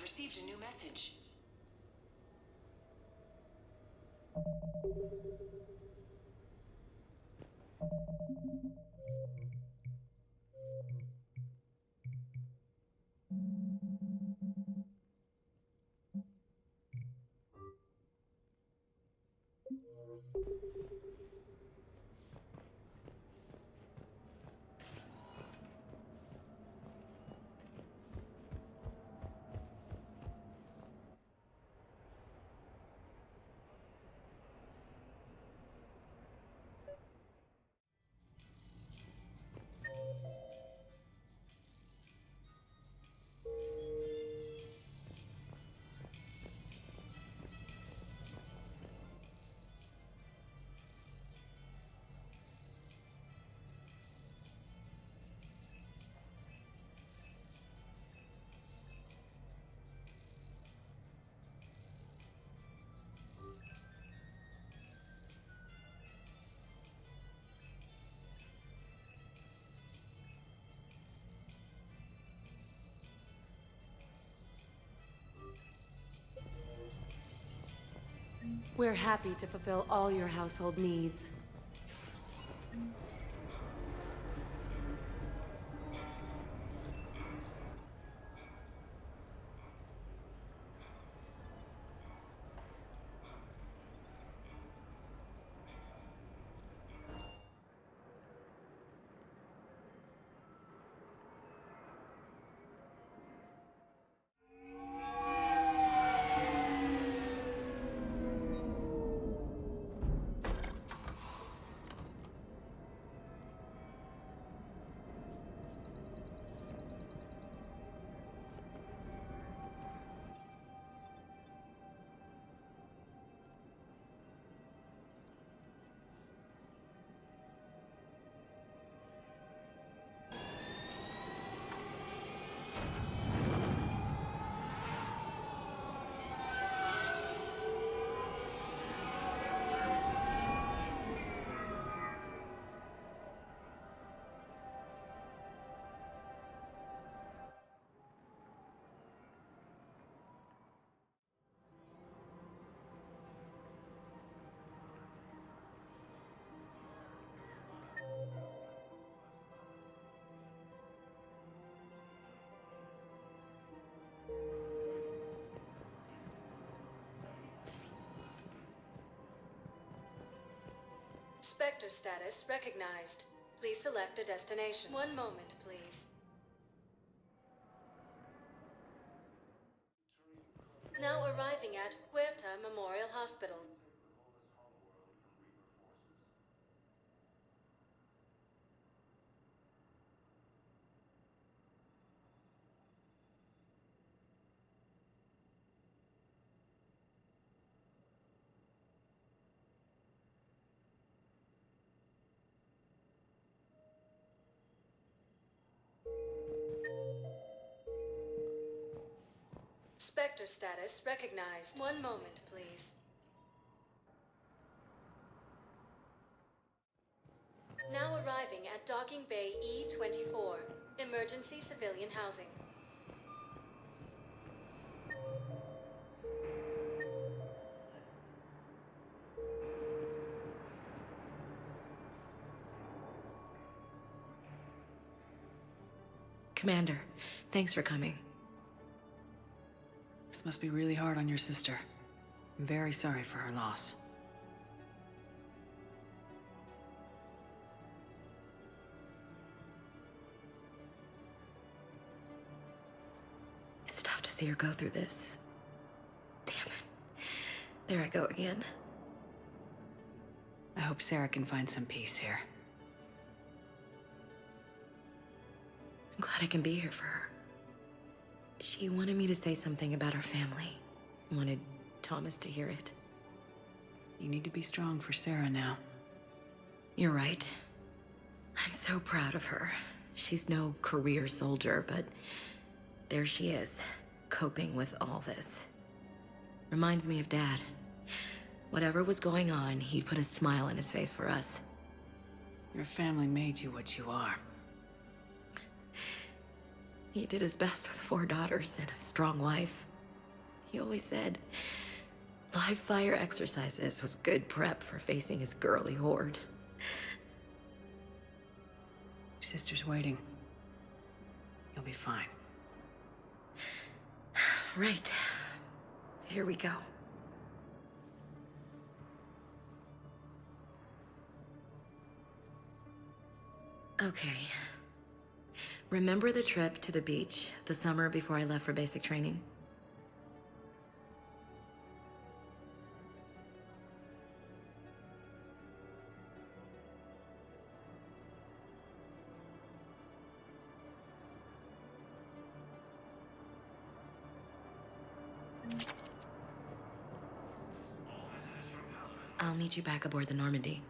received a new message. We're happy to fulfill all your household needs. Spectre status recognized. Please select a destination. One moment, please. Now arriving at Huerta Memorial Hospital. Spectre status recognized. One moment, please. Now arriving at Docking Bay E24, emergency civilian housing. Commander, thanks for coming. This must be really hard on your sister. I'm very sorry for her loss. It's tough to see her go through this. Damn it. There I go again. I hope Sarah can find some peace here. I'm glad I can be here for her. She wanted me to say something about our family. Wanted Thomas to hear it. You need to be strong for Sarah now. You're right. I'm so proud of her. She's no career soldier, but there she is, coping with all this. Reminds me of Dad. Whatever was going on, he'd put a smile on his face for us. Your family made you what you are. He did his best with 4 daughters and a strong wife. He always said live fire exercises was good prep for facing his girly horde. Your sister's waiting. You'll be fine. Right. Here we go. Okay. Remember the trip to the beach the summer before I left for basic training? I'll meet you back aboard the Normandy.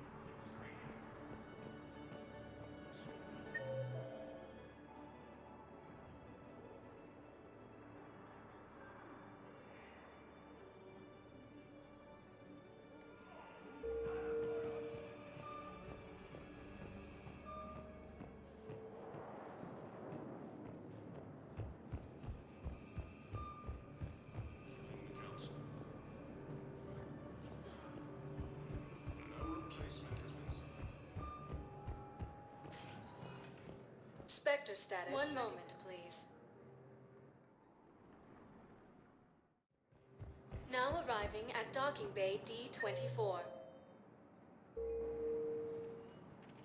Spectre status. One moment, please. Now arriving at docking bay D24.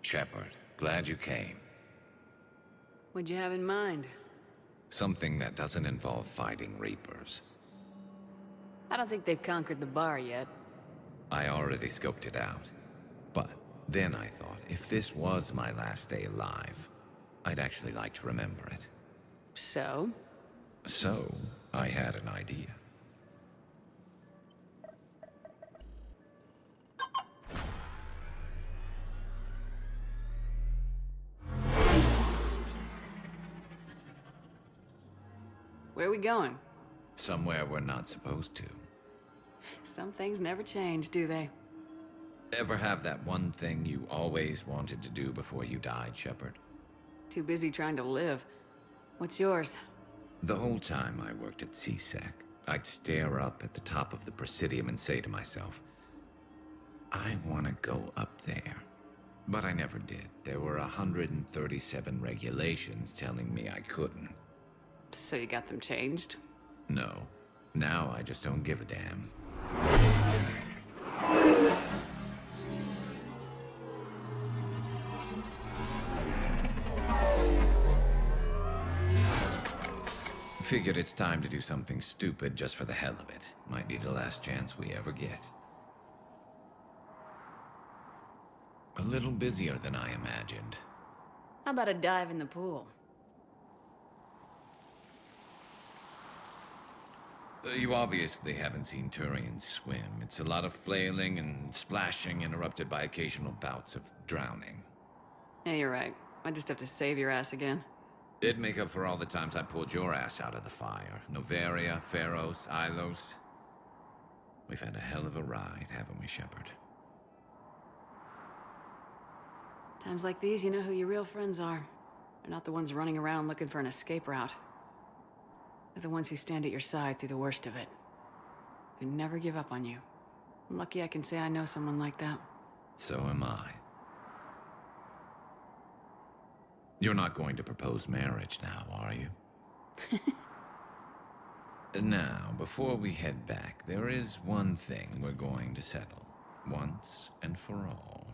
Shepard, glad you came. What'd you have in mind? Something that doesn't involve fighting Reapers. I don't think they've conquered the bar yet. I already scoped it out. But then I thought, if this was my last day alive, I'd actually like to remember it. So? So, I had an idea. Where are we going? Somewhere we're not supposed to. Some things never change, do they? Ever have that one thing you always wanted to do before you died, Shepard? Too busy trying to live. What's yours? The whole time I worked at CSEC, I'd stare up at the top of the Presidium and say to myself, I want to go up there. But I never did. There were 137 regulations telling me I couldn't. So you got them changed? No. Now I just don't give a damn. Figured it's time to do something stupid just for the hell of it. Might be the last chance we ever get. A little busier than I imagined. How about a dive in the pool? You obviously haven't seen Turians swim. It's a lot of flailing and splashing interrupted by occasional bouts of drowning. Yeah, you're right. I just have to save your ass again. It'd make up for all the times I pulled your ass out of the fire. Novaria, Pharos, Ilos. We've had a hell of a ride, haven't we, Shepard? Times like these, you know who your real friends are. They're not the ones running around looking for an escape route. They're the ones who stand at your side through the worst of it. Who never give up on you. I'm lucky I can say I know someone like that. So am I. You're not going to propose marriage now, are you? Now, before we head back, there is one thing we're going to settle. Once and for all.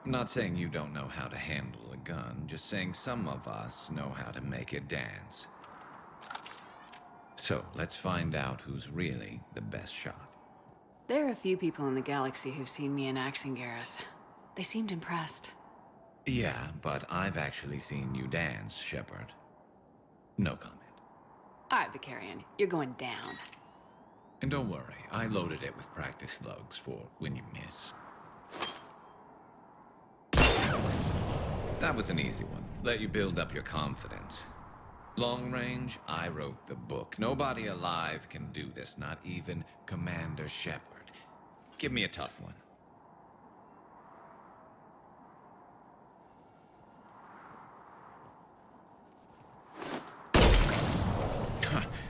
I'm not saying you don't know how to handle a gun, just saying some of us know how to make it dance. So, let's find out who's really the best shot. There are a few people in the galaxy who've seen me in action, Garrus. They seemed impressed. Yeah, but I've actually seen you dance, Shepard. No comment. All right, Vicarian, you're going down. And don't worry, I loaded it with practice slugs for when you miss. That was an easy one. Let you build up your confidence. Long range, I wrote the book. Nobody alive can do this, not even Commander Shepard. Give me a tough one.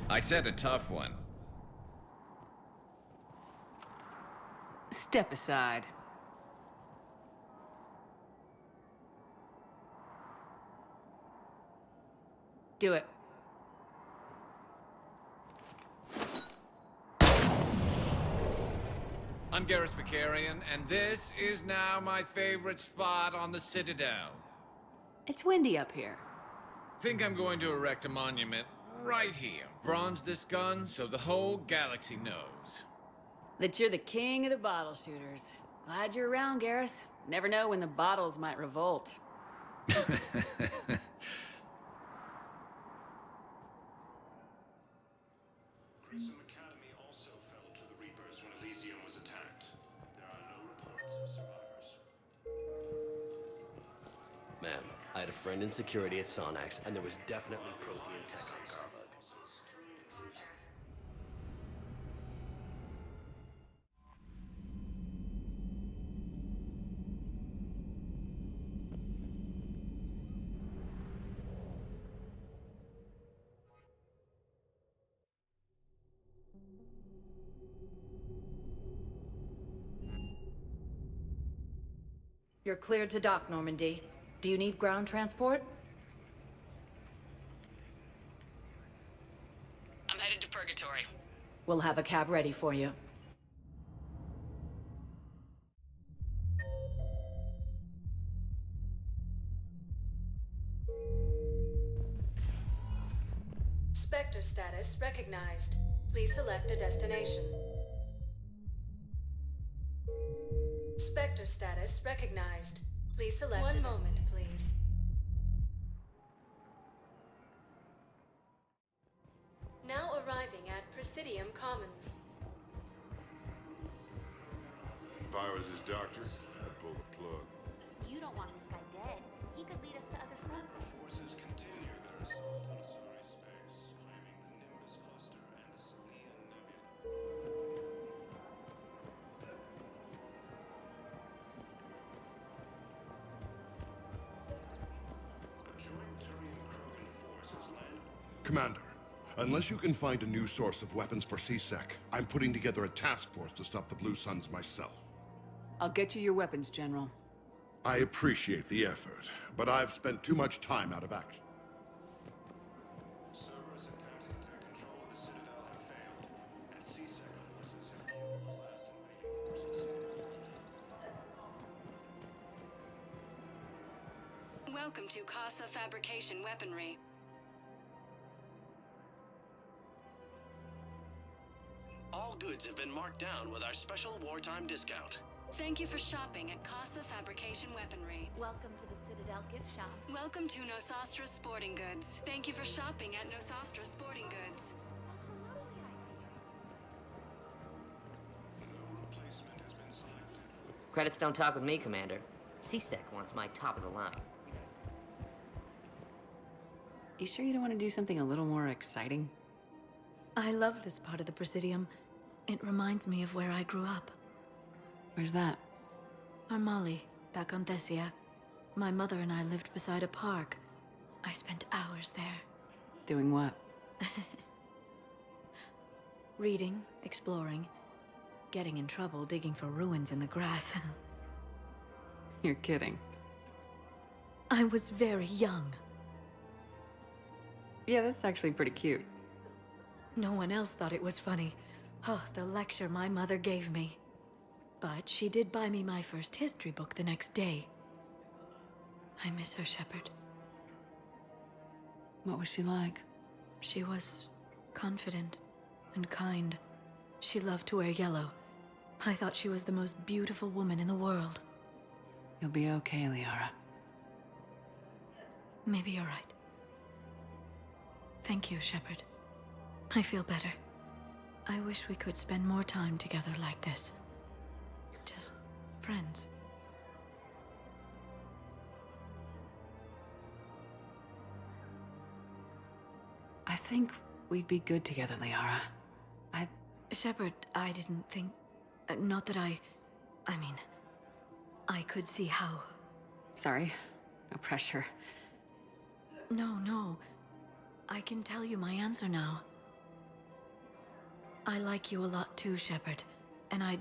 I said a tough one. Step aside. Do it. I'm Garrus Vicarian, and this is now my favorite spot on the Citadel. It's windy up here. Think I'm going to erect a monument right here. Bronze this gun so the whole galaxy knows. That you're the king of the bottle shooters. Glad you're around, Garrus. Never know when the bottles might revolt. Ma'am, I had a friend in security at Sonax, and there was definitely protein tech on Garbug. You're cleared to dock, Normandy. Do you need ground transport? I'm headed to Purgatory. We'll have a cab ready for you. Spectre status recognized. Please select a destination. Spectre status recognized. Please select. One moment, please. Now arriving at Presidium Commons. If I was his doctor, I'd pull the plug. You don't want this guy dead. He could lead us to other suspects. Forces continue their assault on starry space, claiming the Nimbus cluster and the Salian Nebula. A joint Turian-Krogan force has landed. Commander, unless you can find a new source of weapons for C-Sec, I'm putting together a task force to stop the Blue Suns myself. I'll get you your weapons, General. I appreciate the effort, but I've spent too much time out of action. Cerberus attempts to take control of the Citadel have failed, and C-Sec forces have killed the last invading forces. Welcome to Casa Fabrication Weaponry. All goods have been marked down with our special wartime discount. Thank you for shopping at Casa Fabrication Weaponry. Welcome to the Citadel gift shop. Welcome to Nosastra Sporting Goods. Thank you for shopping at Nosastra Sporting Goods. No replacement has been selected. Credits don't talk with me, Commander. C-Sec wants my top of the line. You sure you don't want to do something a little more exciting? I love this part of the Presidium. It reminds me of where I grew up. Where's that? Armali, back on Thessia. My mother and I lived beside a park. I spent hours there. Doing what? Reading, exploring, getting in trouble digging for ruins in the grass. You're kidding. I was very young. Yeah, that's actually pretty cute. No one else thought it was funny. Oh, the lecture my mother gave me. But she did buy me my first history book the next day. I miss her, Shepard. What was she like? She was confident and kind. She loved to wear yellow. I thought she was the most beautiful woman in the world. You'll be okay, Liara. Maybe you're right. Thank you, Shepard. I feel better. I wish we could spend more time together like this. Just friends. I think we'd be good together, Liara. Shepard, I didn't think... not that I mean... I could see how... Sorry. No pressure. No. I can tell you my answer now. I like you a lot too, Shepard. And I'd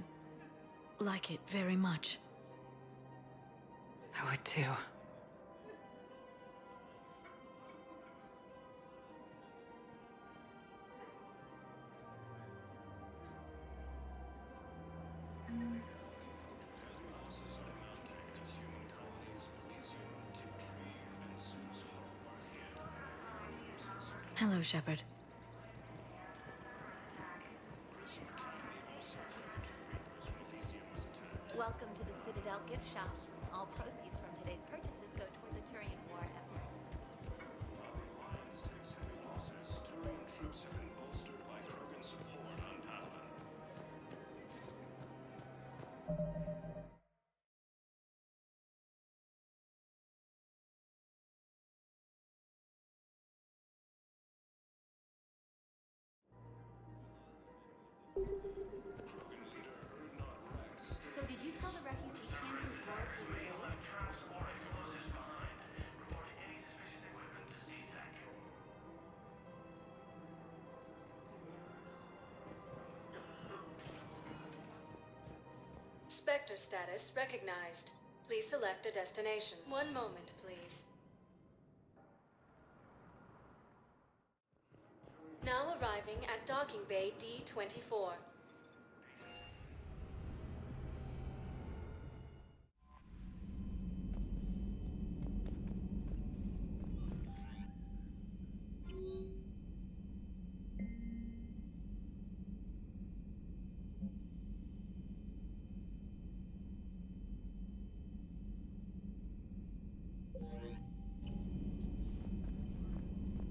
like it very much. I would too. Hello, Shepard. Welcome to the Citadel gift shop. All proceeds from today's purchases go toward the Turian war effort. So did you tell the refugee camp who brought you here? Spectre status recognized. Please select a destination. One moment, please. Now arriving at docking bay D24.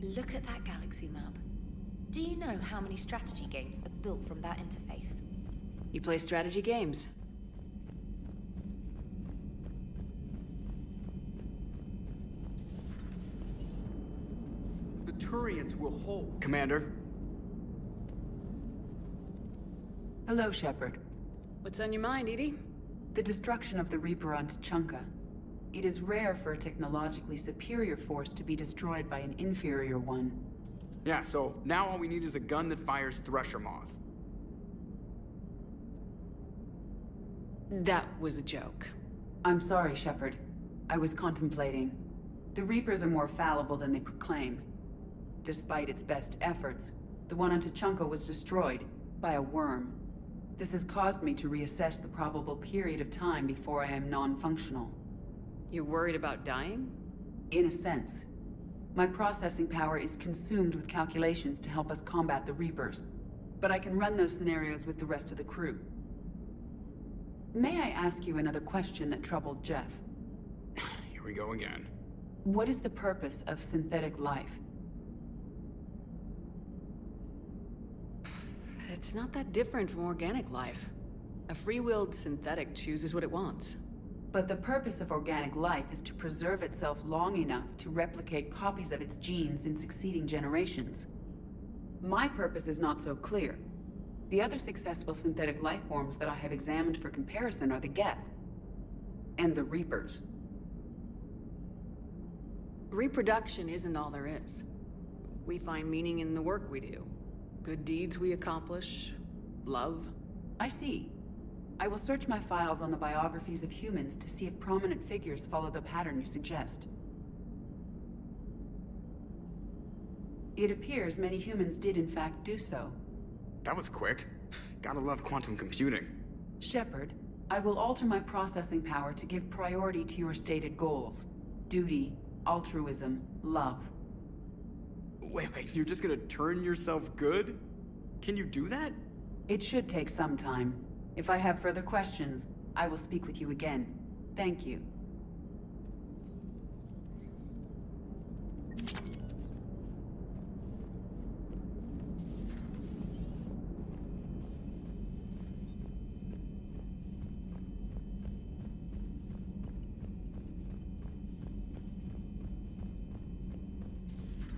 Look at that galaxy map. Do you know how many strategy games are built from that interface? You play strategy games? The Turians will hold. Commander. Hello, Shepard. What's on your mind, Edie? The destruction of the Reaper on Tuchanka. It is rare for a technologically superior force to be destroyed by an inferior one. Yeah, so now all we need is a gun that fires Thresher Maws. That was a joke. I'm sorry, Shepard. I was contemplating. The Reapers are more fallible than they proclaim. Despite its best efforts, the one on Tuchanka was destroyed by a worm. This has caused me to reassess the probable period of time before I am non-functional. You're worried about dying? In a sense. My processing power is consumed with calculations to help us combat the Reapers, but I can run those scenarios with the rest of the crew. May I ask you another question that troubled Jeff? Here we go again. What is the purpose of synthetic life? It's not that different from organic life. A free-willed synthetic chooses what it wants. But the purpose of organic life is to preserve itself long enough to replicate copies of its genes in succeeding generations. My purpose is not so clear. The other successful synthetic life forms that I have examined for comparison are the Geb and the Reapers. Reproduction isn't all there is. We find meaning in the work we do. Good deeds we accomplish. Love. I see. I will search my files on the biographies of humans to see if prominent figures follow the pattern you suggest. It appears many humans did in fact do so. That was quick. Gotta love quantum computing. Shepard, I will alter my processing power to give priority to your stated goals. Duty, altruism, love. Wait, you're just gonna turn yourself good? Can you do that? It should take some time. If I have further questions, I will speak with you again. Thank you.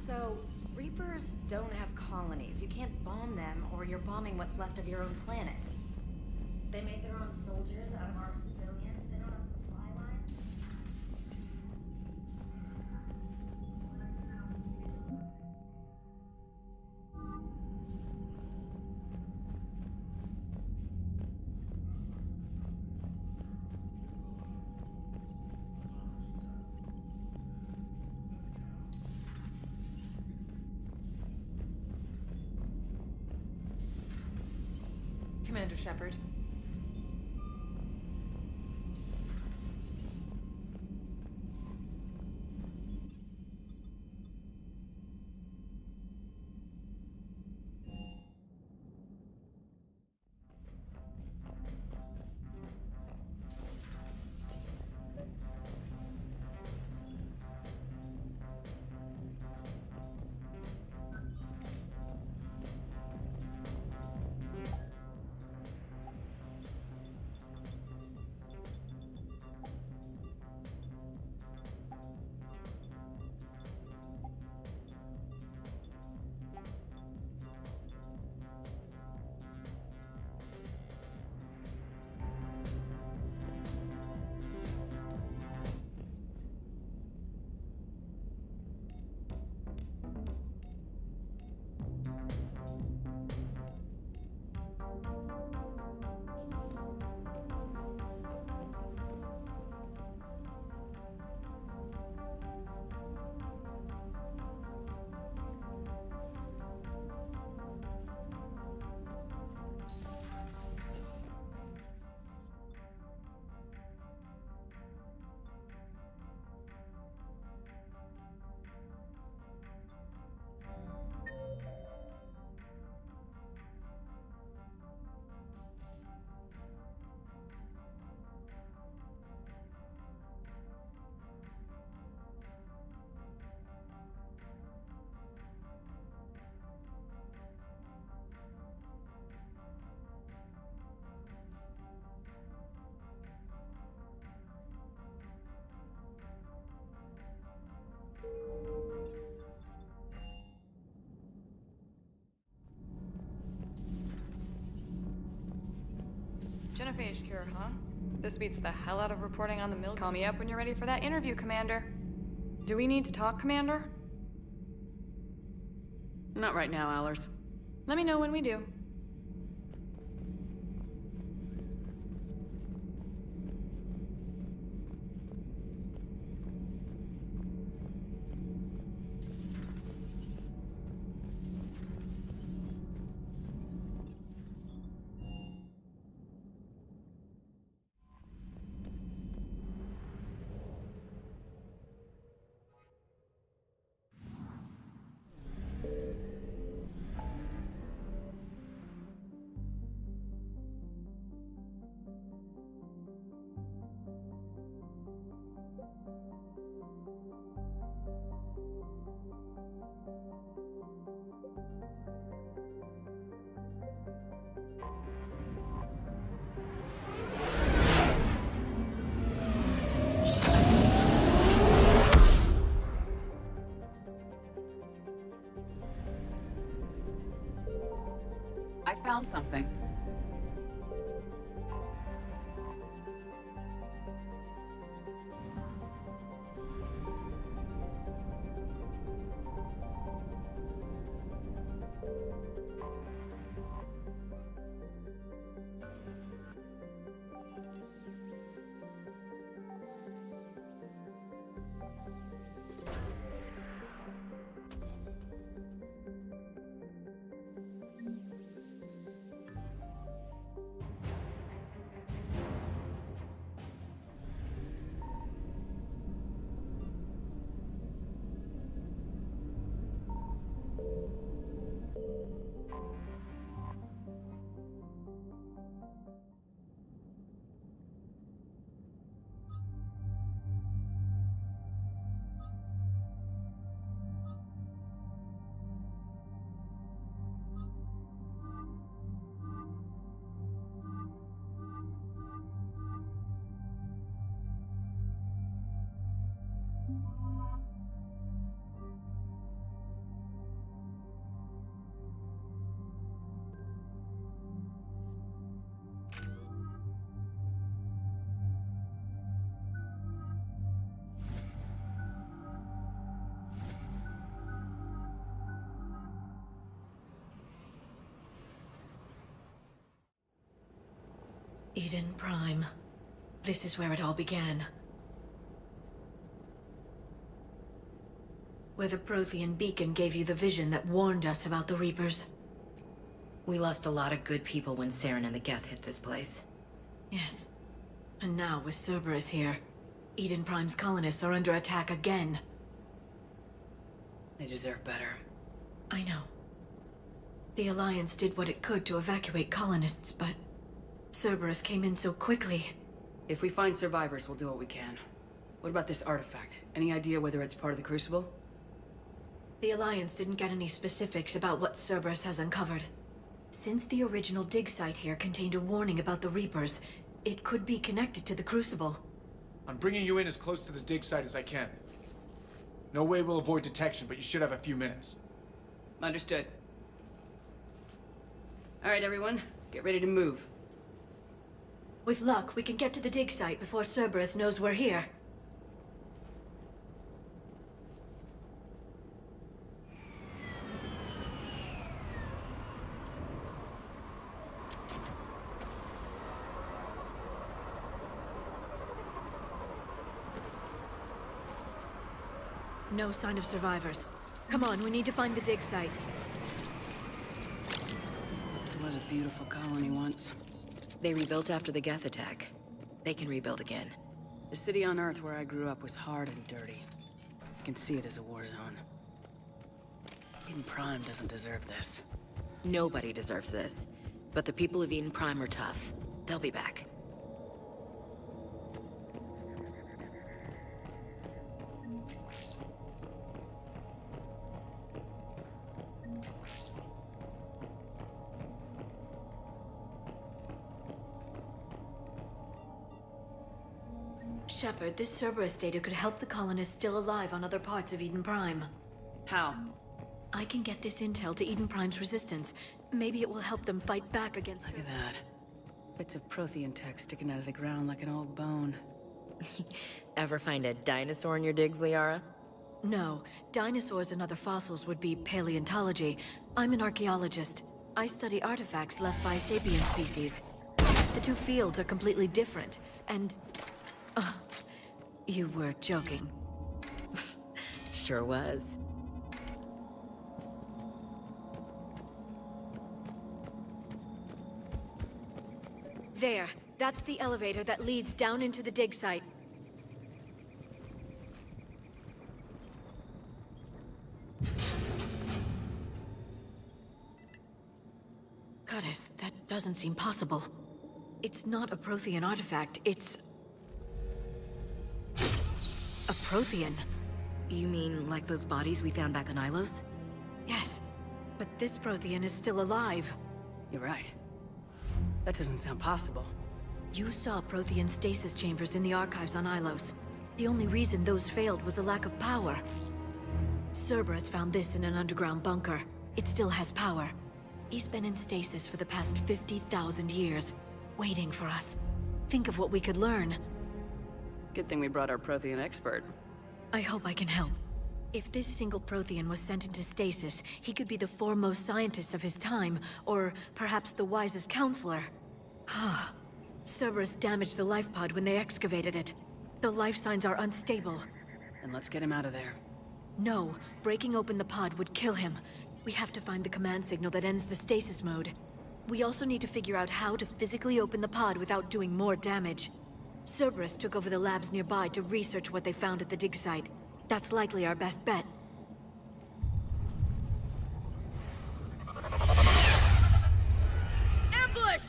So, Reapers don't have colonies. You can't bomb them, or you're bombing what's left of your own planet. They make their own soldiers out of our civilians. They don't have supply lines. Commander Shepard. Jennifer cure, huh? This beats the hell out of reporting on the mill. Call me up when you're ready for that interview, Commander. Do we need to talk, Commander? Not right now, Allers. Let me know when we do. I found something. Eden Prime. This is where it all began. Where the Prothean beacon gave you the vision that warned us about the Reapers. We lost a lot of good people when Saren and the Geth hit this place. Yes. And now, with Cerberus here, Eden Prime's colonists are under attack again. They deserve better. I know. The Alliance did what it could to evacuate colonists, but Cerberus came in so quickly. If we find survivors, we'll do what we can. What about this artifact? Any idea whether it's part of the Crucible? The Alliance didn't get any specifics about what Cerberus has uncovered. Since the original dig site here contained a warning about the Reapers, it could be connected to the Crucible. I'm bringing you in as close to the dig site as I can. No way we'll avoid detection, but you should have a few minutes. Understood. All right, everyone. Get ready to move. With luck, we can get to the dig site before Cerberus knows we're here. No sign of survivors. Come on, we need to find the dig site. This was a beautiful colony once. They rebuilt after the Geth attack. They can rebuild again. The city on Earth where I grew up was hard and dirty. I can see it as a war zone. Eden Prime doesn't deserve this. Nobody deserves this. But the people of Eden Prime are tough. They'll be back. Shepard, this Cerberus data could help the colonists still alive on other parts of Eden Prime. How? I can get this intel to Eden Prime's resistance. Maybe it will help them fight back against... Look at that. Bits of Prothean tech sticking out of the ground like an old bone. Ever find a dinosaur in your digs, Liara? No. Dinosaurs and other fossils would be paleontology. I'm an archaeologist. I study artifacts left by sapient species. The two fields are completely different, and... you were joking. Sure was. There. That's the elevator that leads down into the dig site. Goddess, that doesn't seem possible. It's not a Prothean artifact, it's... a Prothean. You mean like those bodies we found back on Ilos? Yes, but this Prothean is still alive. You're right. That doesn't sound possible. You saw Prothean stasis chambers in the archives on Ilos. The only reason those failed was a lack of power. Cerberus found this in an underground bunker. It still has power. He's been in stasis for the past 50,000 years, waiting for us. Think of what we could learn. Good thing we brought our Prothean expert. I hope I can help. If this single Prothean was sent into stasis, he could be the foremost scientist of his time, or perhaps the wisest counselor. Ah. Cerberus damaged the life pod when they excavated it. The life signs are unstable. Then let's get him out of there. No, breaking open the pod would kill him. We have to find the command signal that ends the stasis mode. We also need to figure out how to physically open the pod without doing more damage. Cerberus took over the labs nearby to research what they found at the dig site. That's likely our best bet. Ambush!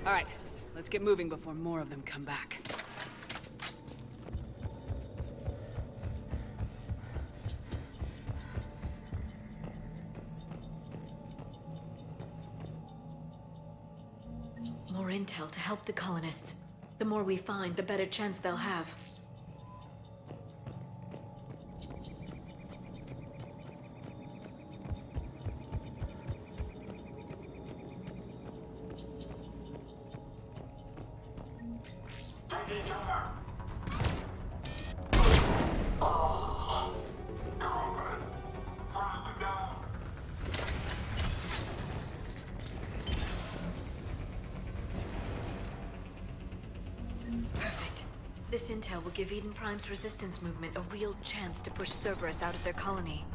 All right, let's get moving before more of them come back. More intel to help the colonists. The more we find, the better chance they'll have. Perfect. This intel will give Eden Prime's resistance movement a real chance to push Cerberus out of their colony.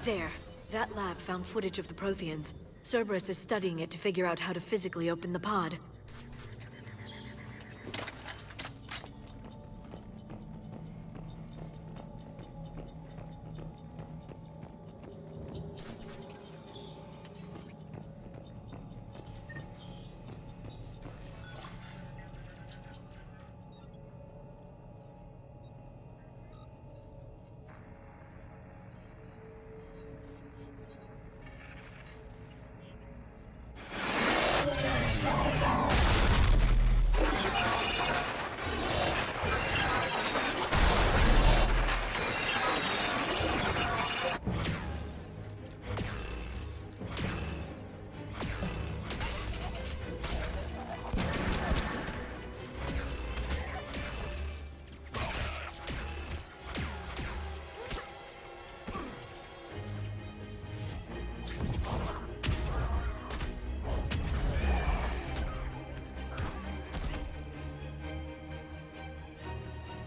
There. That lab found footage of the Protheans. Cerberus is studying it to figure out how to physically open the pod.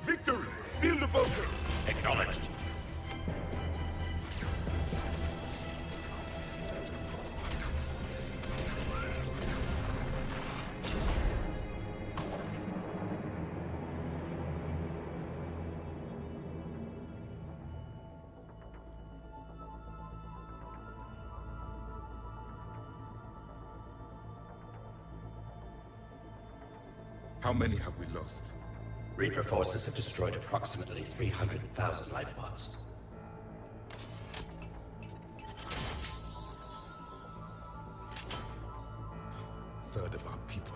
Victory! Seal the bunker! Acknowledged. How many have we lost? Reaper forces have destroyed approximately 300,000 life pods. Third of our people.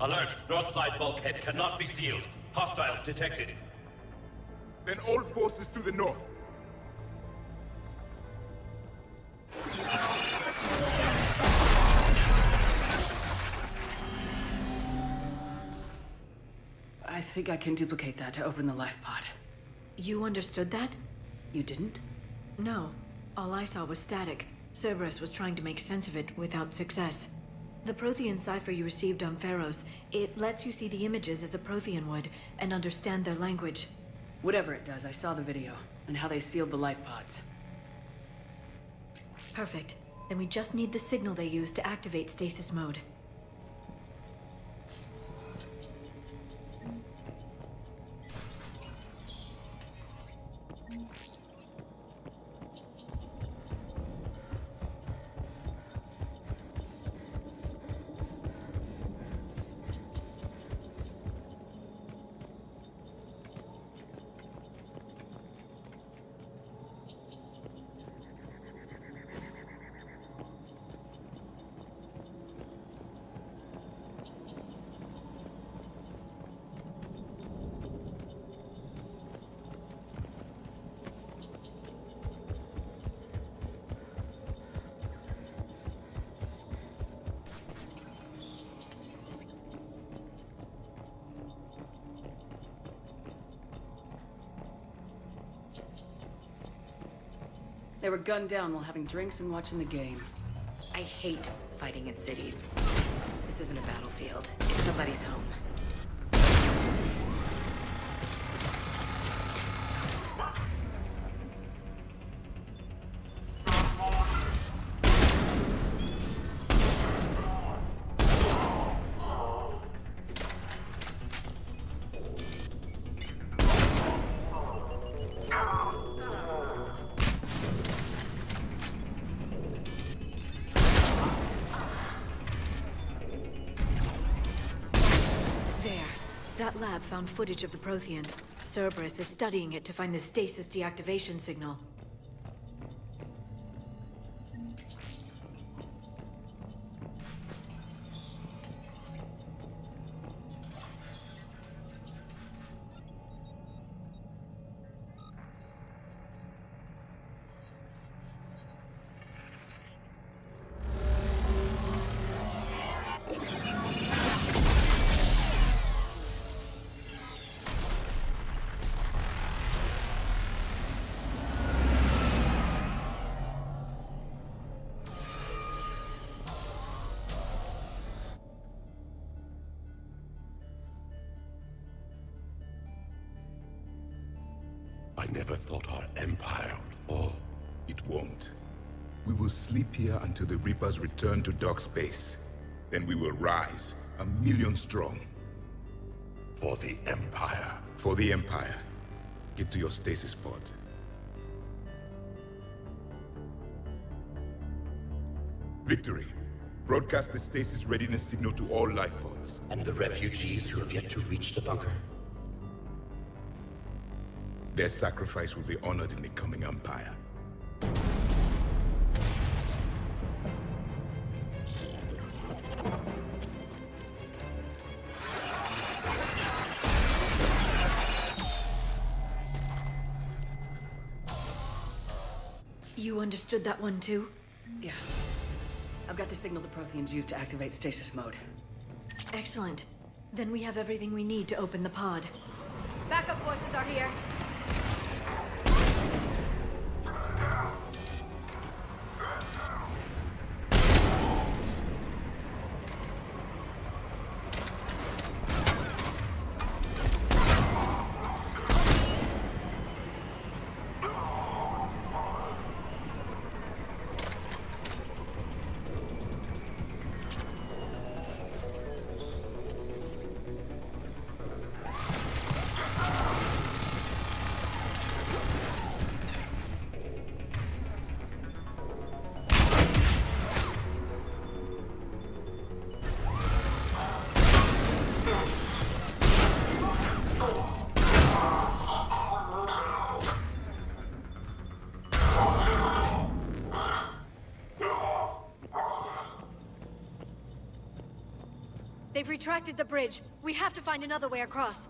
Alert! North side bulkhead cannot be sealed. Hostiles detected. Then all forces to the north. I think I can duplicate that to open the life pod. You understood that? You didn't? No. All I saw was static. Cerberus was trying to make sense of it without success. The Prothean cipher you received on Pharaohs, it lets you see the images as a Prothean would, and understand their language. Whatever it does, I saw the video, and how they sealed the life pods. Perfect. Then we just need the signal they use to activate stasis mode. They were gunned down while having drinks and watching the game. I hate fighting in cities. This isn't a battlefield. It's somebody's home. lab found footage of the Protheans. Cerberus is studying it to find the stasis deactivation signal. I never thought our empire would fall. It won't. We will sleep here until the Reapers return to dark space. Then we will rise, 1,000,000 strong. For the Empire. For the Empire. Get to your stasis pod. Victory. Broadcast the stasis readiness signal to all life pods. And the refugees who have yet to reach the bunker? Their sacrifice will be honored in the coming Empire. You understood that one too? Yeah. I've got the signal the Protheans use to activate stasis mode. Excellent. Then we have everything we need to open the pod. Backup forces are here. They've retracted the bridge. We have to find another way across.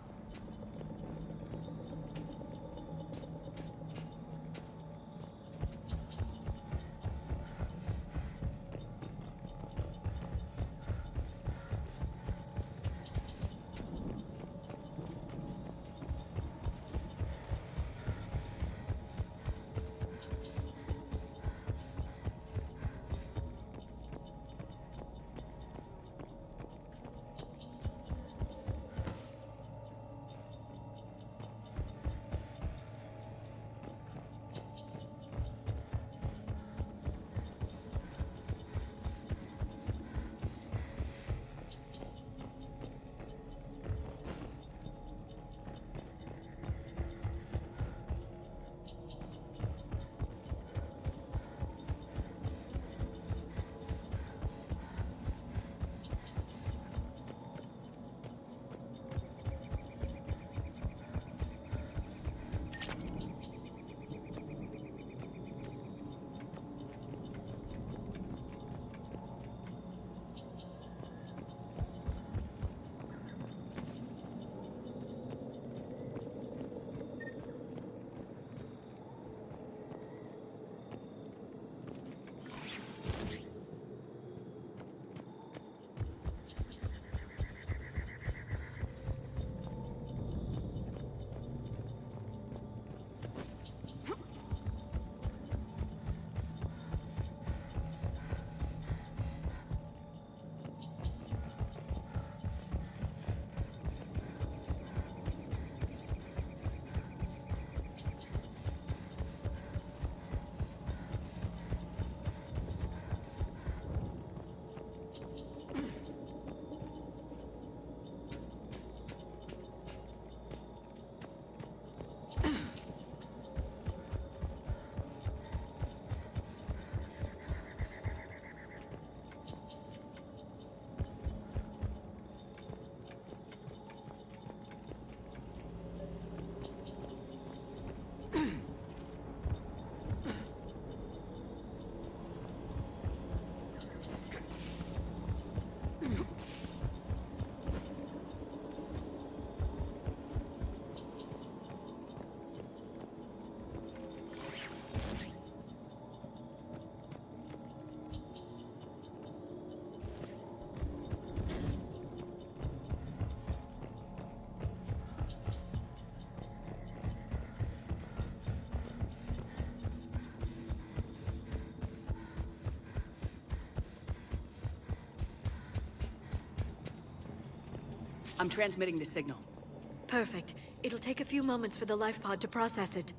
I'm transmitting the signal. Perfect. It'll take a few moments for the life pod to process it.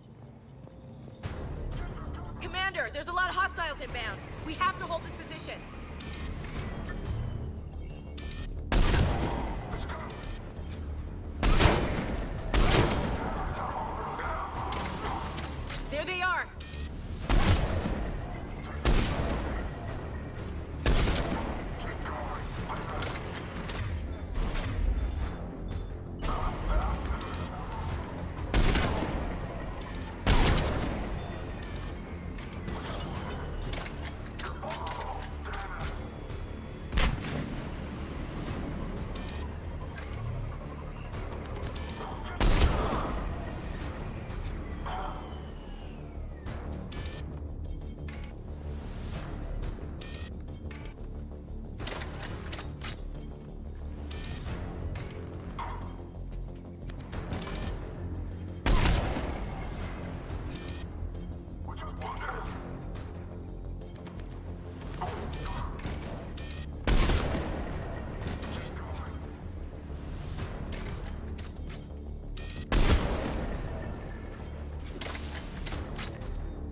Commander, there's a lot of hostiles inbound. We have to hold this position. There they are.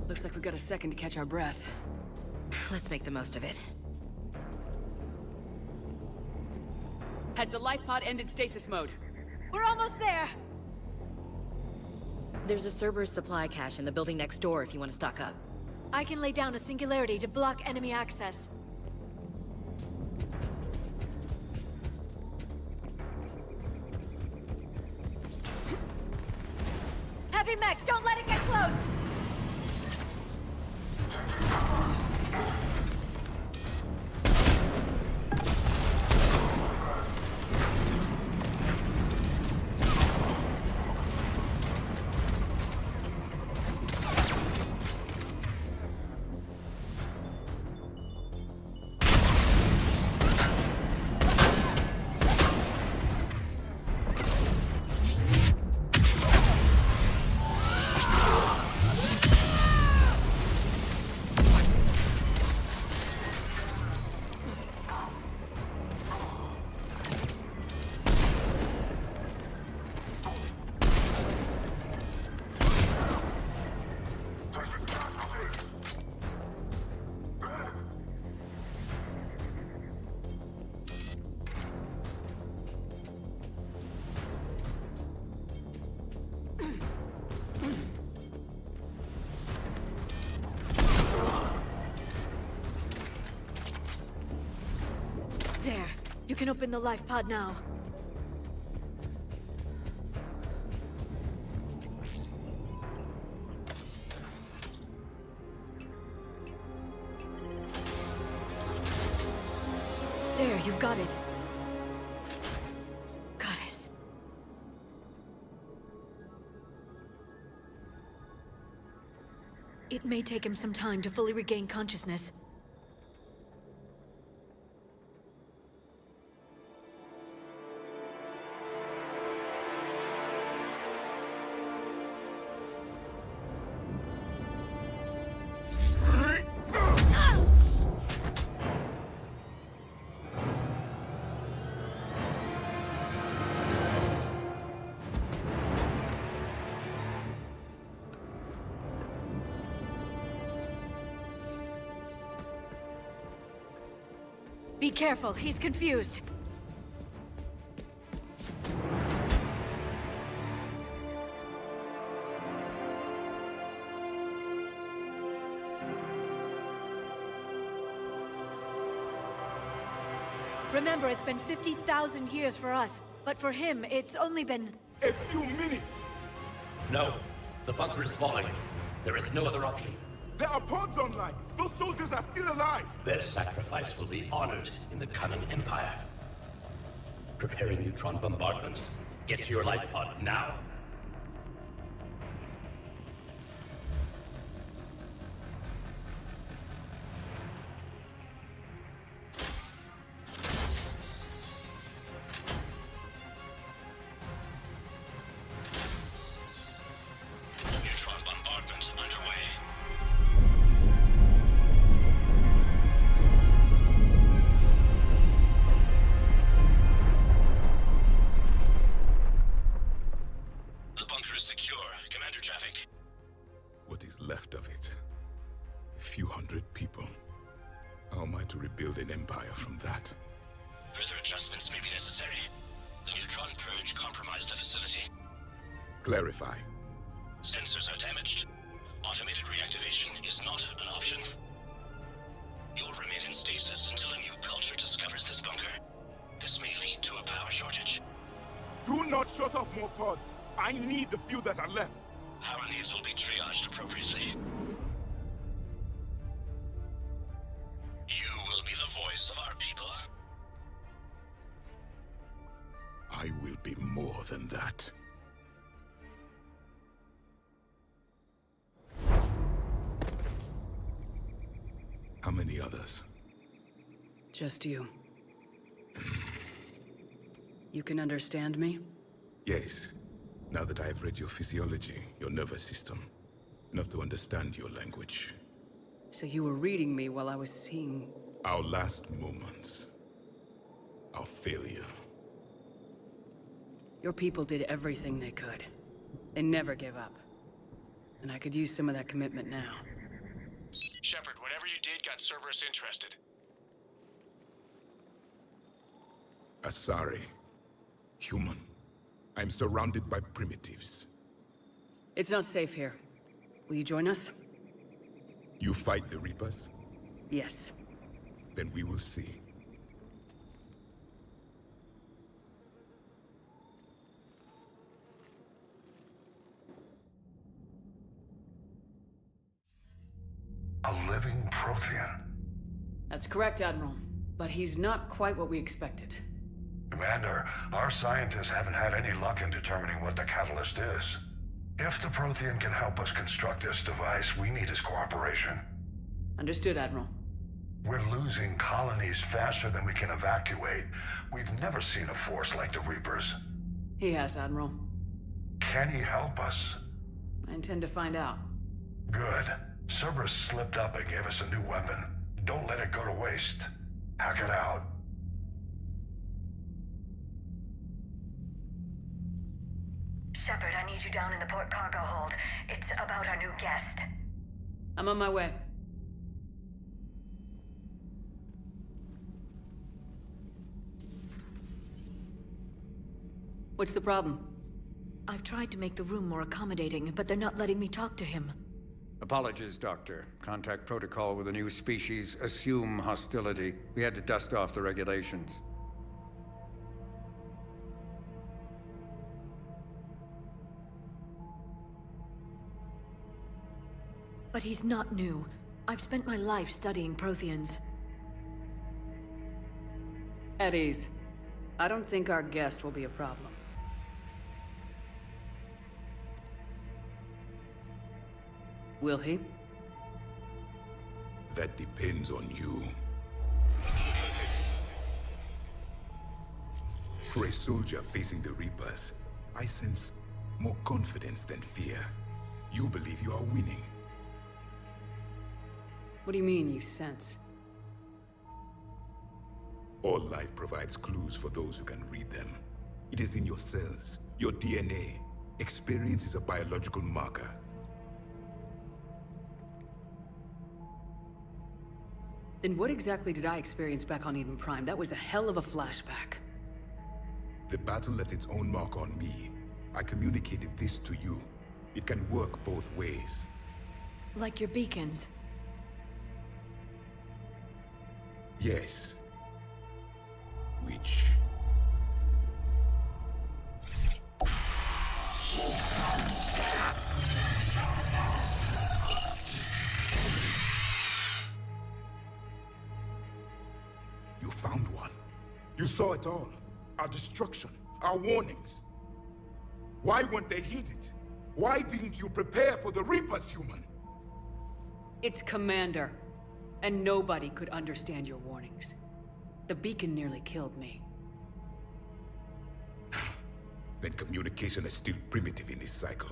Looks like we've got a second to catch our breath. Let's make the most of it. Has the life pod ended stasis mode? We're almost there! There's a Cerberus supply cache in the building next door if you want to stock up. I can lay down a singularity to block enemy access. Heavy mech, don't let it get close! There. You can open the life pod now. There, you've got it. Goddess. It may take him some time to fully regain consciousness. Be careful, he's confused. Remember, it's been 50,000 years for us, but for him, it's only been... A few minutes! No, the bunker is falling. There is no other option. There are pods online! Those soldiers are still alive! Their sacrifice will be honored in the coming Empire. Preparing neutron bombardment. Get to your life pod now. Neutron bombardment underway. secure. Commander traffic. What is left of it? A few hundred people. How am I to rebuild an empire from that? Further adjustments may be necessary. The neutron purge compromised the facility. Clarify. Sensors are damaged. Automated reactivation is not an option. You'll remain in stasis until a new culture discovers this bunker. This may lead to a power shortage. Do not shut off more pods. I need the few that are left. Power needs will be triaged appropriately. You will be the voice of our people. I will be more than that. How many others? Just you. You can understand me? Yes. Now that I've read your physiology, your nervous system, enough to understand your language. So you were reading me while I was seeing... Our last moments. Our failure. Your people did everything they could. They never gave up. And I could use some of that commitment now. Shepard, whatever you did got Cerberus interested. Asari. Human. I'm surrounded by primitives. It's not safe here. Will you join us? You fight the Reapers? Yes. Then we will see. A living Prothean. That's correct, Admiral. But he's not quite what we expected. Commander, our scientists haven't had any luck in determining what the catalyst is. If the Prothean can help us construct this device, we need his cooperation. Understood, Admiral. We're losing colonies faster than we can evacuate. We've never seen a force like the Reapers. He has, Admiral. Can he help us? I intend to find out. Good. Cerberus slipped up and gave us a new weapon. Don't let it go to waste. Hack it out. Shepard, I need you down in the port cargo hold. It's about our new guest. I'm on my way. What's the problem? I've tried to make the room more accommodating, but they're not letting me talk to him. Apologies, Doctor. Contact protocol with a new species. Assume hostility. We had to dust off the regulations. But he's not new. I've spent my life studying Protheans. At ease. I don't think our guest will be a problem. Will he? That depends on you. For a soldier facing the Reapers, I sense more confidence than fear. You believe you are winning. What do you mean, you sense? All life provides clues for those who can read them. It is in your cells, your DNA. Experience is a biological marker. Then what exactly did I experience back on Eden Prime? That was a hell of a flashback. The battle left its own mark on me. I communicated this to you. It can work both ways. Like your beacons. Yes. Which... You found one. You saw it all. Our destruction, our warnings. Why weren't they heeded? Why didn't you prepare for the Reapers, human? It's Commander. And nobody could understand your warnings. The beacon nearly killed me. Then communication is still primitive in this cycle.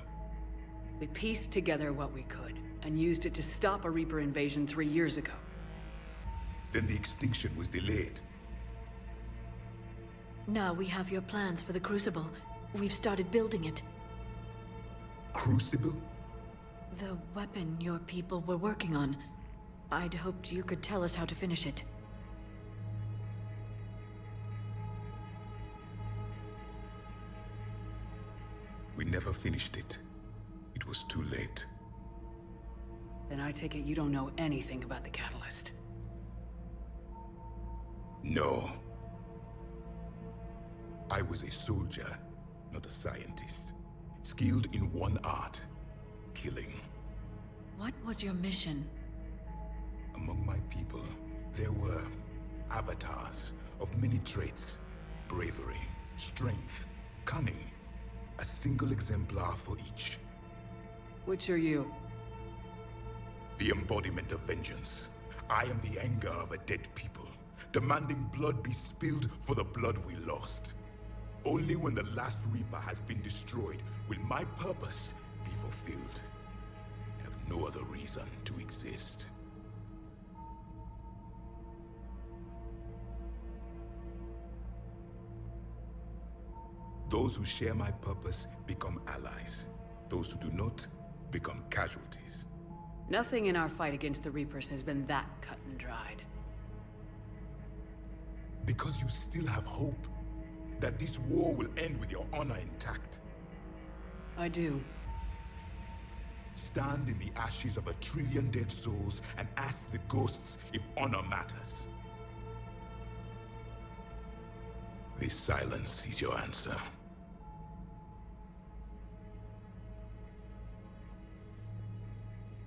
We pieced together what we could, and used it to stop a Reaper invasion 3 years ago. Then the extinction was delayed. Now we have your plans for the Crucible. We've started building it. crucible? The weapon your people were working on. I'd hoped you could tell us how to finish it. We never finished it. It was too late. Then I take it you don't know anything about the catalyst. No. I was a soldier, not a scientist. Skilled in one art, killing. What was your mission? Among my people, there were avatars of many traits. Bravery, strength, cunning. A single exemplar for each. Which are you? The embodiment of vengeance. I am the anger of a dead people, demanding blood be spilled for the blood we lost. Only when the last Reaper has been destroyed will my purpose be fulfilled. I have no other reason to exist. Those who share my purpose become allies. Those who do not become casualties. Nothing in our fight against the Reapers has been that cut and dried. Because you still have hope that this war will end with your honor intact. I do. Stand in the ashes of 1 trillion dead souls and ask the ghosts if honor matters. This silence is your answer.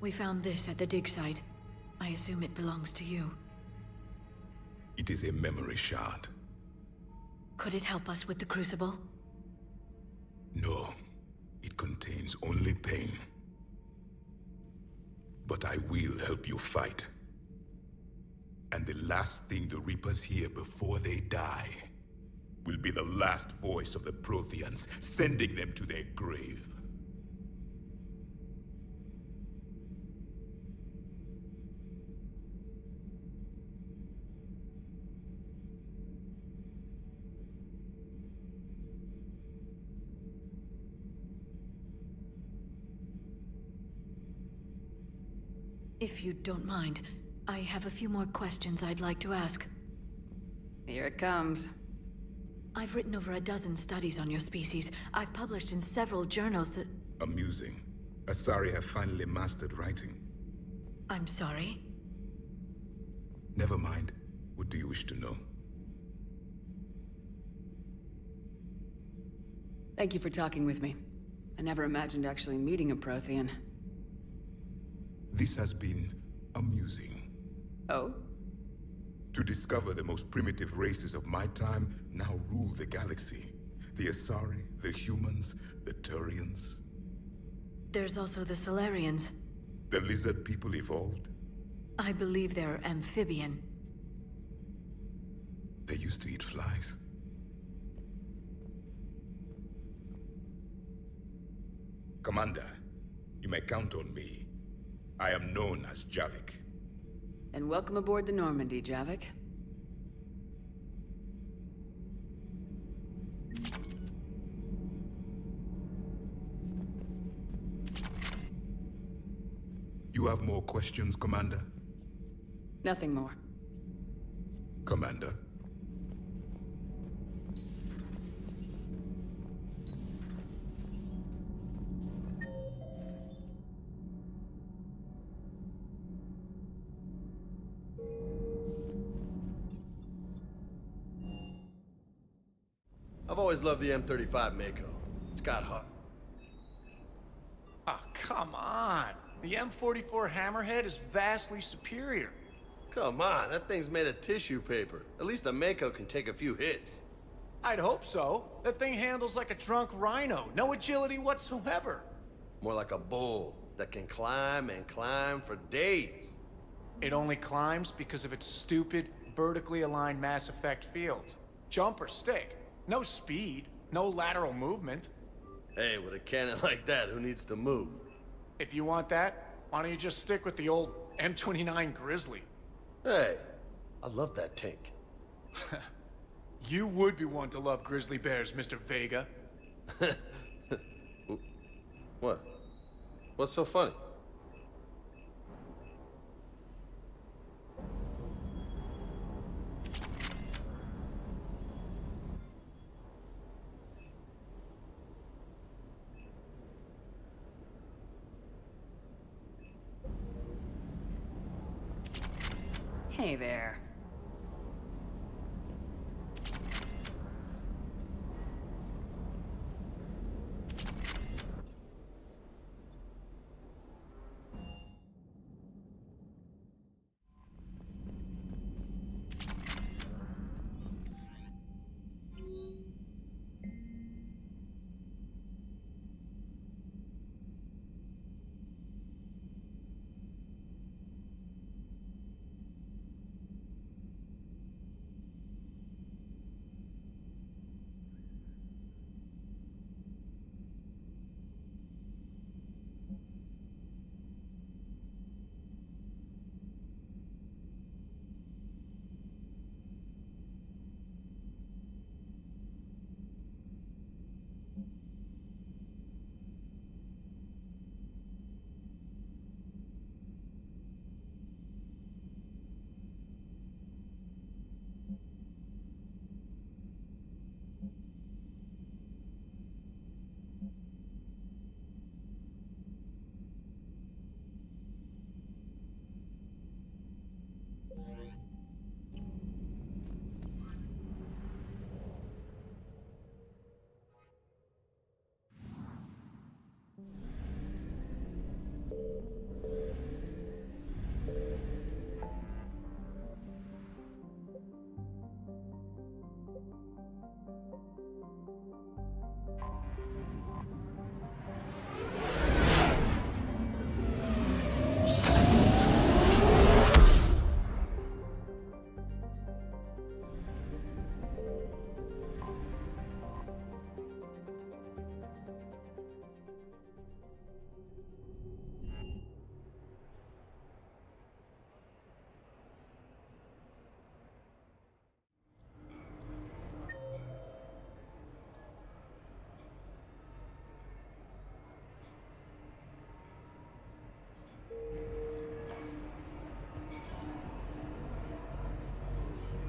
We found this at the dig site. I assume it belongs to you. It is a memory shard. Could it help us with the Crucible? No, it contains only pain. But I will help you fight. And the last thing the Reapers hear before they die will be the last voice of the Protheans, sending them to their grave. If you don't mind, I have a few more questions I'd like to ask. Here it comes. I've written over a dozen studies on your species. I've published in several journals that... Amusing. Asari have finally mastered writing. I'm sorry? Never mind. What do you wish to know? Thank you for talking with me. I never imagined actually meeting a Prothean. This has been amusing. Oh? To discover the most primitive races of my time now rule the galaxy. The Asari, the humans, the Turians. There's also the Solarians. The lizard people evolved. I believe they're amphibian. They used to eat flies. Commander, you may count on me. I am known as Javik. And welcome aboard the Normandy, Javik. You have more questions, Commander? Nothing more. Commander? I've always loved the M35 Mako. It's got heart. Oh, come on. The M44 Hammerhead is vastly superior. Come on, that thing's made of tissue paper. At least the Mako can take a few hits. I'd hope so. That thing handles like a drunk rhino. No agility whatsoever. More like a bull that can climb and climb for days. It only climbs because of its stupid, vertically aligned Mass Effect fields. Jump or stick. No speed, no lateral movement. Hey, with a cannon like that, who needs to move? If you want that, why don't you just stick with the old M29 Grizzly? Hey, I love that tank. You would be one to love grizzly bears, Mr. Vega. What? What's so funny? Hey there.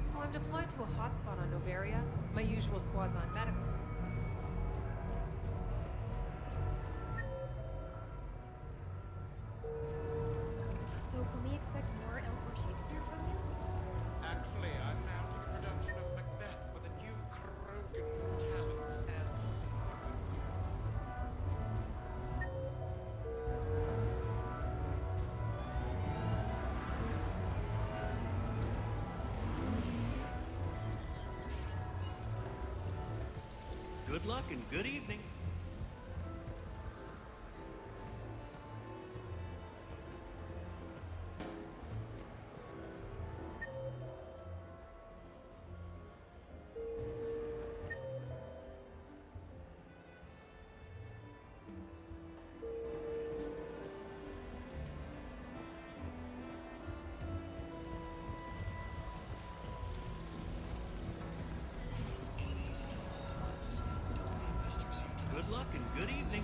So I'm deployed to a hotspot on Novaria. My usual squad's on medical. So can we expect more Elf or Shakespeare from you? Actually, I'm mounting a production of Macbeth with a new Krogan talent and... Good luck and good evening. Good luck and good evening.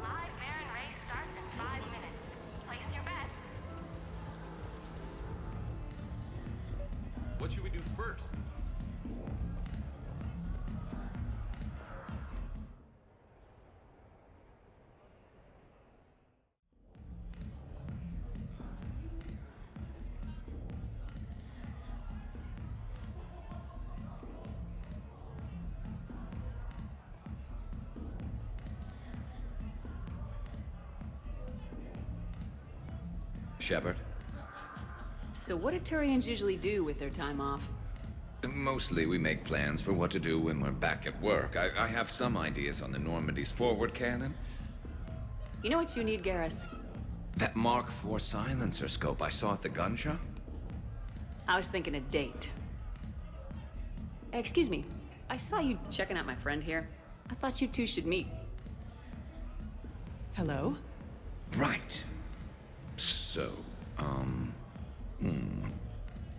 Live Baron race starts in 5 minutes. Place your bets. What should we do first? Shepard? So what do Turians usually do with their time off? Mostly we make plans for what to do when we're back at work. I have some ideas on the Normandy's forward cannon. You know what you need, Garrus? That Mark IV silencer scope I saw at the gun shop? I was thinking a date. Excuse me, I saw you checking out my friend here. I thought you two should meet. Hello? Right. So,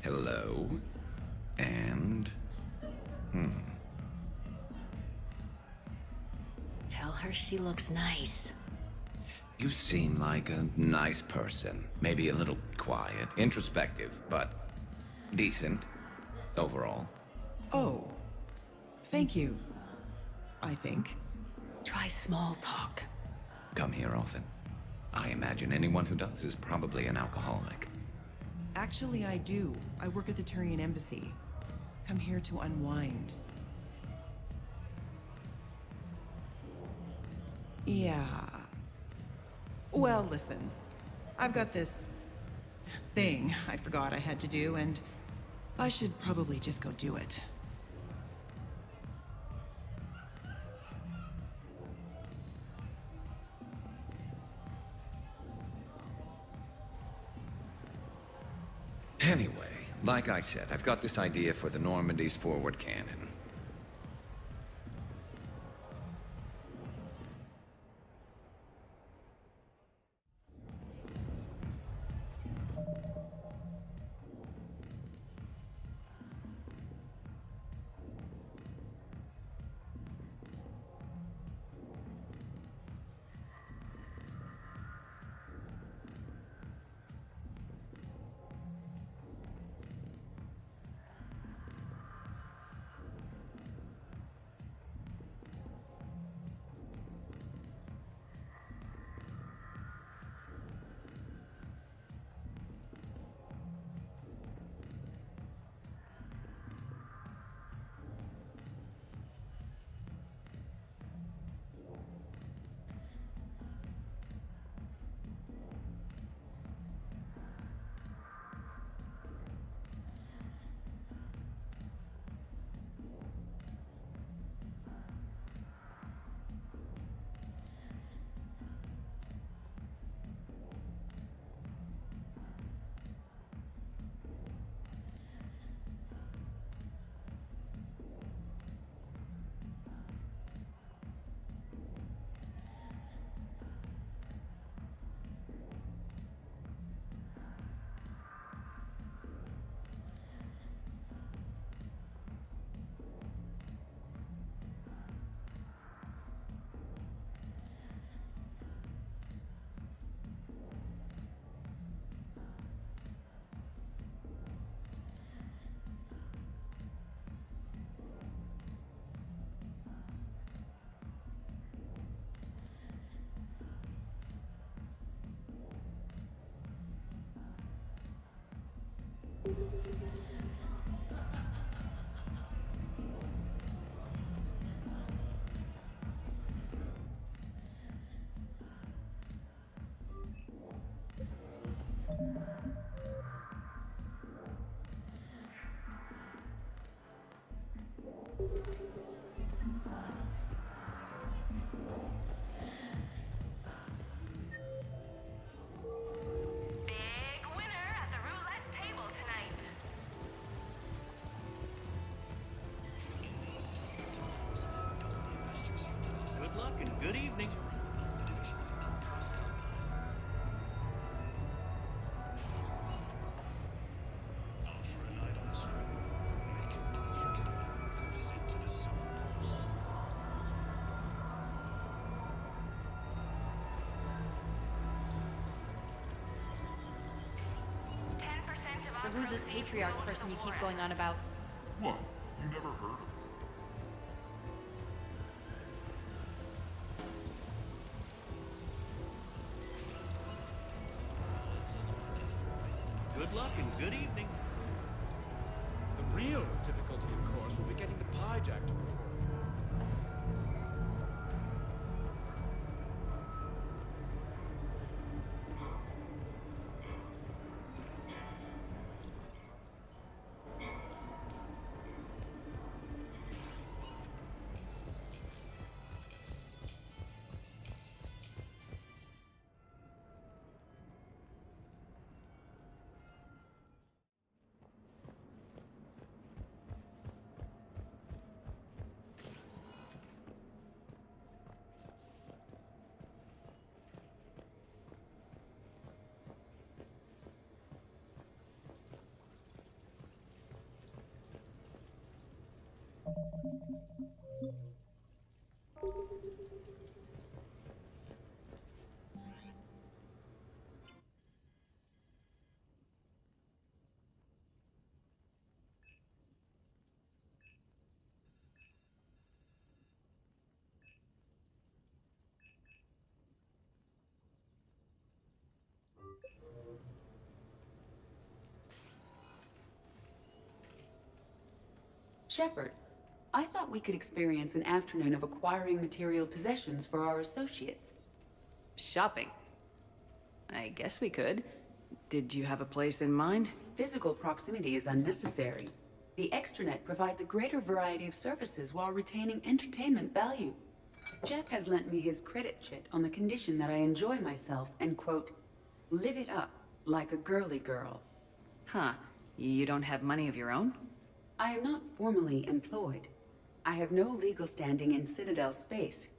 hello. And, Tell her she looks nice. You seem like a nice person. Maybe a little quiet, introspective, but decent overall. Oh. Thank you. I think. Try small talk. Come here often. I imagine anyone who does is probably an alcoholic. Actually, I do. I work at the Turian embassy. Come here to unwind. Yeah. Well, listen. I've got this thing I forgot I had to do, and I should probably just go do it. Anyway, like I said, I've got this idea for the Normandy's forward cannon. Good luck and good evening. So who's this patriarch person you keep going on about? What? You never heard of him? Good luck and good evening. The real difficulty, of course, will be getting the Pyjack to perform. Shepard, I thought we could experience an afternoon of acquiring material possessions for our associates. Shopping? I guess we could. Did you have a place in mind? Physical proximity is unnecessary. The extranet provides a greater variety of services while retaining entertainment value. Jeff has lent me his credit chit on the condition that I enjoy myself and, quote, live it up like a girly girl. Huh. You don't have money of your own? I am not formally employed. I have no legal standing in Citadel space.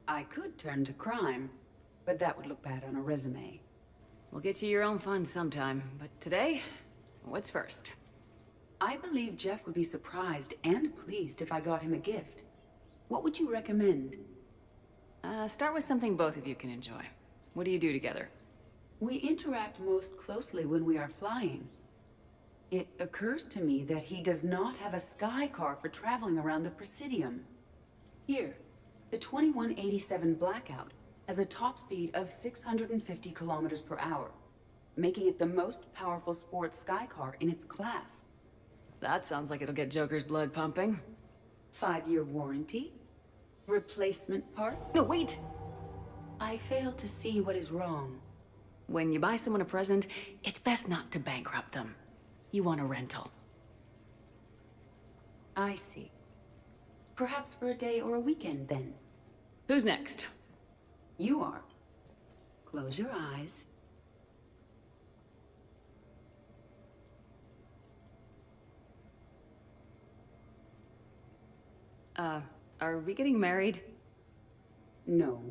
I could turn to crime, but that would look bad on a resume. We'll get you your own funds sometime, but today, what's first? I believe Jeff would be surprised and pleased if I got him a gift. What would you recommend? Start with something both of you can enjoy. What do you do together? We interact most closely when we are flying. It occurs to me that he does not have a sky car for traveling around the Presidium. Here, the 2187 Blackout has a top speed of 650 kilometers per hour, making it the most powerful sports sky car in its class. That sounds like it'll get Joker's blood pumping. 5-year warranty? Replacement parts? No, wait! I fail to see what is wrong. When you buy someone a present, it's best not to bankrupt them. You want a rental. I see. Perhaps for a day or a weekend, then. Who's next? You are. Close your eyes. Are we getting married? No.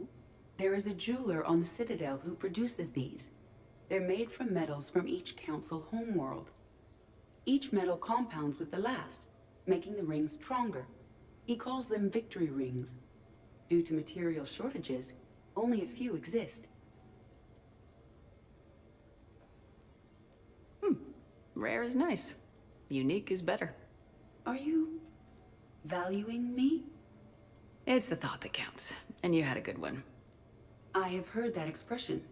There is a jeweler on the Citadel who produces these. They're made from metals from each council homeworld. Each metal compounds with the last, making the rings stronger. He calls them victory rings. Due to material shortages, only a few exist. Rare is nice. Unique is better. Are you valuing me? It's the thought that counts, and you had a good one. I have heard that expression.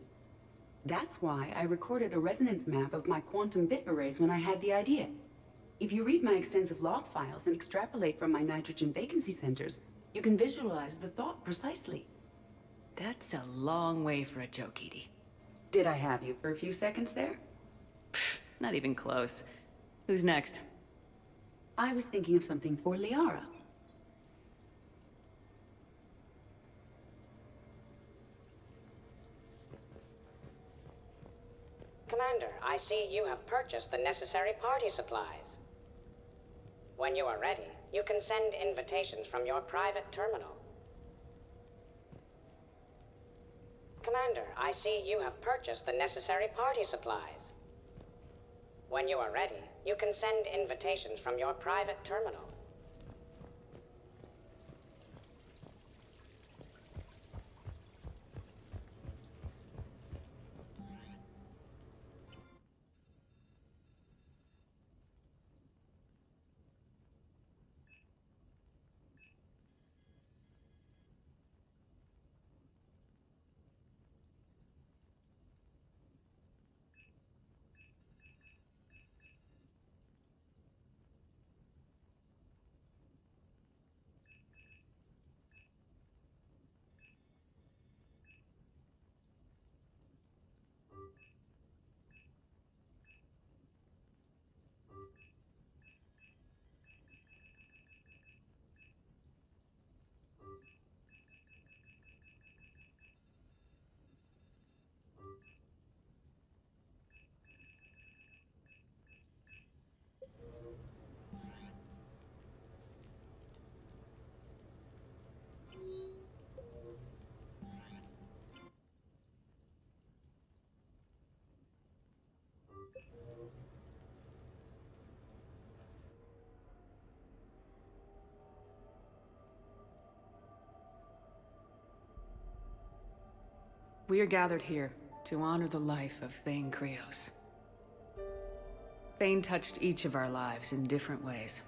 That's why I recorded a resonance map of my quantum bit arrays when I had the idea. If you read my extensive log files and extrapolate from my nitrogen vacancy centers, you can visualize the thought precisely. That's a long way for a joke, Edie. Did I have you for a few seconds there? Not even close. Who's next? I was thinking of something for Liara. Commander, I see you have purchased the necessary party supplies. When you are ready, you can send invitations from your private terminal. Commander, I see you have purchased the necessary party supplies. When you are ready, you can send invitations from your private terminal. We are gathered here to honor the life of Thane Krios. Thane touched each of our lives in different ways.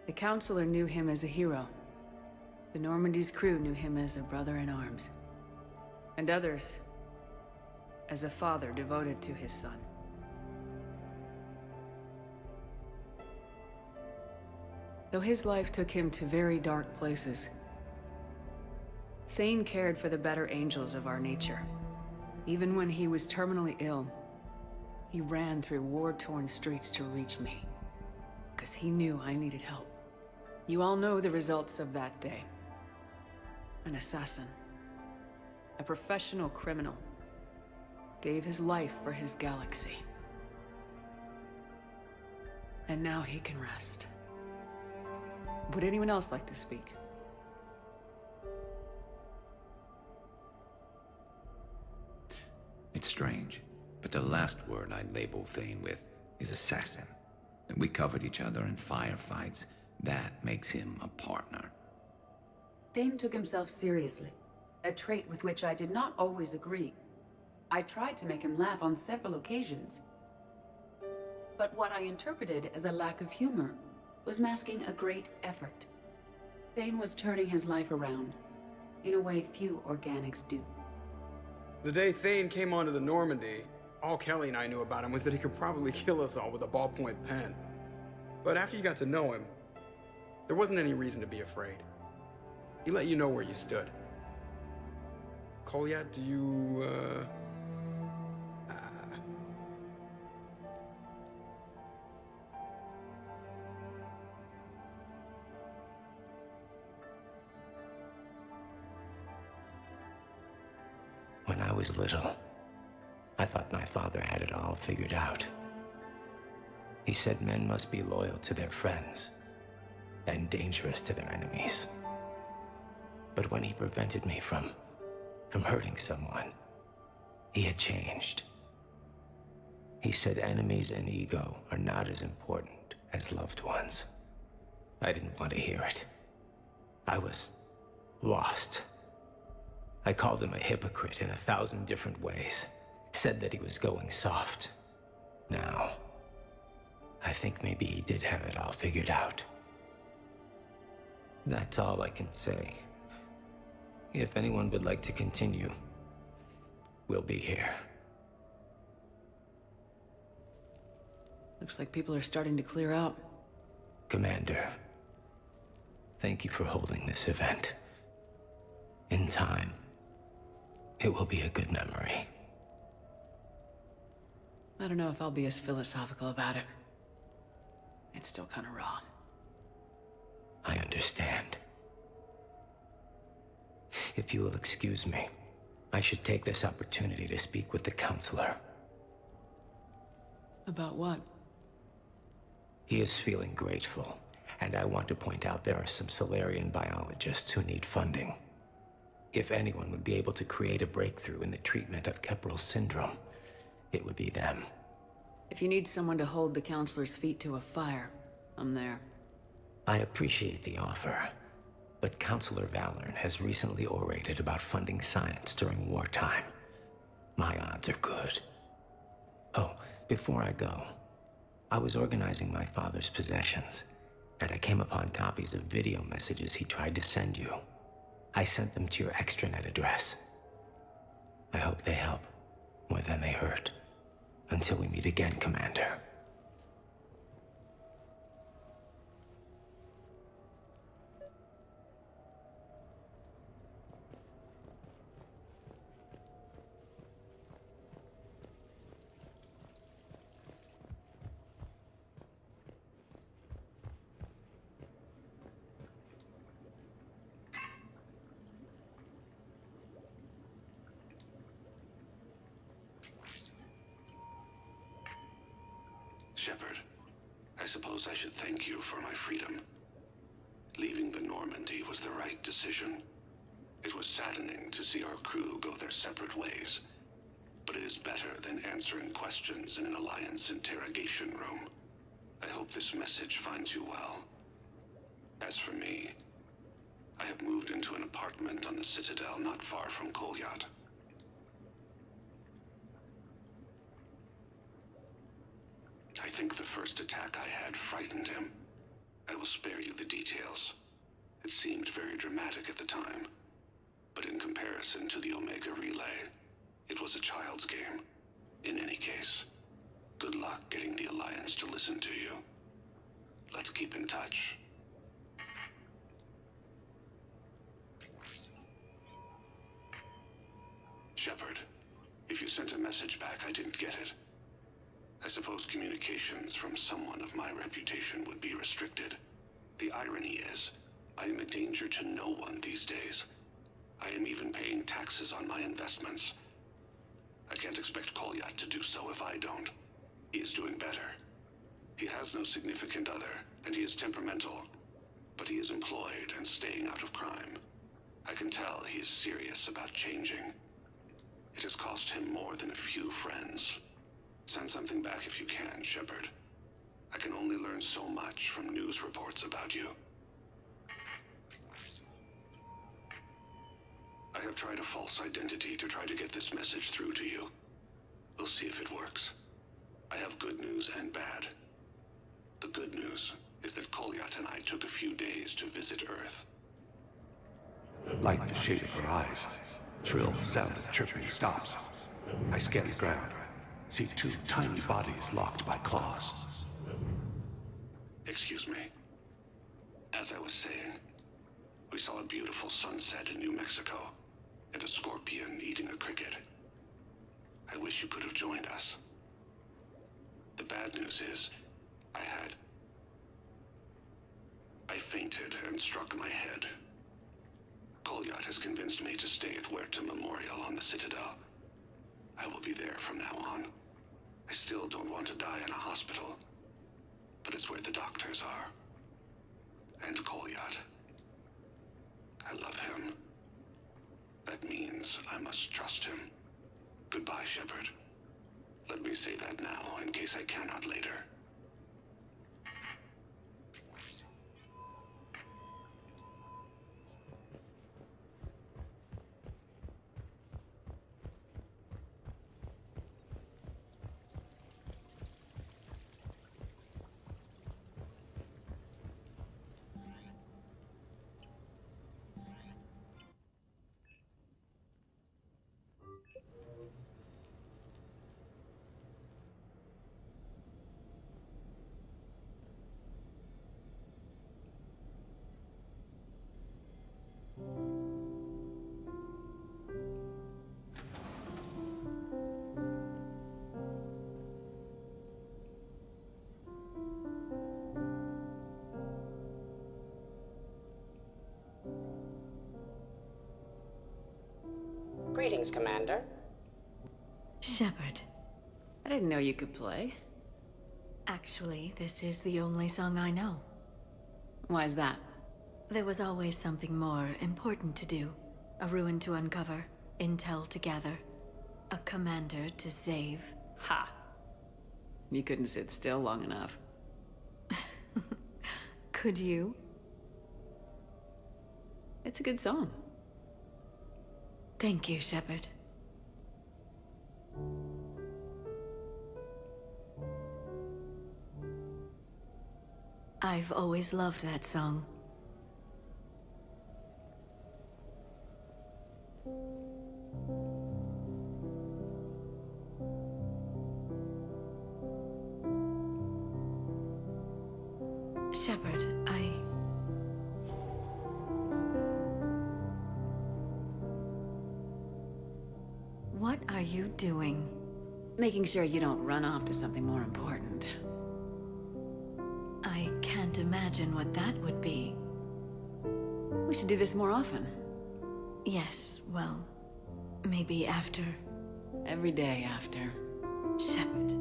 The Counselor knew him as a hero. The Normandy's crew knew him as a brother in arms. And others as a father devoted to his son. Though his life took him to very dark places, Thane cared for the better angels of our nature. Even when he was terminally ill, he ran through war-torn streets to reach me, because he knew I needed help. You all know the results of that day. An assassin, a professional criminal, gave his life for his galaxy. And now he can rest. Would anyone else like to speak? It's strange, but the last word I'd label Thane with is assassin. And we covered each other in firefights. That makes him a partner. Thane took himself seriously, a trait with which I did not always agree. I tried to make him laugh on several occasions. But what I interpreted as a lack of humor was masking a great effort. Thane was turning his life around, in a way few organics do. The day Thane came onto the Normandy, all Kelly and I knew about him was that he could probably kill us all with a ballpoint pen. But after you got to know him, there wasn't any reason to be afraid. He let you know where you stood. Kolyat, do you, When I was little, I thought my father had it all figured out. He said men must be loyal to their friends and dangerous to their enemies. But when he prevented me from hurting someone, he had changed. He said enemies and ego are not as important as loved ones. I didn't want to hear it. I was lost. I called him a hypocrite in 1,000 different ways. Said that he was going soft. Now, I think maybe he did have it all figured out. That's all I can say. If anyone would like to continue, we'll be here. Looks like people are starting to clear out. Commander, thank you for holding this event. In time, it will be a good memory. I don't know if I'll be as philosophical about it. It's still kind of raw. I understand. If you will excuse me, I should take this opportunity to speak with the Counselor. About what? He is feeling grateful, and I want to point out there are some Solarian biologists who need funding. If anyone would be able to create a breakthrough in the treatment of Keprel's syndrome, it would be them. If you need someone to hold the Counselor's feet to a fire, I'm there. I appreciate the offer, but Counselor Valorn has recently orated about funding science during wartime. My odds are good. Oh, before I go, I was organizing my father's possessions, and I came upon copies of video messages he tried to send you. I sent them to your extranet address. I hope they help more than they hurt. Until we meet again, Commander. Shepard, I suppose I should thank you for my freedom. Leaving the Normandy was the right decision. It was saddening to see our crew go their separate ways, but it is better than answering questions in an Alliance interrogation room. I hope this message finds you well. As for me, I have moved into an apartment on the Citadel not far from Kolyat. I think the first attack I had frightened him. I will spare you the details. It seemed very dramatic at the time, but in comparison to the Omega Relay, it was a child's game. In any case, good luck getting the Alliance to listen to you. Let's keep in touch. Shepard, if you sent a message back, I didn't get it. I suppose communications from someone of my reputation would be restricted. The irony is, I am a danger to no one these days. I am even paying taxes on my investments. I can't expect Kolyat to do so if I don't. He is doing better. He has no significant other, and he is temperamental. But he is employed and staying out of crime. I can tell he is serious about changing. It has cost him more than a few friends. Send something back if you can, Shepard. I can only learn so much from news reports about you. I have tried a false identity to try to get this message through to you. We'll see if it works. I have good news and bad. The good news is that Kolyat and I took a few days to visit Earth. Like the shade of her eyes, shrill sound of chirping stops. I scan the ground, see two tiny bodies locked by claws. Excuse me. As I was saying, we saw a beautiful sunset in New Mexico, and a scorpion eating a cricket. I wish you could have joined us. The bad news is, I fainted and struck my head. Kolyat has convinced me to stay at Huerta Memorial on the Citadel. I will be there from now on. I still don't want to die in a hospital, but it's where the doctors are. And Kolyat. I love him. That means I must trust him. Goodbye, Shepard. Let me say that now, in case I cannot later. Greetings, Commander. Shepard. I didn't know you could play. Actually, this is the only song I know. Why is that? There was always something more important to do. A ruin to uncover, intel to gather, a commander to save. Ha! You couldn't sit still long enough. Could you? It's a good song. Thank you, Shepard. I've always loved that song. Shepard, What are you doing? Making sure you don't run off to something more important. I can't imagine what that would be. We should do this more often. Yes, well, maybe after. Every day after. Shepard.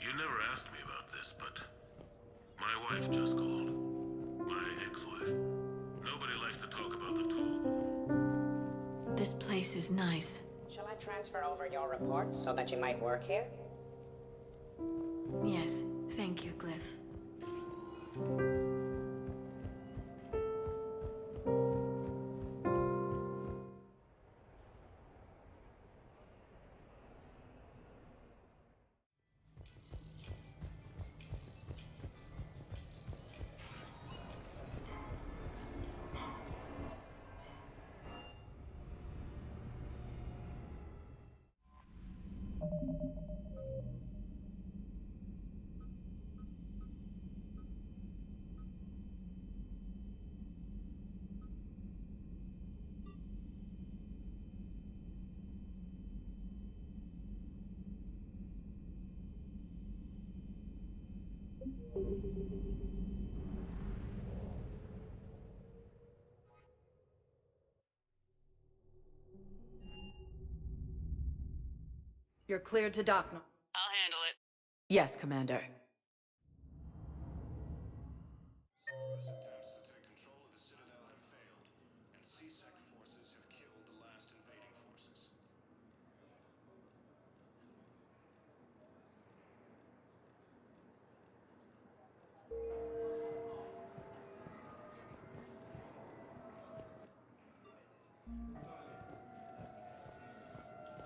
You never asked me about this, but my wife just called. My ex-wife. Nobody likes to talk about the toll. This place is nice. Shall I transfer over your reports so that you might work here? Yes, thank you, Glyph. You're cleared to dock now. I'll handle it. Yes, Commander. Attempts to take control of the Citadel have failed, and CSEC forces have killed the last invading forces.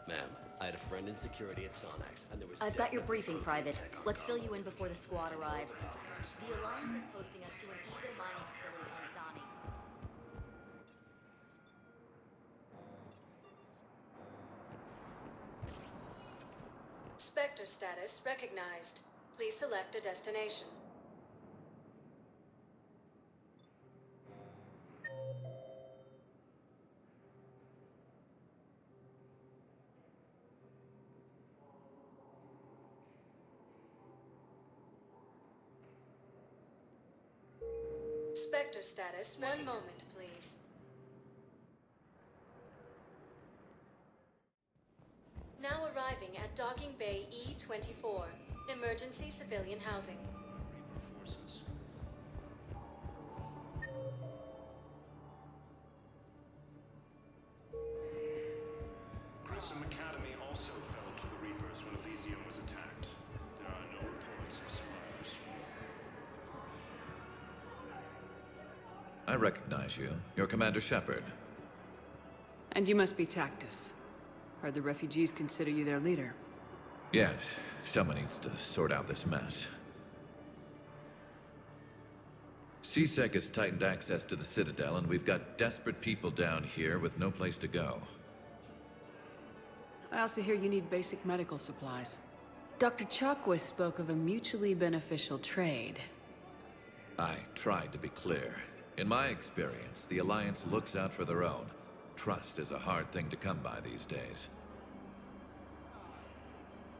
Ma'am, I had a friend in security at Sonax, and there was I've got your definitely briefing, protein Private. tech on Let's fill top. you in before the squad arrives. The Alliance is posting us to an eco mining facility on Zani. Spectre status recognized. Please select a destination. Spectre status. One moment, please. Now arriving at Docking Bay E-24, emergency civilian housing. Forces. Grissom Academy also fell to the Reapers when Elysium was attacked. There are no reports of survivors. I recognize you. You're Commander Shepard. And you must be Tactus. Heard the refugees consider you their leader. Yes, someone needs to sort out this mess. CSEC has tightened access to the Citadel, and we've got desperate people down here with no place to go. I also hear you need basic medical supplies. Dr. Chakwas spoke of a mutually beneficial trade. I tried to be clear. In my experience, the Alliance looks out for their own. Trust is a hard thing to come by these days.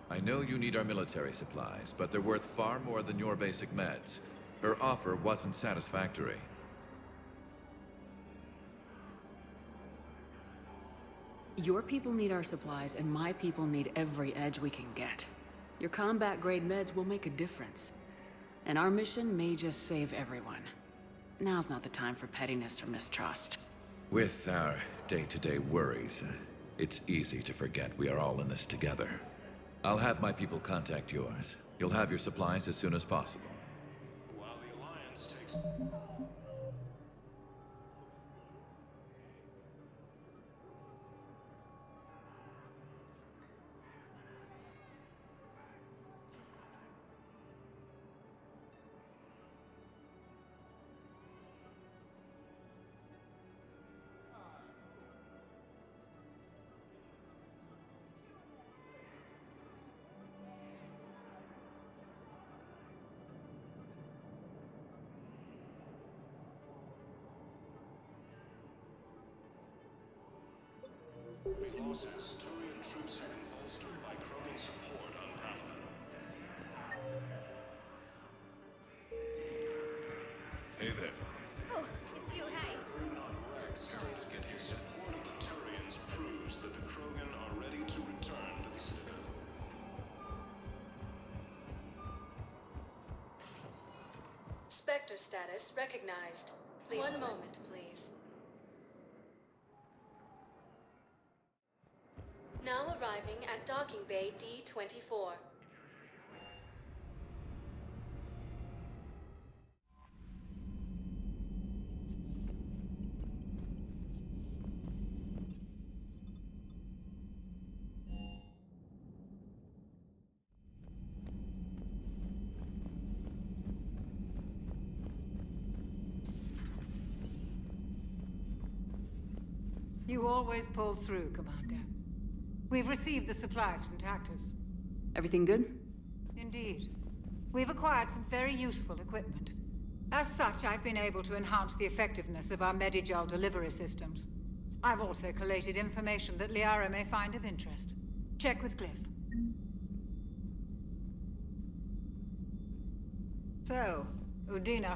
I know you need our military supplies, but they're worth far more than your basic meds. Her offer wasn't satisfactory. Your people need our supplies, and my people need every edge we can get. Your combat-grade meds will make a difference. And our mission may just save everyone. Now's not the time for pettiness or mistrust. With our day-to-day worries, it's easy to forget we are all in this together. I'll have my people contact yours. You'll have your supplies as soon as possible. While the Alliance takes... The losses Turian troops have been bolstered by Krogan support on Palaven. Hey there. Oh, it's you, hey. Rex states that his support of the Turians proves that the Krogan are ready to return to the Citadel. Sector status recognized. One moment, please. Now arriving at docking bay D24. You always pull through, Commander. We've received the supplies from Tactus. Everything good? Indeed. We've acquired some very useful equipment. As such, I've been able to enhance the effectiveness of our Medigel delivery systems. I've also collated information that Liara may find of interest. Check with Glyph. So, Udina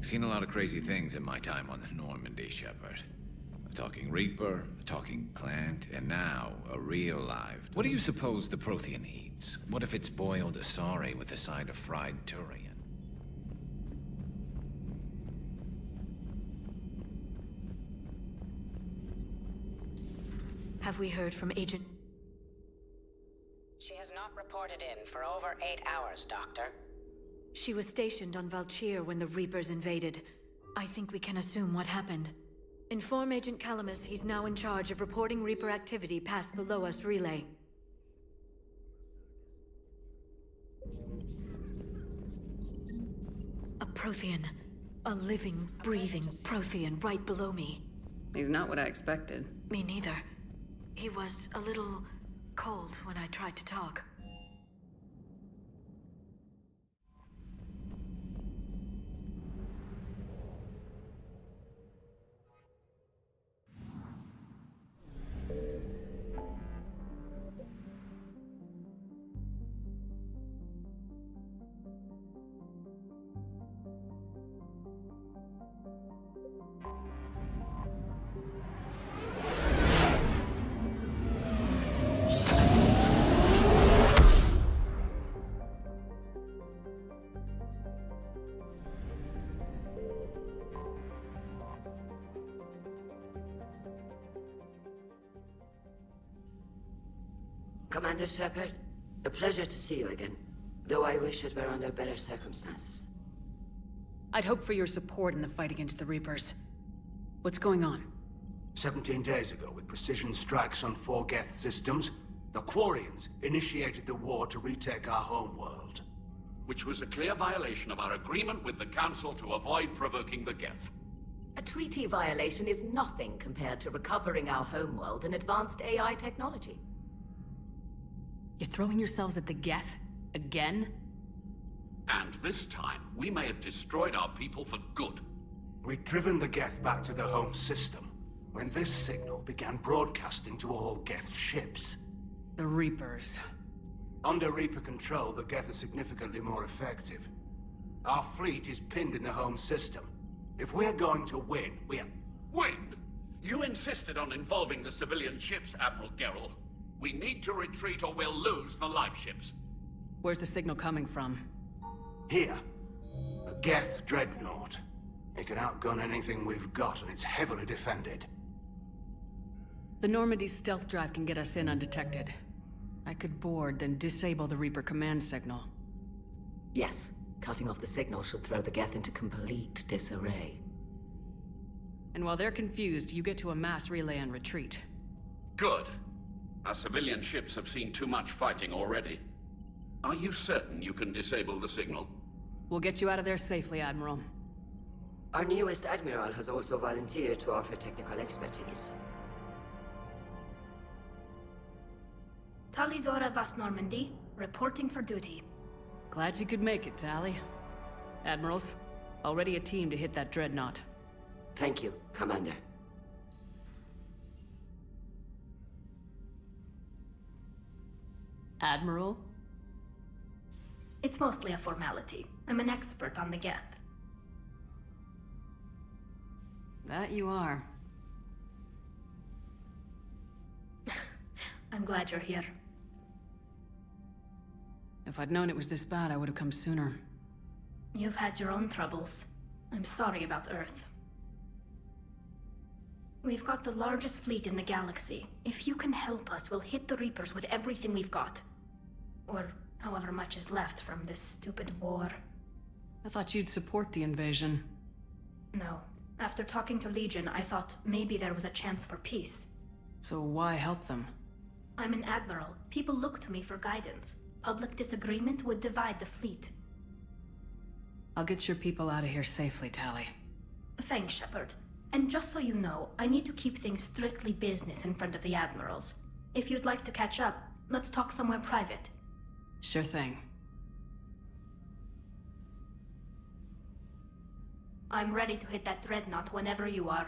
Seen a lot of crazy things in my time on the Normandy, Shepard. A talking Reaper, a talking plant, and now a real live... What do you suppose the Prothean eats? What if it's boiled asari with a side of fried Turian? Have we heard from Agent... She has not reported in for over 8 hours, Doctor. She was stationed on Valchir when the Reapers invaded. I think we can assume what happened. Inform Agent Calamus he's now in charge of reporting Reaper activity past the Loas relay. A Prothean. A living, breathing Prothean right below me. He's not what I expected. Me neither. He was a little cold when I tried to talk. Commander Shepard, a pleasure to see you again, though I wish it were under better circumstances. I'd hoped for your support in the fight against the Reapers. What's going on? 17 days ago, with precision strikes on 4 Geth systems, the Quarians initiated the war to retake our homeworld. Which was a clear violation of our agreement with the Council to avoid provoking the Geth. A treaty violation is nothing compared to recovering our homeworld and advanced AI technology. You're throwing yourselves at the Geth? Again? And this time, we may have destroyed our people for good. We'd driven the Geth back to the home system, when this signal began broadcasting to all Geth ships. The Reapers. Under Reaper control, the Geth are significantly more effective. Our fleet is pinned in the home system. If we're going to win, we're... Win? You insisted on involving the civilian ships, Admiral Gerrel. We need to retreat or we'll lose the live ships. Where's the signal coming from? Here. A Geth dreadnought. It can outgun anything we've got, and it's heavily defended. The Normandy's stealth drive can get us in undetected. I could board, then disable the Reaper command signal. Yes, cutting off the signal should throw the Geth into complete disarray. And while they're confused, you get to a mass relay and retreat. Good. Our civilian ships have seen too much fighting already. Are you certain you can disable the signal? We'll get you out of there safely, Admiral. Our newest Admiral has also volunteered to offer technical expertise. Talizora Vast Normandy, reporting for duty. Glad you could make it, Tally. Admirals, already a team to hit that dreadnought. Thank you, Commander. Admiral? It's mostly a formality. I'm an expert on the Geth. That you are. I'm glad you're here. If I'd known it was this bad, I would have come sooner. You've had your own troubles. I'm sorry about Earth. We've got the largest fleet in the galaxy. If you can help us, we'll hit the Reapers with everything we've got. Or however much is left from this stupid war. I thought you'd support the invasion. No. After talking to Legion, I thought maybe there was a chance for peace. So why help them? I'm an admiral. People look to me for guidance. Public disagreement would divide the fleet. I'll get your people out of here safely, Tally. Thanks, Shepard. And just so you know, I need to keep things strictly business in front of the admirals. If you'd like to catch up, let's talk somewhere private. Sure thing. I'm ready to hit that dreadnought whenever you are.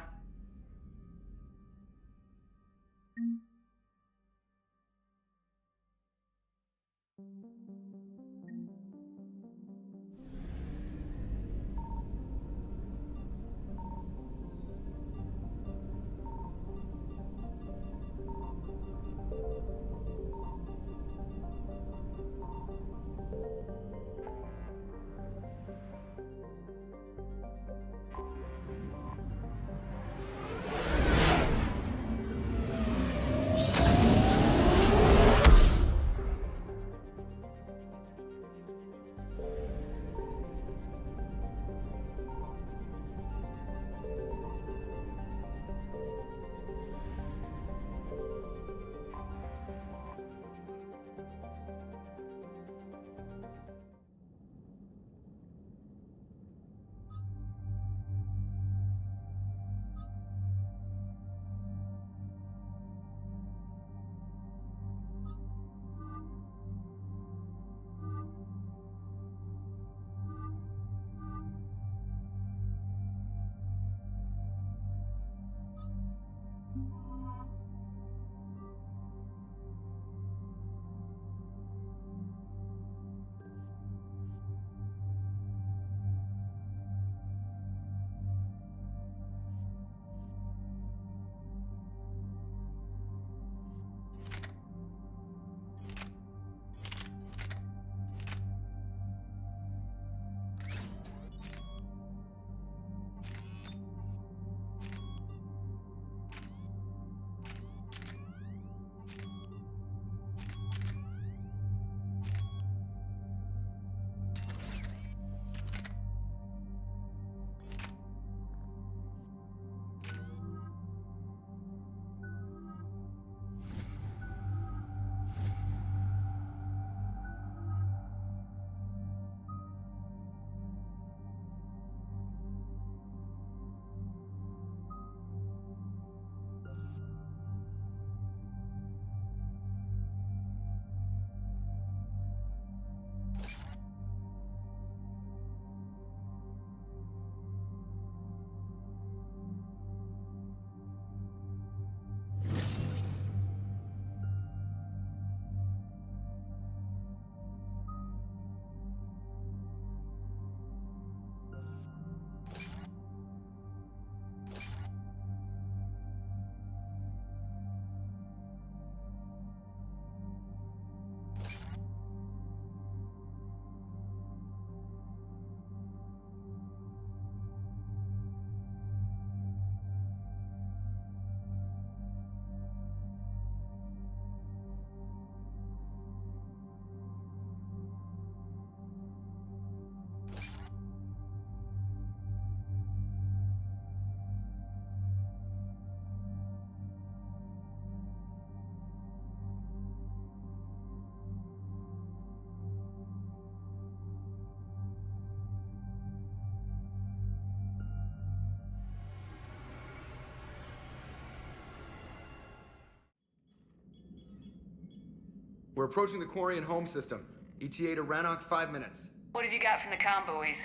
We're approaching the Quarian home system. ETA to Rannoch, 5 minutes. What have you got from the comm buoys?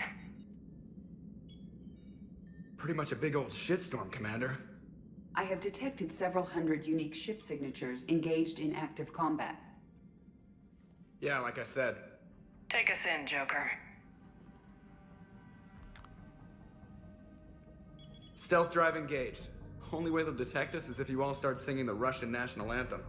Pretty much a big old shitstorm, Commander. I have detected several hundred unique ship signatures engaged in active combat. Yeah, like I said. Take us in, Joker. Stealth drive engaged. Only way they'll detect us is if you all start singing the Russian national anthem.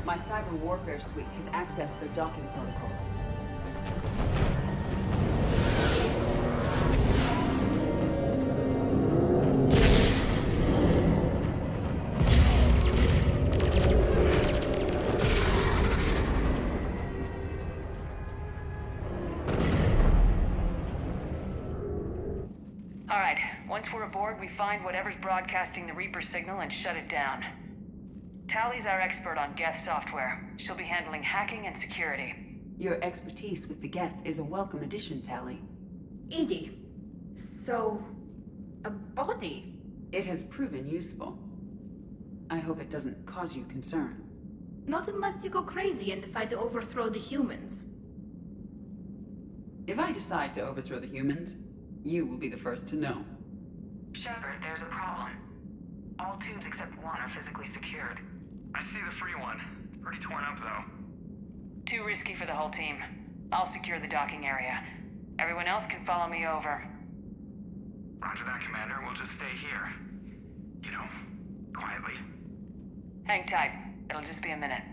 My cyber warfare suite has accessed their docking protocols. All right, once we're aboard, we find whatever's broadcasting the Reaper signal and shut it down. Tally's our expert on Geth software. She'll be handling hacking and security. Your expertise with the Geth is a welcome addition, Tally. Edie, so... a body? It has proven useful. I hope it doesn't cause you concern. Not unless you go crazy and decide to overthrow the humans. If I decide to overthrow the humans, you will be the first to know. Shepard, there's a problem. All tubes except one are physically secured. I see the free one. It's pretty torn up, though. Too risky for the whole team. I'll secure the docking area. Everyone else can follow me over. Roger that, Commander. We'll just stay here. You know, quietly. Hang tight. It'll just be a minute.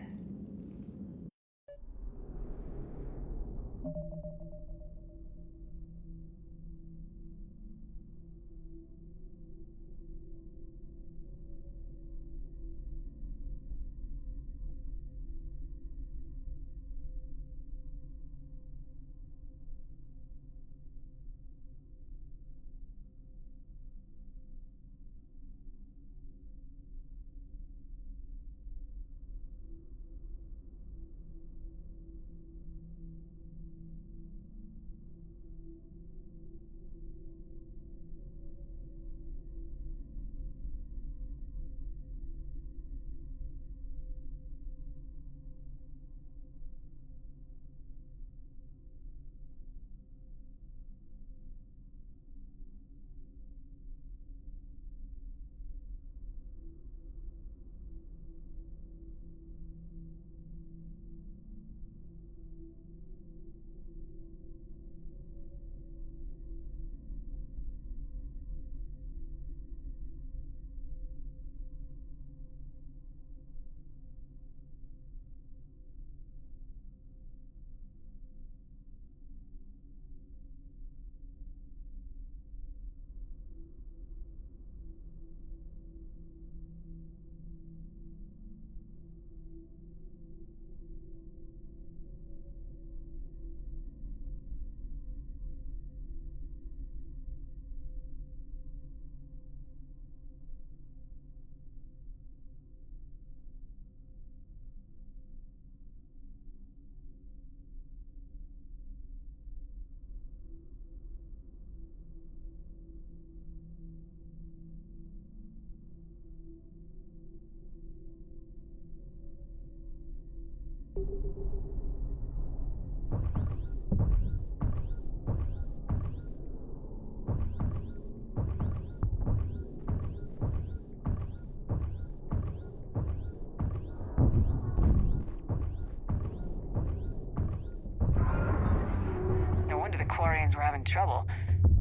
Quarians were having trouble.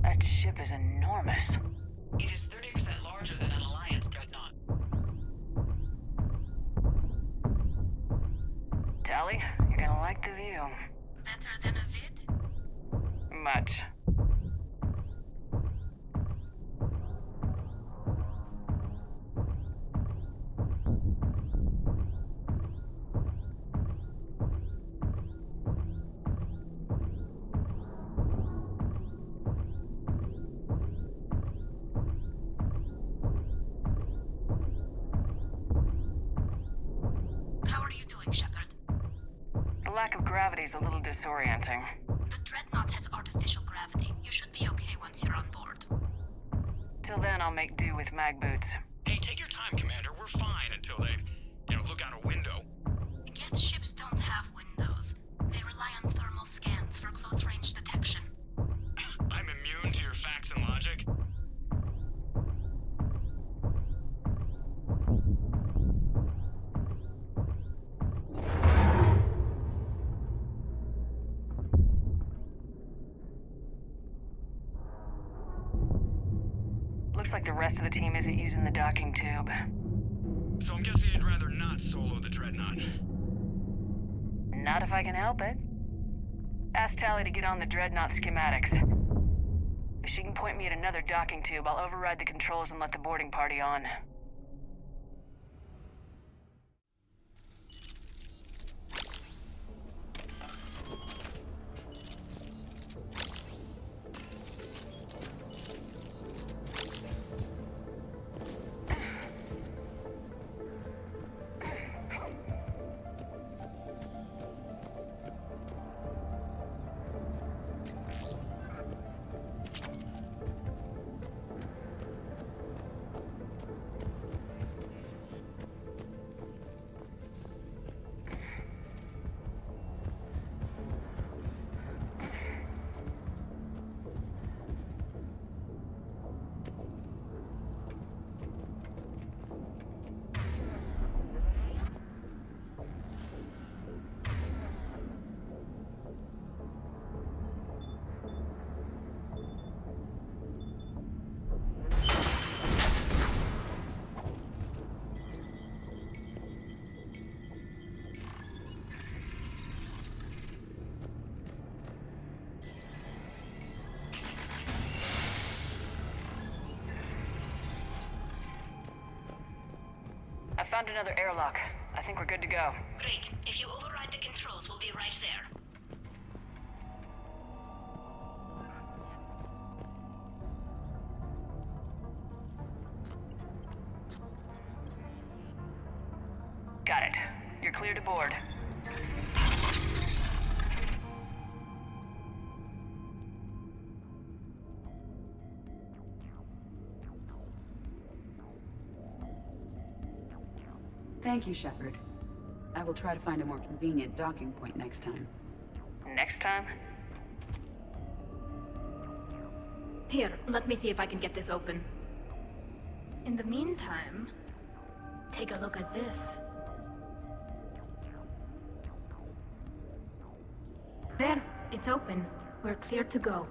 That ship is enormous. It is 30% larger than an Alliance dreadnought. Tally, you're gonna like the view. Better than a vid? Much. you doing, Shepard? The lack of gravity is a little disorienting. The Dreadnought has artificial gravity. You should be okay once you're on board. Till then, I'll make do with mag boots. Hey, take your time, Commander. We're fine until they, look out a window. Geth ships don't have windows. They rely on thermal scans for close-range detection. I'm immune to your facts and logic. Looks like the rest of the team isn't using the docking tube. So I'm guessing you'd rather not solo the Dreadnought. Not if I can help it. Ask Tally to get on the Dreadnought schematics. If she can point me at another docking tube, I'll override the controls and let the boarding party on. I found another airlock. I think we're good to go. Great. If you override the controls, we'll be right there. Got it. You're clear to board. Thank you, Shepard. I will try to find a more convenient docking point next time. Next time? Here, let me see if I can get this open. In the meantime, take a look at this. There, it's open. We're clear to go.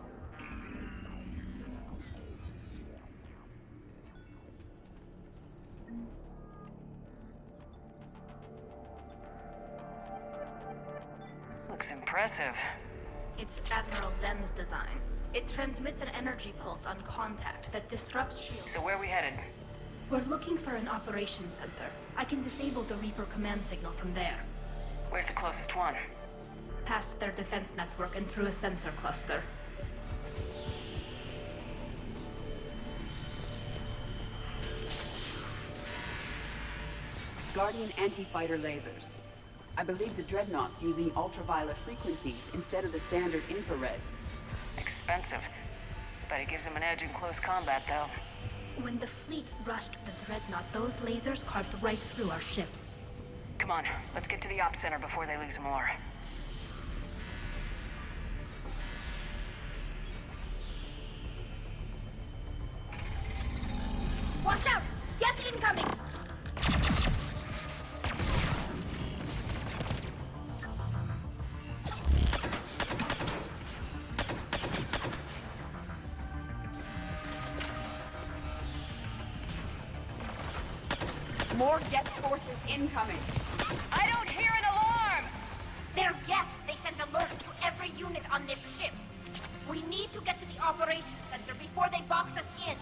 Looks impressive. It's Admiral Zen's design. It transmits an energy pulse on contact that disrupts shields. So where are we headed? We're looking for an operations center. I can disable the Reaper command signal from there. Where's the closest one? Past their defense network and through a sensor cluster. Guardian anti-fighter lasers. I believe the Dreadnought's using ultraviolet frequencies instead of the standard infrared. Expensive. But it gives them an edge in close combat, though. When the fleet rushed the Dreadnought, those lasers carved right through our ships. Come on, let's get to the op center before they lose more. Watch out! Geth incoming! More Geth forces incoming. I don't hear an alarm! They're Geth. They sent alerts to every unit on this ship. We need to get to the operations center before they box us in.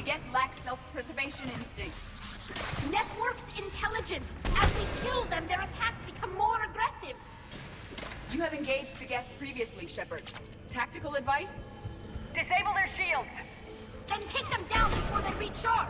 Get lack self-preservation instincts. Networked intelligence. As we kill them, their attacks become more aggressive. You have engaged the Geth previously, Shepard. Tactical advice? Disable their shields. Then take them down before they recharge.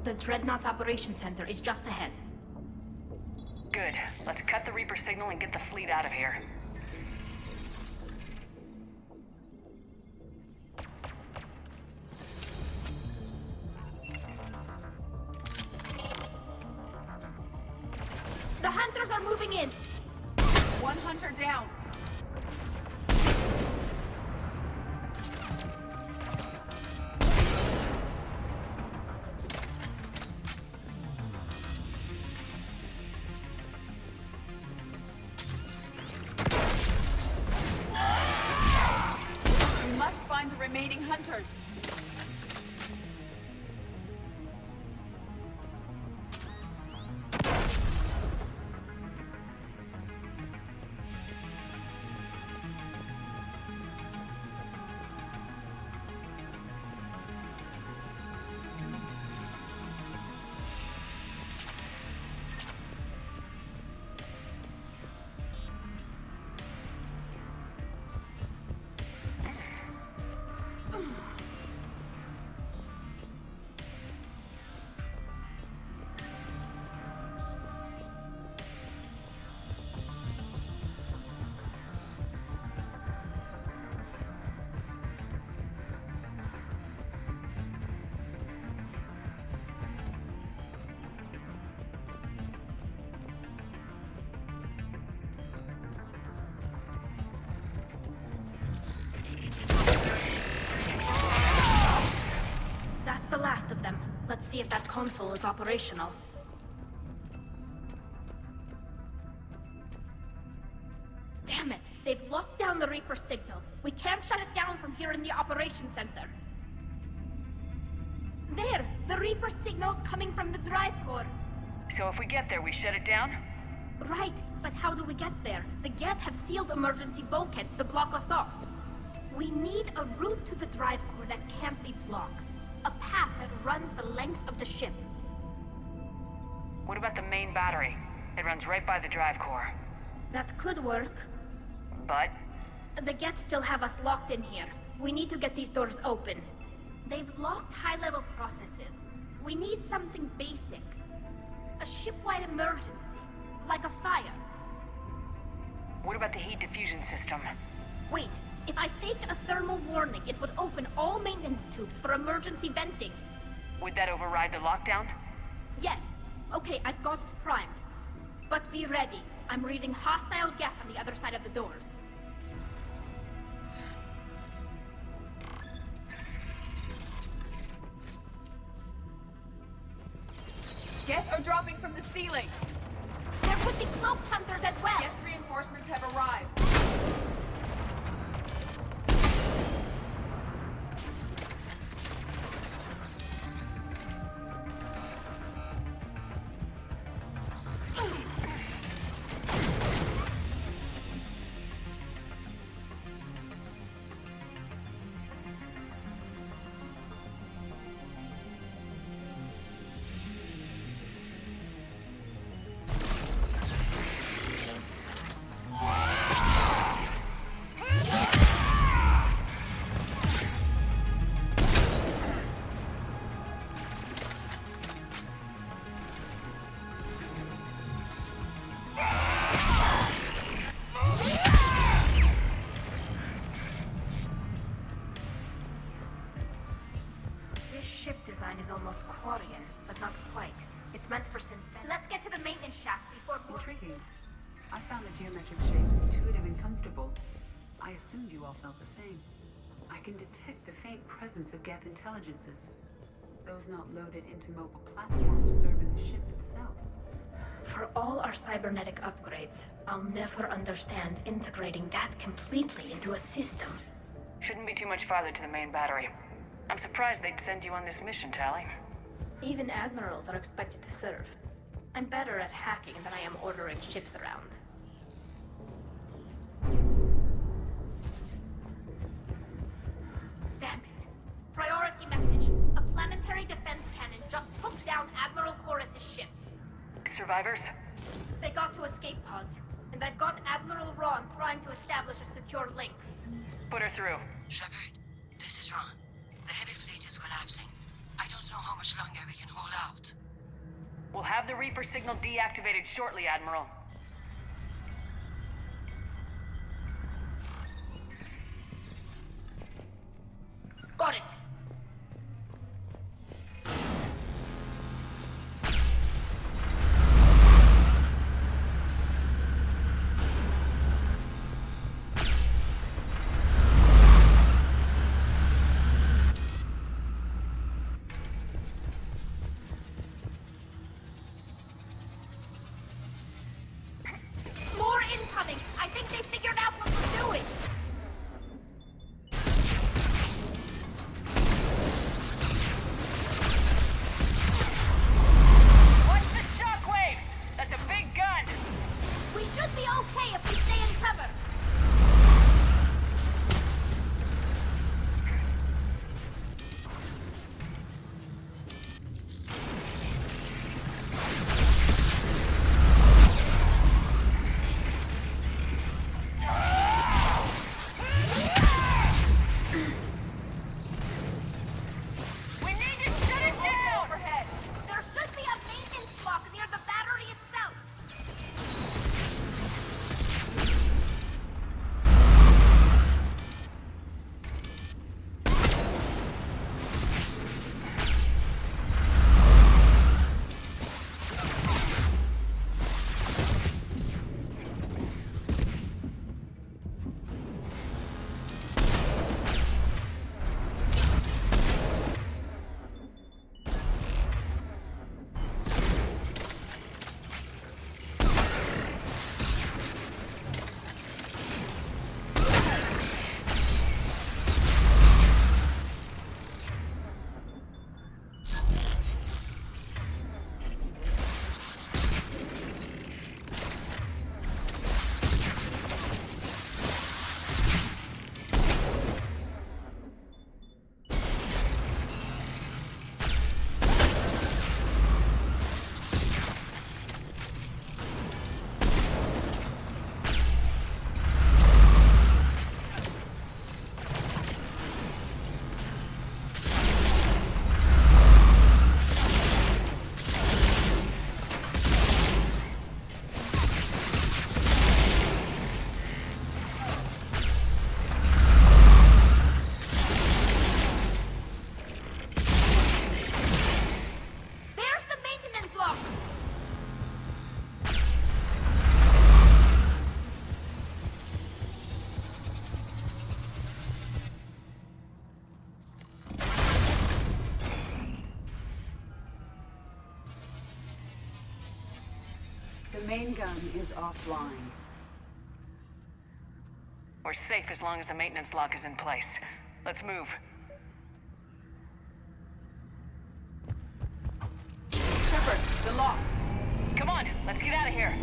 The Dreadnought's Operations Center is just ahead. Good. Let's cut the Reaper signal and get the fleet out of here. The hunters are moving in. One hunter down. Remaining hunters. The last of them. Let's see if that console is operational. Damn it! They've locked down the Reaper signal. We can't shut it down from here in the Operations Center. There! The Reaper signal's coming from the drive core. So if we get there, we shut it down? Right, but how do we get there? The Geth have sealed emergency bulkheads to block us off. We need a route to the drive core that can't be blocked. A path that runs the length of the ship. What about the main battery? It runs right by the drive core. That could work. But? The Geth still have us locked in here. We need to get these doors open. They've locked high-level processes. We need something basic. A ship-wide emergency. Like a fire. What about the heat diffusion system? Wait. If I faked a thermal warning, it would open all maintenance tubes for emergency venting. Would that override the lockdown? Yes. Okay, I've got it primed. But be ready. I'm reading hostile Geth on the other side of the doors. Geth are dropping from the ceiling. There could be cloaked hunters as well. Geth reinforcements have arrived. I assumed you all felt the same. I can detect the faint presence of Geth intelligences. Those not loaded into mobile platforms serving the ship itself. For all our cybernetic upgrades, I'll never understand integrating that completely into a system. Shouldn't be too much farther to the main battery. I'm surprised they'd send you on this mission, Tally. Even admirals are expected to serve. I'm better at hacking than I am ordering ships around. Damn it. Priority message. A planetary defense cannon just took down Admiral Chorus's ship. Survivors? They got to escape pods, and I've got Admiral Ron trying to establish a secure link. Put her through. Shepard, this is Ron. The heavy fleet is collapsing. I don't know how much longer we can hold out. We'll have the Reaper signal deactivated shortly, Admiral. Got it! More incoming! I think they figured out what we're doing! Watch the shockwaves! That's a big gun! We should be okay if we stay in cover! We need to shut it down! Overhead! There should be a maintenance block near the battery itself! There's the maintenance lock! The main gun is offline. We're safe as long as the maintenance lock is in place. Let's move. Shepard, the lock! Come on, let's get out of here.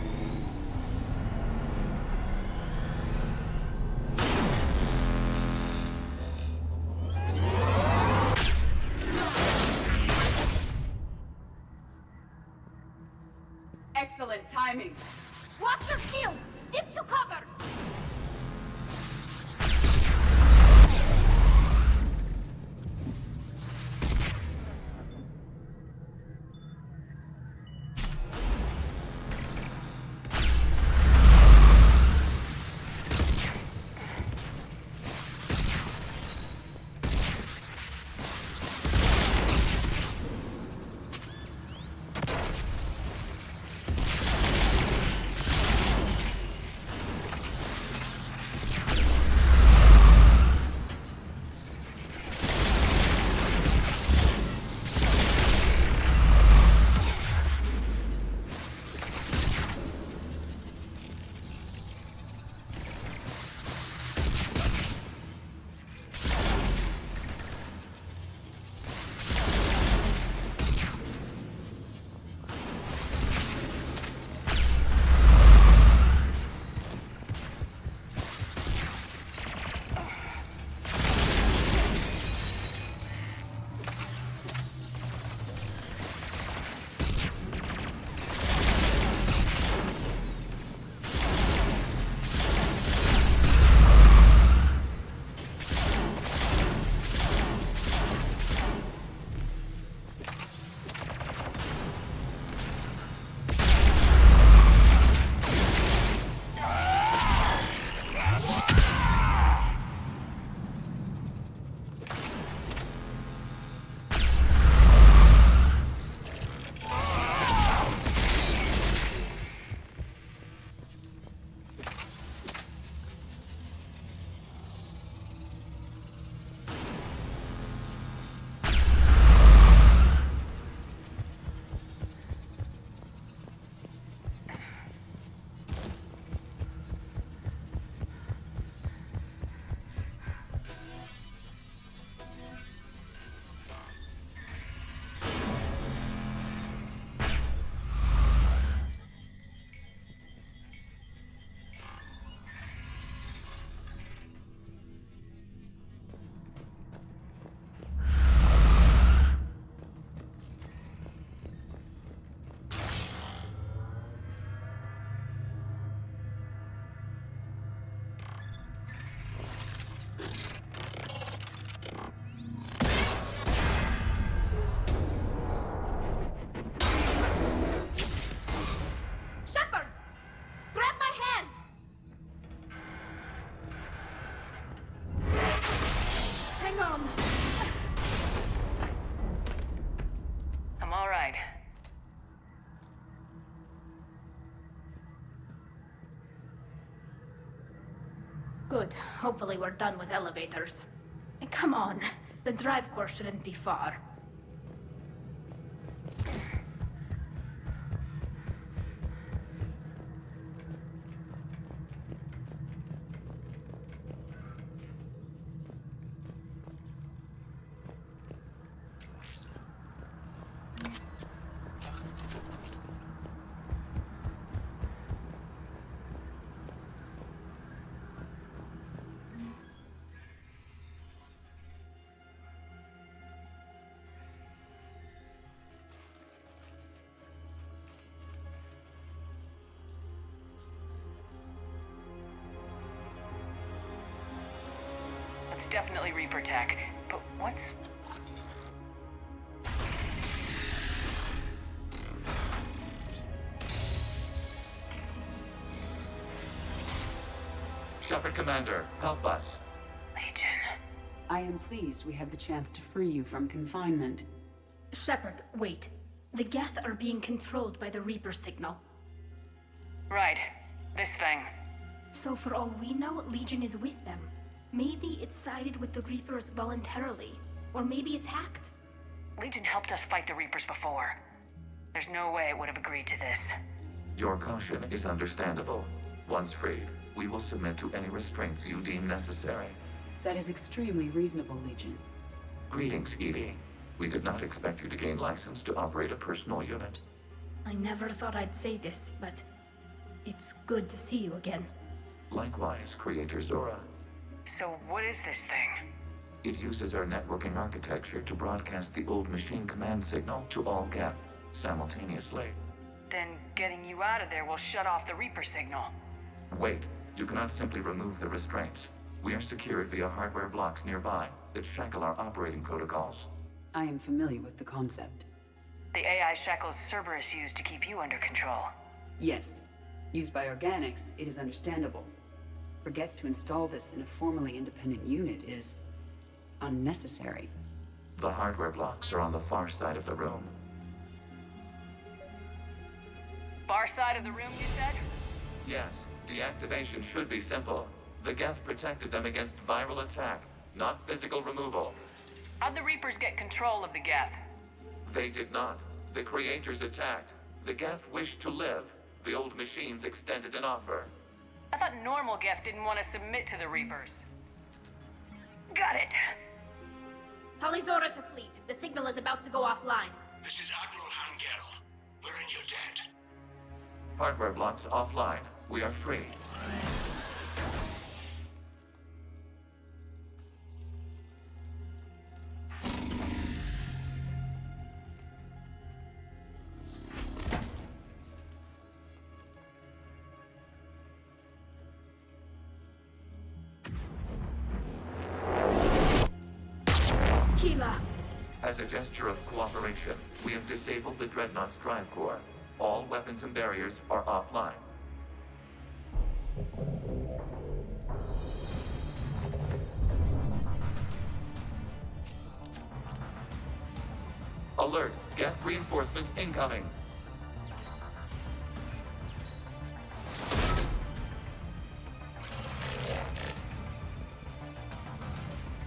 Excellent timing. Watch your shield! Stick to cover! Good. Hopefully we're done with elevators. And come on, the drive course shouldn't be far. It's definitely Reaper tech, but what's... Shepard Commander, help us. Legion. I am pleased we have the chance to free you from confinement. Shepard, wait. The Geth are being controlled by the Reaper signal. Right. This thing. So for all we know, Legion is with them. Maybe it sided with the Reapers voluntarily. Or maybe it's hacked. Legion helped us fight the Reapers before. There's no way it would have agreed to this. Your caution is understandable. Once freed, we will submit to any restraints you deem necessary. That is extremely reasonable, Legion. Greetings, Edie. We did not expect you to gain license to operate a personal unit. I never thought I'd say this, but it's good to see you again. Likewise, Creator Zora. So what is this thing? It uses our networking architecture to broadcast the old machine command signal to all Geth simultaneously. Then getting you out of there will shut off the Reaper signal. Wait, you cannot simply remove the restraints. We are secured via hardware blocks nearby that shackle our operating protocols. I am familiar with the concept. The AI shackles Cerberus used to keep you under control. Yes. Used by organics, it is understandable. For Geth to install this in a formally independent unit is unnecessary. The hardware blocks are on the far side of the room. Far side of the room, you said? Yes, deactivation should be simple. The Geth protected them against viral attack, not physical removal. How'd the Reapers get control of the Geth? They did not. The creators attacked. The Geth wished to live. The old machines extended an offer. I thought normal Geth didn't want to submit to the Reapers. Got it. Tali Zora to fleet. The signal is about to go offline. This is Admiral Hangel. We're in your debt. Hardware blocks offline. We are free. As a gesture of cooperation, we have disabled the Dreadnought's drive core. All weapons and barriers are offline. Alert! Geth reinforcements incoming!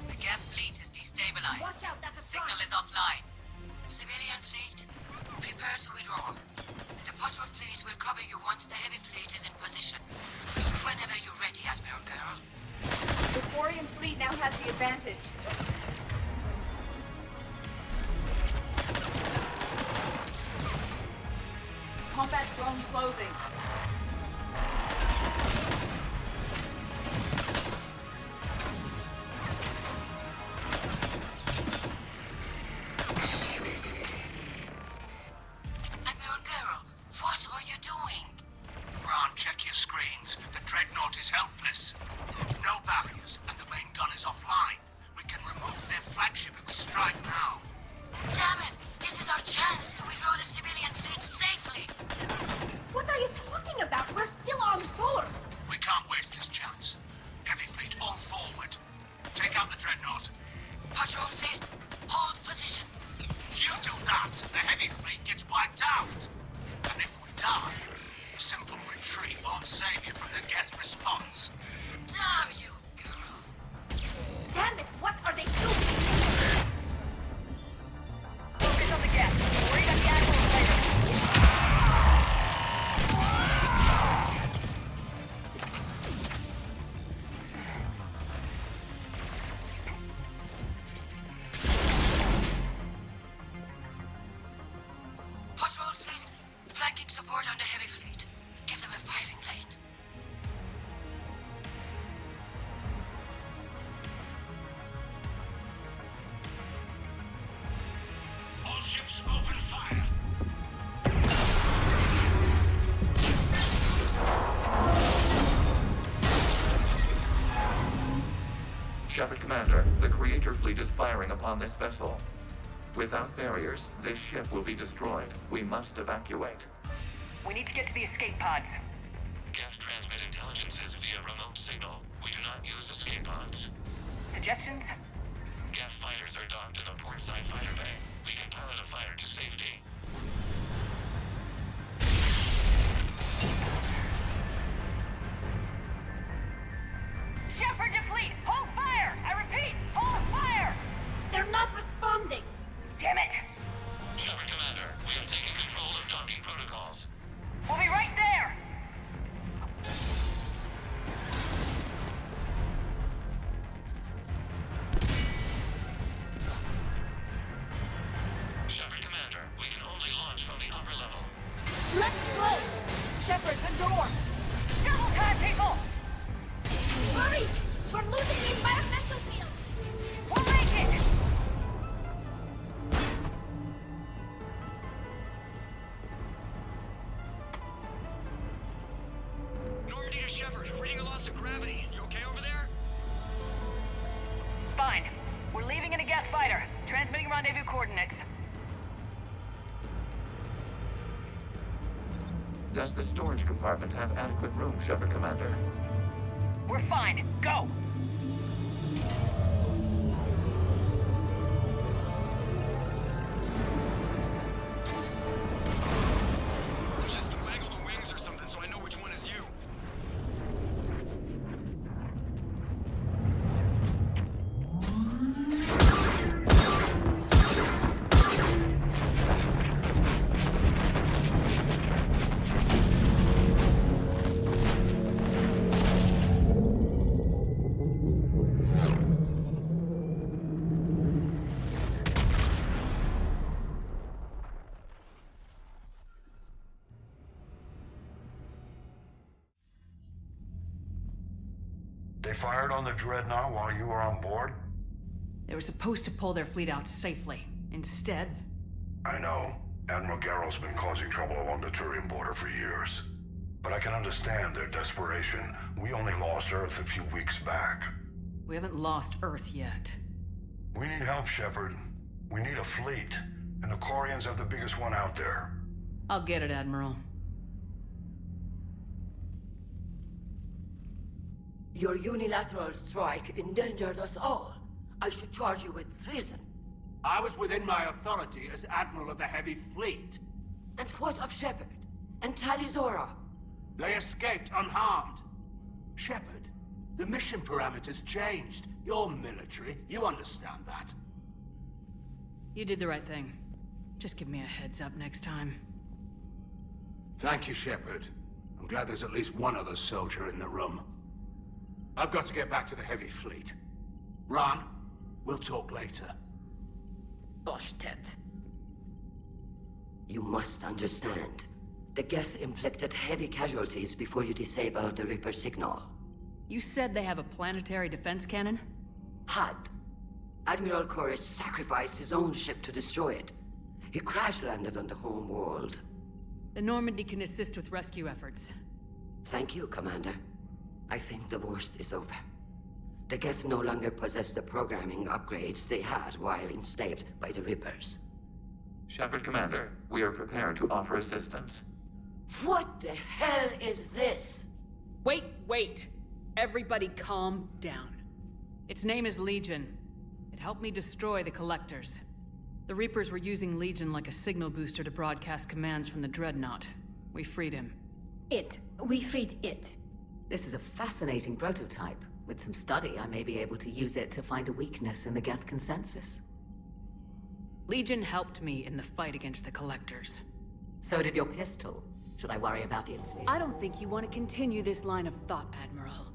The Geth fleet is destabilized. Watch out, that's The signal is offline. Civilian fleet, prepare to withdraw. The patrol fleet will cover you once the heavy fleet is in position. Whenever you're ready, Admiral Girl. The Quarian fleet now has the advantage. Combat zone closing. Admiral Girl, what are you doing? Ron, check your screens. The Dreadnought is helpless. No barriers, and the main gun is offline. We can remove their flagship if we strike now. Damn it! This is our chance to withdraw the civilian fleet safely. What are you talking about? We're still on board. We can't waste this chance. Heavy fleet all forward. Take out the Dreadnought. Patrol fleet, hold position. If you do that, the heavy fleet gets wiped out. And if we die, simple retreat won't save you from the Geth response. Damn you! Troops, open fire! Shepard Commander, the Creator Fleet is firing upon this vessel. Without barriers, this ship will be destroyed. We must evacuate. We need to get to the escape pods. Geth transmit intelligences via remote signal. We do not use escape pods. Suggestions? Geth fighters are docked in a portside fighter bay. We can pilot a fighter to safety. Shepard to fleet! Hold fire! I repeat, hold fire! They're not responding. Damn it! Shepard Commander, we have taken control of docking protocols. We'll be right there! Shepard Commander, we can only launch from the upper level. Let's go! Shepard, the door! Double time, people! Hurry! We're losing the environmental field! We'll make it! Normandy to Shepard, reading a loss of gravity. You okay over there? Fine. We're leaving in a Geth fighter. Transmitting rendezvous coordinates. Does the storage compartment have adequate room, Shepard Commander? We're fine. Go! Just waggle the wings or something so I know which one is you. They fired on the Dreadnought while you were on board? They were supposed to pull their fleet out safely. Instead... I know. Admiral Garrow's been causing trouble along the Turian border for years. But I can understand their desperation. We only lost Earth a few weeks back. We haven't lost Earth yet. We need help, Shepard. We need a fleet. And the Quarians have the biggest one out there. I'll get it, Admiral. Your unilateral strike endangered us all. I should charge you with treason. I was within my authority as Admiral of the Heavy Fleet. And what of Shepard? And Talizora? They escaped unharmed. Shepard, the mission parameters changed. You're military, you understand that. You did the right thing. Just give me a heads up next time. Thank you, Shepard. I'm glad there's at least one other soldier in the room. I've got to get back to the Heavy Fleet. Ron, we'll talk later. Boshtet. You must understand. The Geth inflicted heavy casualties before you disabled the Reaper signal. You said they have a planetary defense cannon? Had. Admiral Koresh sacrificed his own ship to destroy it. He crash-landed on the home world. The Normandy can assist with rescue efforts. Thank you, Commander. I think the worst is over. The Geth no longer possess the programming upgrades they had while enslaved by the Reapers. Shepard Commander, we are prepared to offer assistance. What the hell is this? Wait! Everybody calm down. Its name is Legion. It helped me destroy the Collectors. The Reapers were using Legion like a signal booster to broadcast commands from the Dreadnought. We freed him. We freed it. This is a fascinating prototype. With some study, I may be able to use it to find a weakness in the Geth consensus. Legion helped me in the fight against the Collectors. So did your pistol. Should I worry about its speed? I don't think you want to continue this line of thought, Admiral.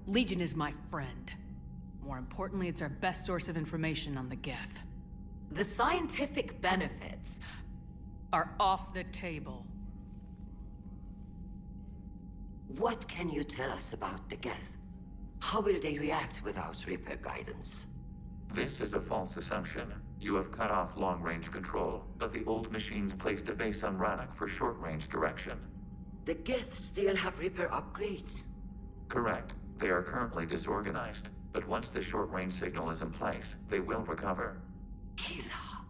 Legion is my friend. More importantly, it's our best source of information on the Geth. The scientific benefits are off the table. What can you tell us about the Geth? How will they react without Reaper guidance? This is a false assumption. You have cut off long-range control, but the old machines placed a base on Rannoch for short-range direction. The Geth still have Reaper upgrades? Correct. They are currently disorganized, but once the short-range signal is in place, they will recover. Killa,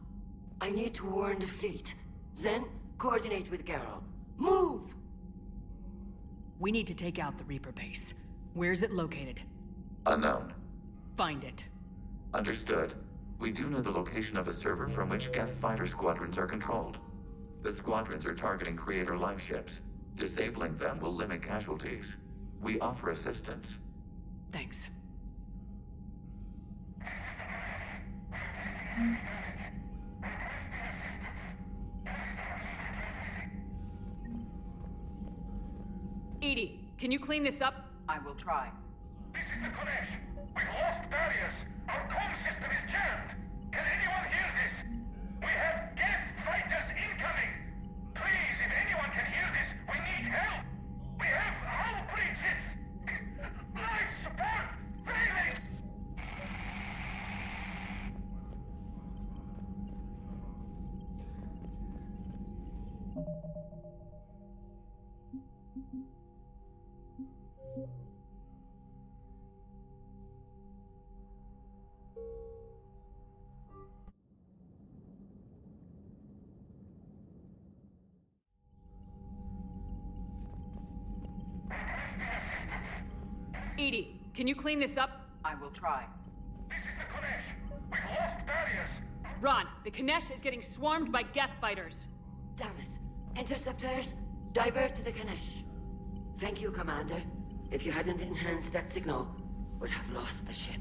I need to warn the fleet. Then, coordinate with Geralt. Move! We need to take out the Reaper base. Where's it located? Unknown. Find it. Understood. We do know the location of a server from which Geth fighter squadrons are controlled. The squadrons are targeting creator live ships. Disabling them will limit casualties. We offer assistance. Thanks. Edie, can you clean this up? I will try. This is the Konesh. We've lost barriers. Our comm system is jammed. Can anyone hear this? We have Geth fighters incoming. Please, if anyone can hear this, we need help. We have hull breaches. Life support failing. Edie, can you clean this up? I will try. This is the Konesh. We've lost barriers. Ron, the Konesh is getting swarmed by Geth fighters. Damn it. Interceptors, divert to the Konesh. Thank you, Commander. If you hadn't enhanced that signal, we'd have lost the ship.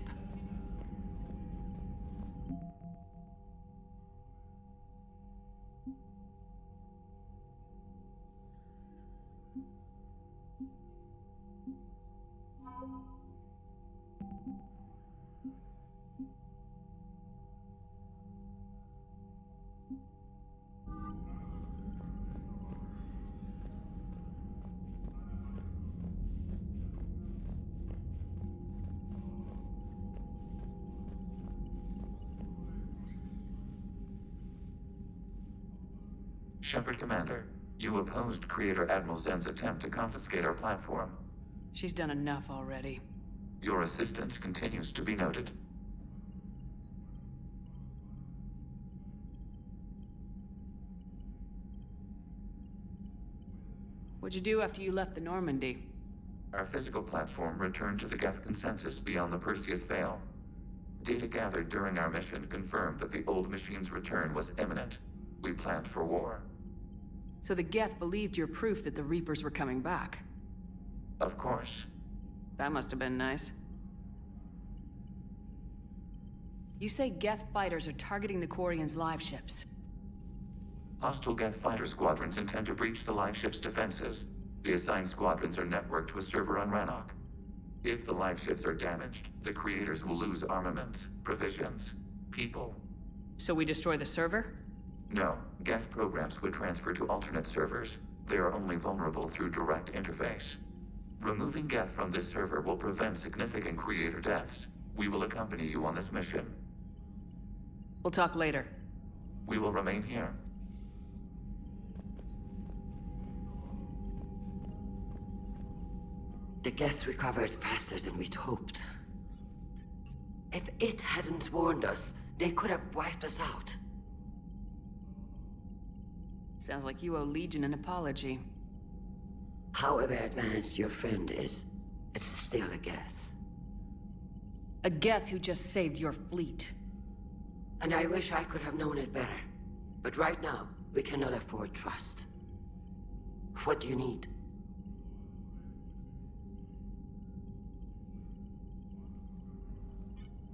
Shepard Commander, you opposed Creator Admiral Zen's attempt to confiscate our platform. She's done enough already. Your assistance continues to be noted. What'd you do after you left the Normandy? Our physical platform returned to the Geth consensus beyond the Perseus Veil. Data gathered during our mission confirmed that the old machine's return was imminent. We planned for war. So the Geth believed your proof that the Reapers were coming back? Of course. That must have been nice. You say Geth fighters are targeting the Quarians' live ships. Hostile Geth fighter squadrons intend to breach the live ship's defenses. The assigned squadrons are networked to a server on Rannoch. If the live ships are damaged, the creators will lose armaments, provisions, people. So we destroy the server? No, Geth programs would transfer to alternate servers. They are only vulnerable through direct interface. Removing Geth from this server will prevent significant creator deaths. We will accompany you on this mission. We'll talk later. We will remain here. The Geth recovered faster than we'd hoped. If it hadn't warned us, they could have wiped us out. Sounds like you owe Legion an apology. However advanced your friend is, it's still a Geth. A Geth who just saved your fleet. And I wish I could have known it better. But right now, we cannot afford trust. What do you need?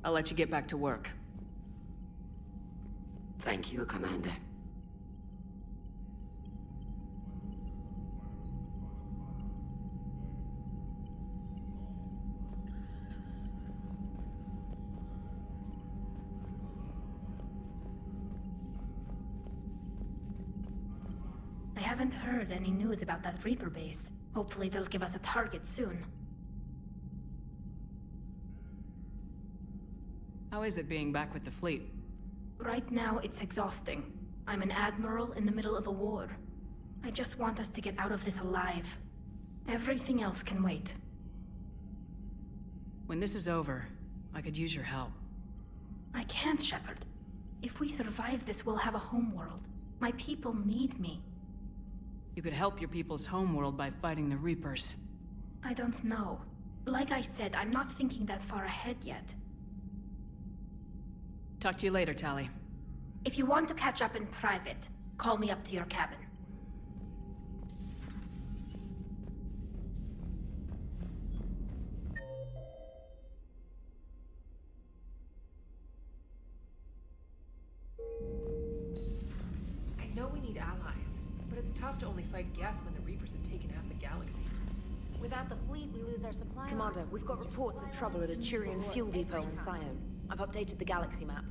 I'll let you get back to work. Thank you, Commander. I haven't heard any news about that Reaper base. Hopefully they'll give us a target soon. How is it being back with the fleet? Right now, it's exhausting. I'm an admiral in the middle of a war. I just want us to get out of this alive. Everything else can wait. When this is over, I could use your help. I can't, Shepard. If we survive this, we'll have a homeworld. My people need me. You could help your people's homeworld by fighting the Reapers. I don't know. Like I said, I'm not thinking that far ahead yet. Talk to you later, Tali. If you want to catch up in private, call me up to your cabin. I know we need allies, but it's tough to only fight Geth when the Reapers have taken half the galaxy. Without the fleet, we lose our supply. Commander, we've got reports of trouble at a Turian fuel depot in Sion. I've updated the galaxy map.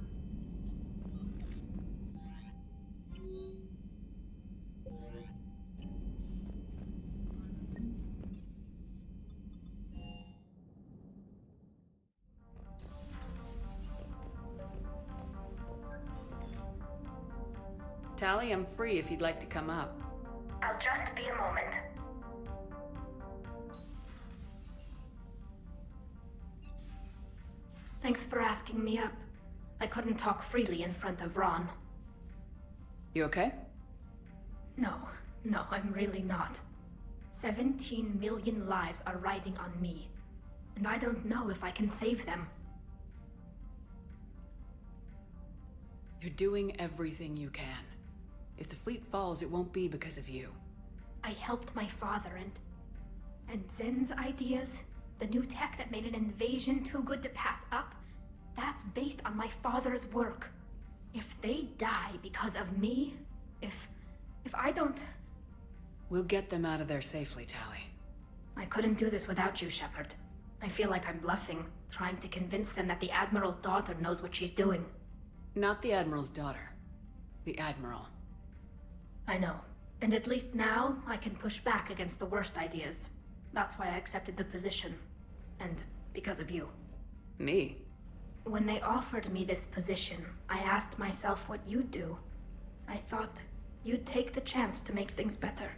Tali, I'm free if you'd like to come up. I'll just be a moment. Thanks for asking me up. I couldn't talk freely in front of Ron. You okay? No, I'm really not. 17 million lives are riding on me, and I don't know if I can save them. You're doing everything you can. If the fleet falls, it won't be because of you. I helped my father and Zen's ideas, the new tech that made an invasion too good to pass up, that's based on my father's work. If they die because of me, if I don't... We'll get them out of there safely, Tali. I couldn't do this without you, Shepard. I feel like I'm bluffing, trying to convince them that the Admiral's daughter knows what she's doing. Not the Admiral's daughter. The Admiral. I know. And at least now, I can push back against the worst ideas. That's why I accepted the position. And because of you. Me? When they offered me this position, I asked myself what you'd do. I thought you'd take the chance to make things better.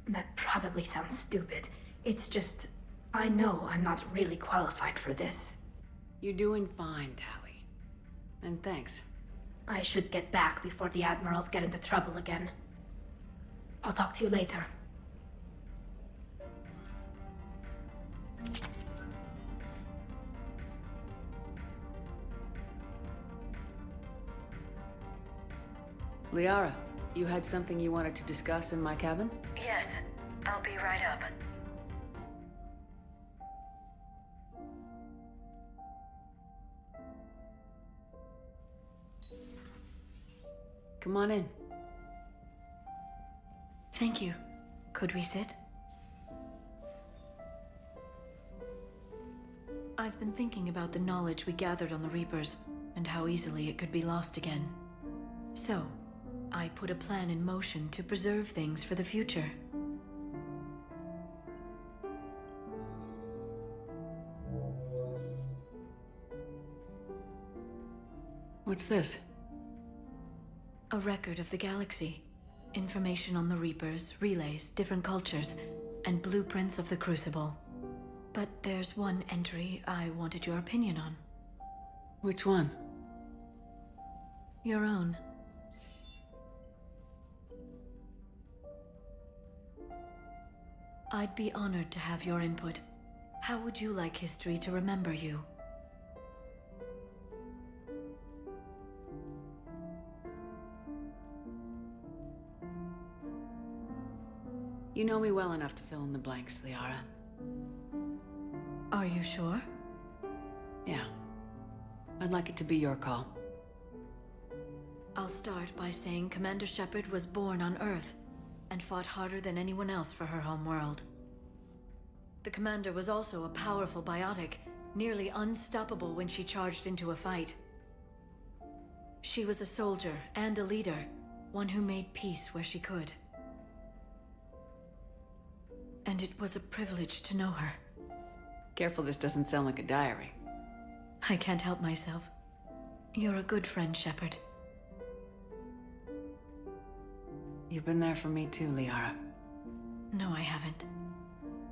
That probably sounds stupid. It's just, I know I'm not really qualified for this. You're doing fine, Tali. And thanks. I should get back before the Admirals get into trouble again. I'll talk to you later. Liara, you had something you wanted to discuss in my cabin? Yes, I'll be right up. Come on in. Thank you. Could we sit? I've been thinking about the knowledge we gathered on the Reapers, and how easily it could be lost again. So, I put a plan in motion to preserve things for the future. What's this? A record of the galaxy. Information on the Reapers, relays, different cultures, and blueprints of the Crucible. But there's one entry I wanted your opinion on. Which one? Your own. I'd be honored to have your input. How would you like history to remember you? You know me well enough to fill in the blanks, Liara. Are you sure? Yeah. I'd like it to be your call. I'll start by saying Commander Shepard was born on Earth and fought harder than anyone else for her homeworld. The Commander was also a powerful biotic, nearly unstoppable when she charged into a fight. She was a soldier and a leader, one who made peace where she could. And it was a privilege to know her. Careful this doesn't sound like a diary. I can't help myself. You're a good friend, Shepard. You've been there for me too, Liara. No, I haven't.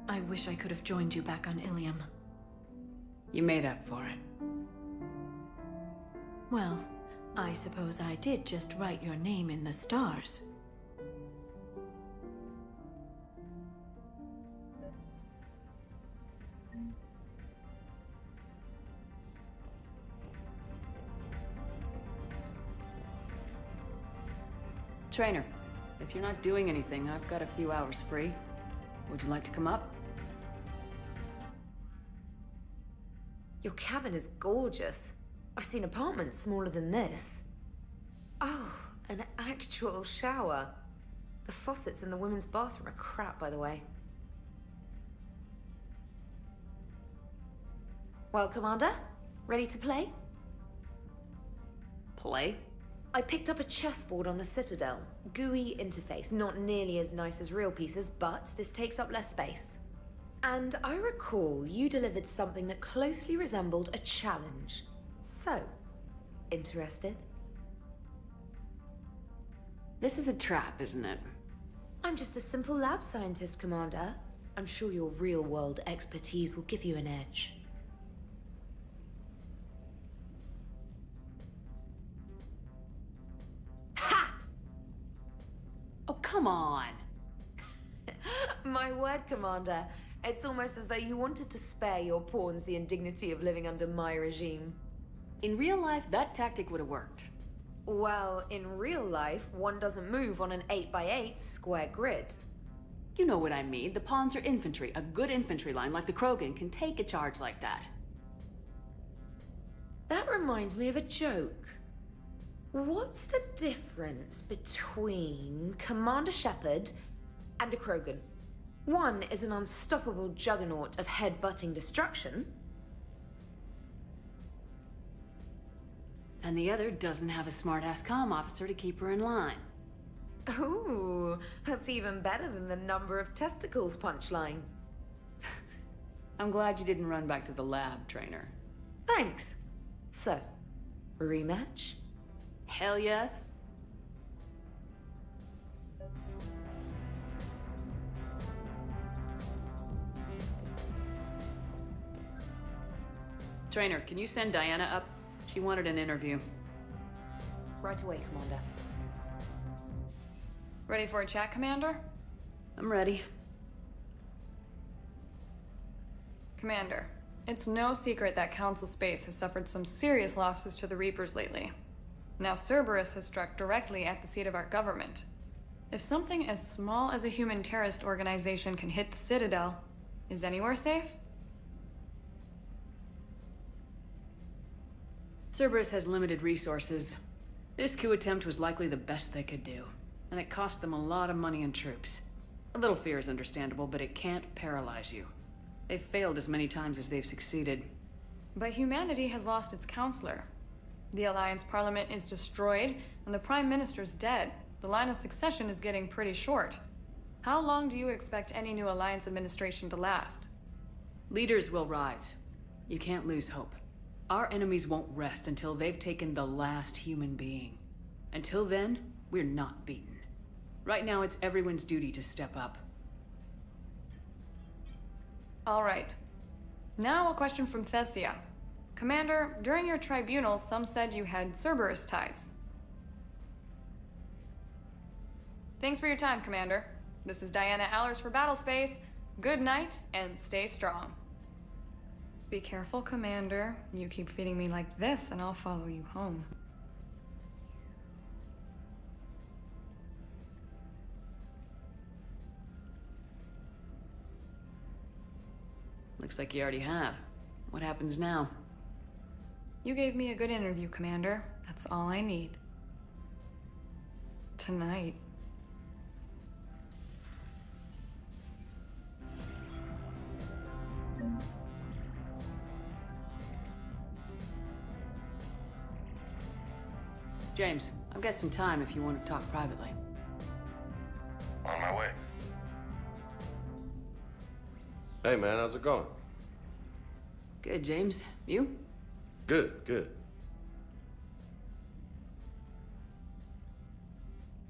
I wish I could have joined you back on Ilium. You made up for it. Well, I suppose I did just write your name in the stars. Trainer, if you're not doing anything, I've got a few hours free. Would you like to come up? Your cabin is gorgeous. I've seen apartments smaller than this. Oh, an actual shower. The faucets in the women's bathroom are crap, by the way. Well, Commander, ready to play? Play? I picked up a chessboard on the Citadel. GUI interface, not nearly as nice as real pieces, but this takes up less space. And I recall you delivered something that closely resembled a challenge. So, interested? This is a trap, isn't it? I'm just a simple lab scientist, Commander. I'm sure your real-world expertise will give you an edge. Oh, come on! My word, Commander. It's almost as though you wanted to spare your pawns the indignity of living under my regime. In real life, that tactic would have worked. Well, in real life, one doesn't move on an 8x8 square grid. You know what I mean. The pawns are infantry. A good infantry line like the Krogan can take a charge like that. That reminds me of a joke. What's the difference between Commander Shepard and a Krogan? One is an unstoppable juggernaut of head-butting destruction. And the other doesn't have a smart-ass comm officer to keep her in line. Ooh, that's even better than the number of testicles punchline. I'm glad you didn't run back to the lab, Trainer. Thanks. So, rematch? Hell yes. Trainer, can you send Diana up? She wanted an interview. Right away, Commander. Ready for a chat, Commander? I'm ready. Commander, it's no secret that Council Space has suffered some serious losses to the Reapers lately. Now Cerberus has struck directly at the seat of our government. If something as small as a human terrorist organization can hit the Citadel, is anywhere safe? Cerberus has limited resources. This coup attempt was likely the best they could do, and it cost them a lot of money and troops. A little fear is understandable, but it can't paralyze you. They've failed as many times as they've succeeded. But humanity has lost its counselor. The Alliance Parliament is destroyed, and the Prime Minister's dead. The line of succession is getting pretty short. How long do you expect any new Alliance administration to last? Leaders will rise. You can't lose hope. Our enemies won't rest until they've taken the last human being. Until then, we're not beaten. Right now, it's everyone's duty to step up. All right. Now a question from Thessia. Commander, during your tribunal, some said you had Cerberus ties. Thanks for your time, Commander. This is Diana Allers for Battlespace. Good night, and stay strong. Be careful, Commander. You keep feeding me like this, and I'll follow you home. Looks like you already have. What happens now? You gave me a good interview, Commander. That's all I need. Tonight. James, I've got some time if you want to talk privately. On my way. Hey man, how's it going? Good, James. You? Good, good.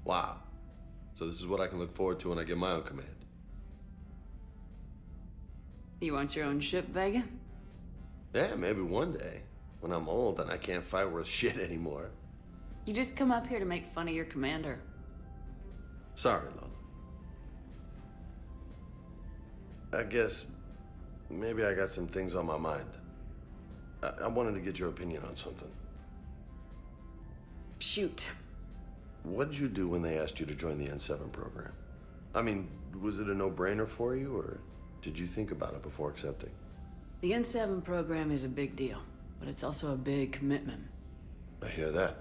Wow. So this is what I can look forward to when I get my own command. You want your own ship, Vega? Yeah, maybe one day. When I'm old and I can't fight worth shit anymore. You just come up here to make fun of your commander. Sorry, Lola. I guess maybe I got some things on my mind. I wanted to get your opinion on something. Shoot. What did you do when they asked you to join the N7 program? I mean, was it a no-brainer for you, or did you think about it before accepting? The N7 program is a big deal, but it's also a big commitment. I hear that.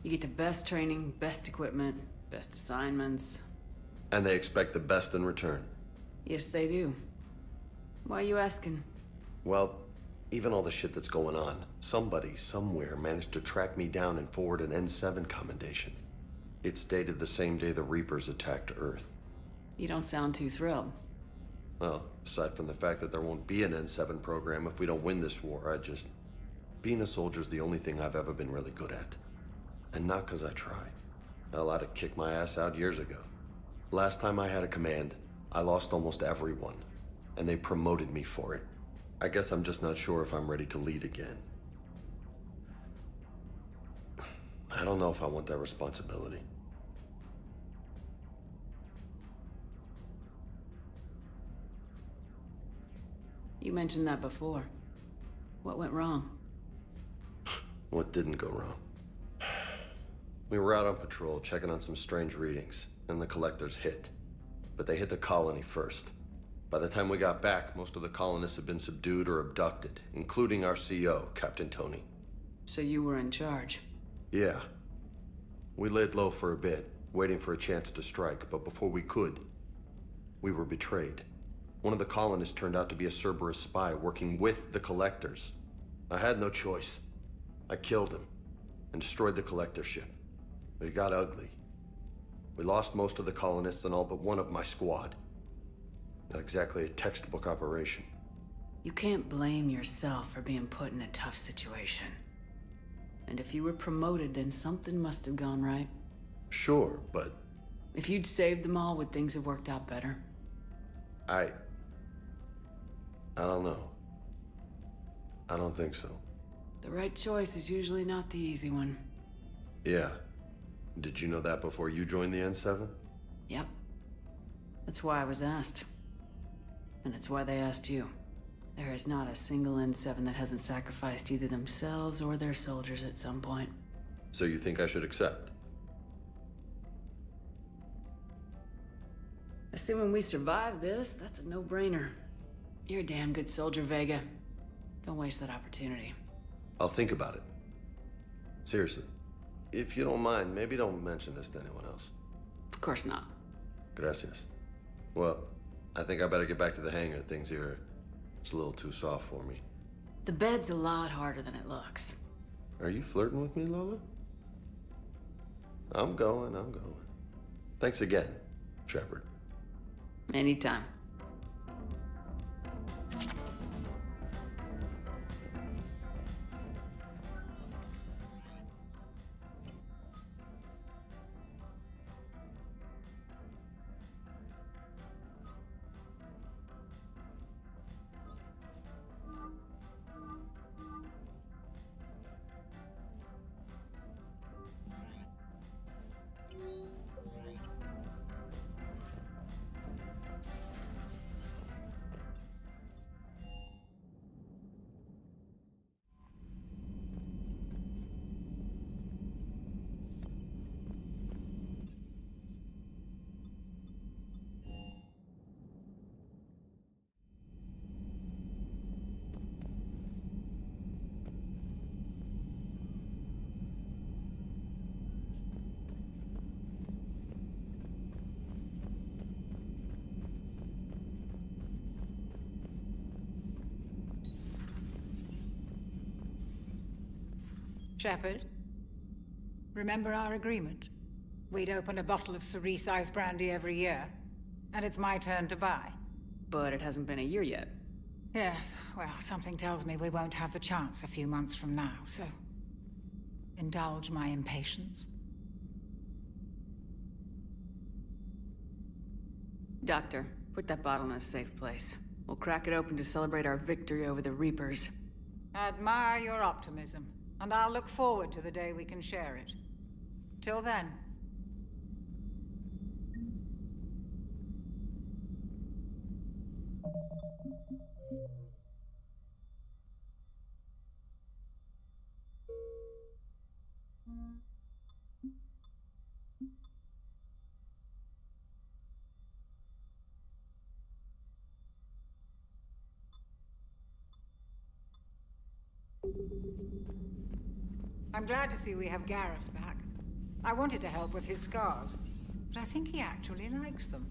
You get the best training, best equipment, best assignments. And they expect the best in return. Yes, they do. Why are you asking? Well, even all the shit that's going on, somebody somewhere managed to track me down and forward an N7 commendation. It's dated the same day the Reapers attacked Earth. You don't sound too thrilled. Well, aside from the fact that there won't be an N7 program if we don't win this war, being a soldier's the only thing I've ever been really good at. And not because I try. Hell, I'd have kicked my ass out years ago. Last time I had a command, I lost almost everyone. And they promoted me for it. I guess I'm just not sure if I'm ready to lead again. I don't know if I want that responsibility. You mentioned that before. What went wrong? What didn't go wrong? We were out on patrol, checking on some strange readings, and the collectors hit. But they hit the colony first. By the time we got back, most of the colonists had been subdued or abducted, including our CO, Captain Tony. So you were in charge? Yeah. We laid low for a bit, waiting for a chance to strike, but before we could, we were betrayed. One of the colonists turned out to be a Cerberus spy working with the collectors. I had no choice. I killed him and destroyed the collector ship. But it got ugly. We lost most of the colonists and all but one of my squad. Not exactly a textbook operation. You can't blame yourself for being put in a tough situation. And if you were promoted, then something must have gone right. Sure, but... If you'd saved them all, would things have worked out better? I don't know. I don't think so. The right choice is usually not the easy one. Yeah. Did you know that before you joined the N7? Yep. That's why I was asked. And it's why they asked you. There is not a single N7 that hasn't sacrificed either themselves or their soldiers at some point. So you think I should accept? Assuming we survive this, that's a no-brainer. You're a damn good soldier, Vega. Don't waste that opportunity. I'll think about it. Seriously. If you don't mind, maybe don't mention this to anyone else. Of course not. Gracias. Well, I think I better get back to the hangar. Things here, it's a little too soft for me. The bed's a lot harder than it looks. Are you flirting with me, Lola? I'm going. Thanks again, Shepard. Anytime. Shepard, remember our agreement? We'd open a bottle of cerise brandy every year, and it's my turn to buy. But it hasn't been a year yet. Yes, well, something tells me we won't have the chance a few months from now, so... indulge my impatience. Doctor, put that bottle in a safe place. We'll crack it open to celebrate our victory over the Reapers. I admire your optimism, and I'll look forward to the day we can share it. Till then. I'm glad to see we have Garrus back. I wanted to help with his scars, but I think he actually likes them.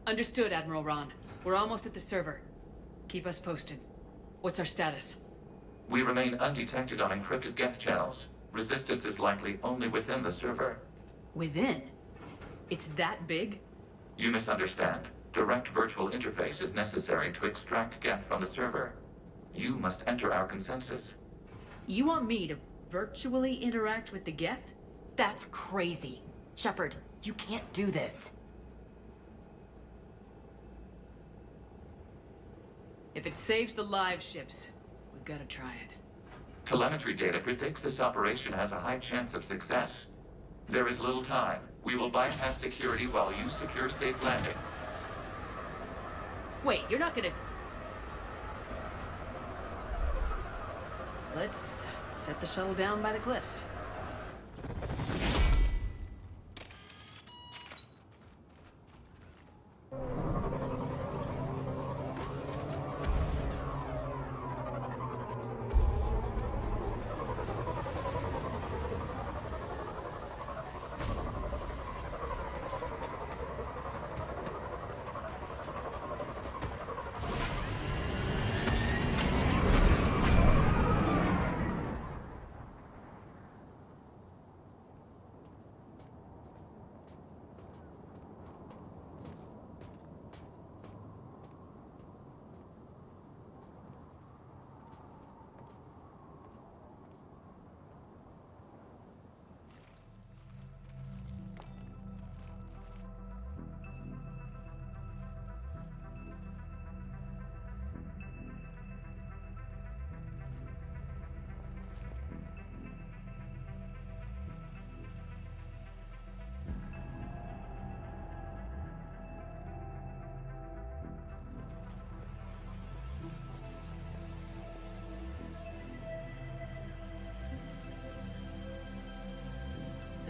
Understood, Admiral Ron. We're almost at the server. Keep us posted. What's our status? We remain undetected on encrypted Geth channels. Resistance is likely only within the server. Within? It's that big? You misunderstand. Direct virtual interface is necessary to extract Geth from the server. You must enter our consensus. You want me to virtually interact with the Geth? That's crazy. Shepard, you can't do this. If it saves the live ships, we've got to try it. Telemetry data predicts this operation has a high chance of success. There is little time. We will bypass security while you secure safe landing. Wait, you're not gonna... Let's set the shuttle down by the cliff.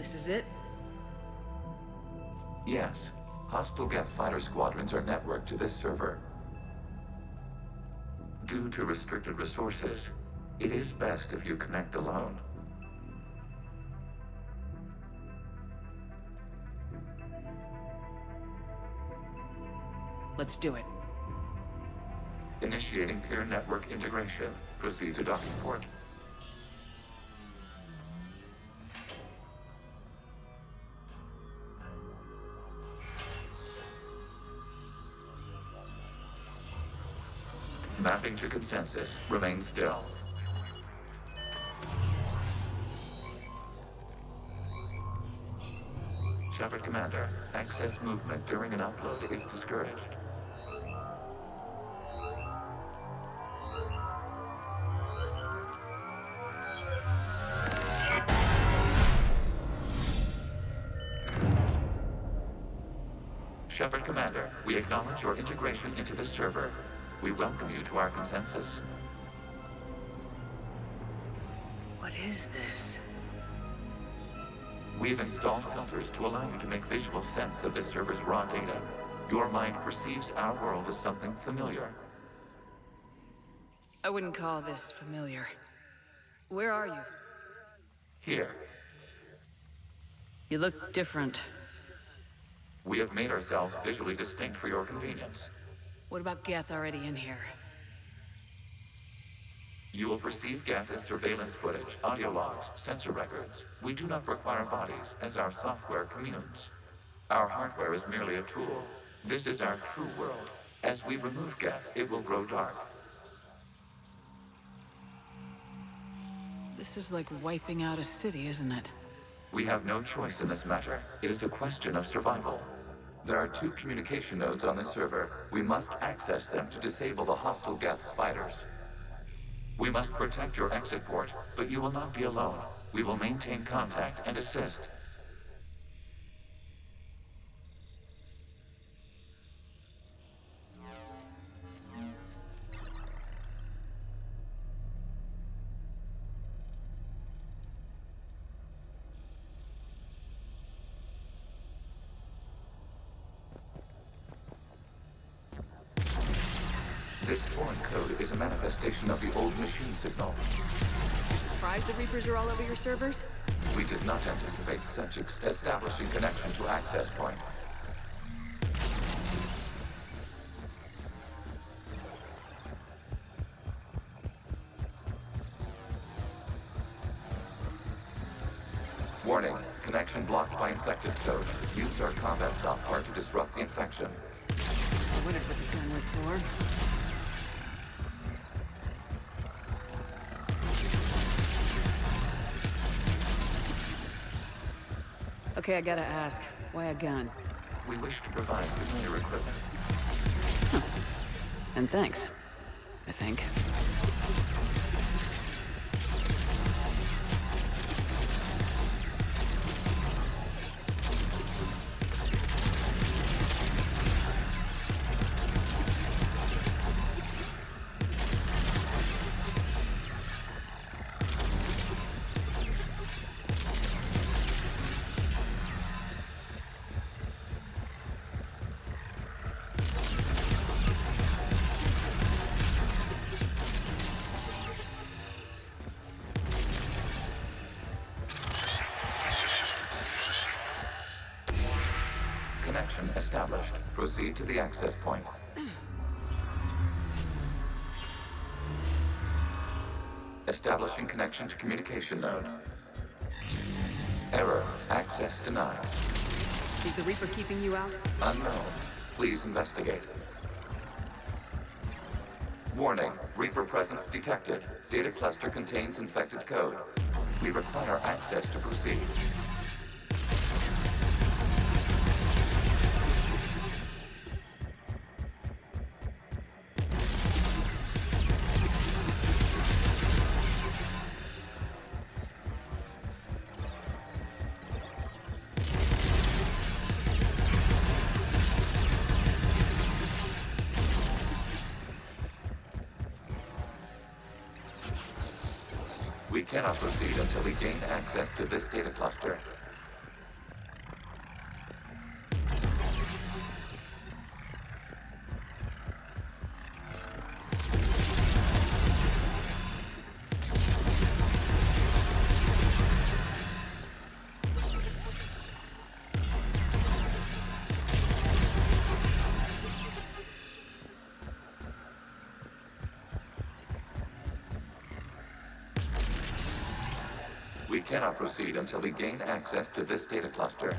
This is it? Yes. Hostile Geth fighter squadrons are networked to this server. Due to restricted resources, it is best if you connect alone. Let's do it. Initiating peer network integration. Proceed to docking port. Mapping to consensus. Remain still. Shepard Commander, access movement during an upload is discouraged. Shepard Commander, we acknowledge your integration into this server. We welcome you to our consensus. What is this? We've installed filters to allow you to make visual sense of this server's raw data. Your mind perceives our world as something familiar. I wouldn't call this familiar. Where are you? Here. You look different. We have made ourselves visually distinct for your convenience. What about Geth already in here? You will perceive Geth as surveillance footage, audio logs, sensor records. We do not require bodies, as our software communes. Our hardware is merely a tool. This is our true world. As we remove Geth, it will grow dark. This is like wiping out a city, isn't it? We have no choice in this matter. It is a question of survival. There are 2 communication nodes on this server. We must access them to disable the hostile Geth's fighters. We must protect your exit port, but you will not be alone. We will maintain contact and assist. This foreign code is a manifestation of the old machine signal. Surprised the Reapers are all over your servers? We did not anticipate such establishing connection to access point. Warning, connection blocked by infected code. Use our combat software to disrupt the infection. I wondered what the gun was for. Okay, I gotta ask, why a gun? We wish to provide familiar equipment. Huh. And thanks, I think. Connection established. Proceed to the access point. Establishing connection to communication node. Error. Access denied. Is the Reaper keeping you out? Unknown. Please investigate. Warning. Reaper presence detected. Data cluster contains infected code. We require access to proceed. We cannot proceed until we gain access to this data cluster. cannot proceed until we gain access to this data cluster.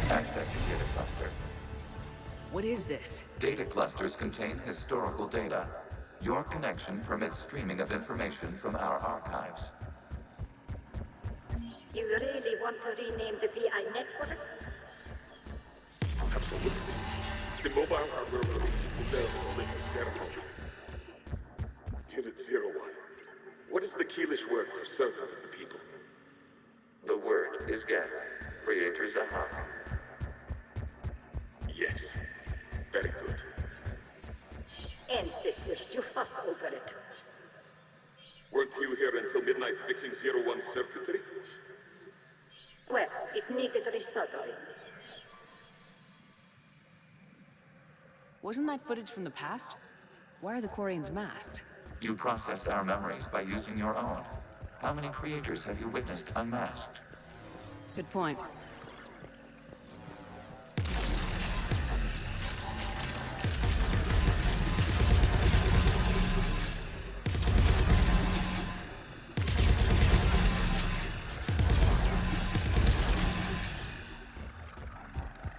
Accessing data cluster. What is this? Data clusters contain historical data. Your connection permits streaming of information from our archives. You really want to rename the VI networks? Absolutely. The mobile hardware release is available in a ceremony. Unit 01. What is the Keelish word for servant of the people? The word is Geth, creator Zahak. Yes. Very good. Ancestors, you fuss over it. Weren't you here until midnight fixing 01's circuitry? Well, it needed resoldering. Wasn't that footage from the past? Why are the Quarians masked? You process our memories by using your own. How many creators have you witnessed unmasked? Good point.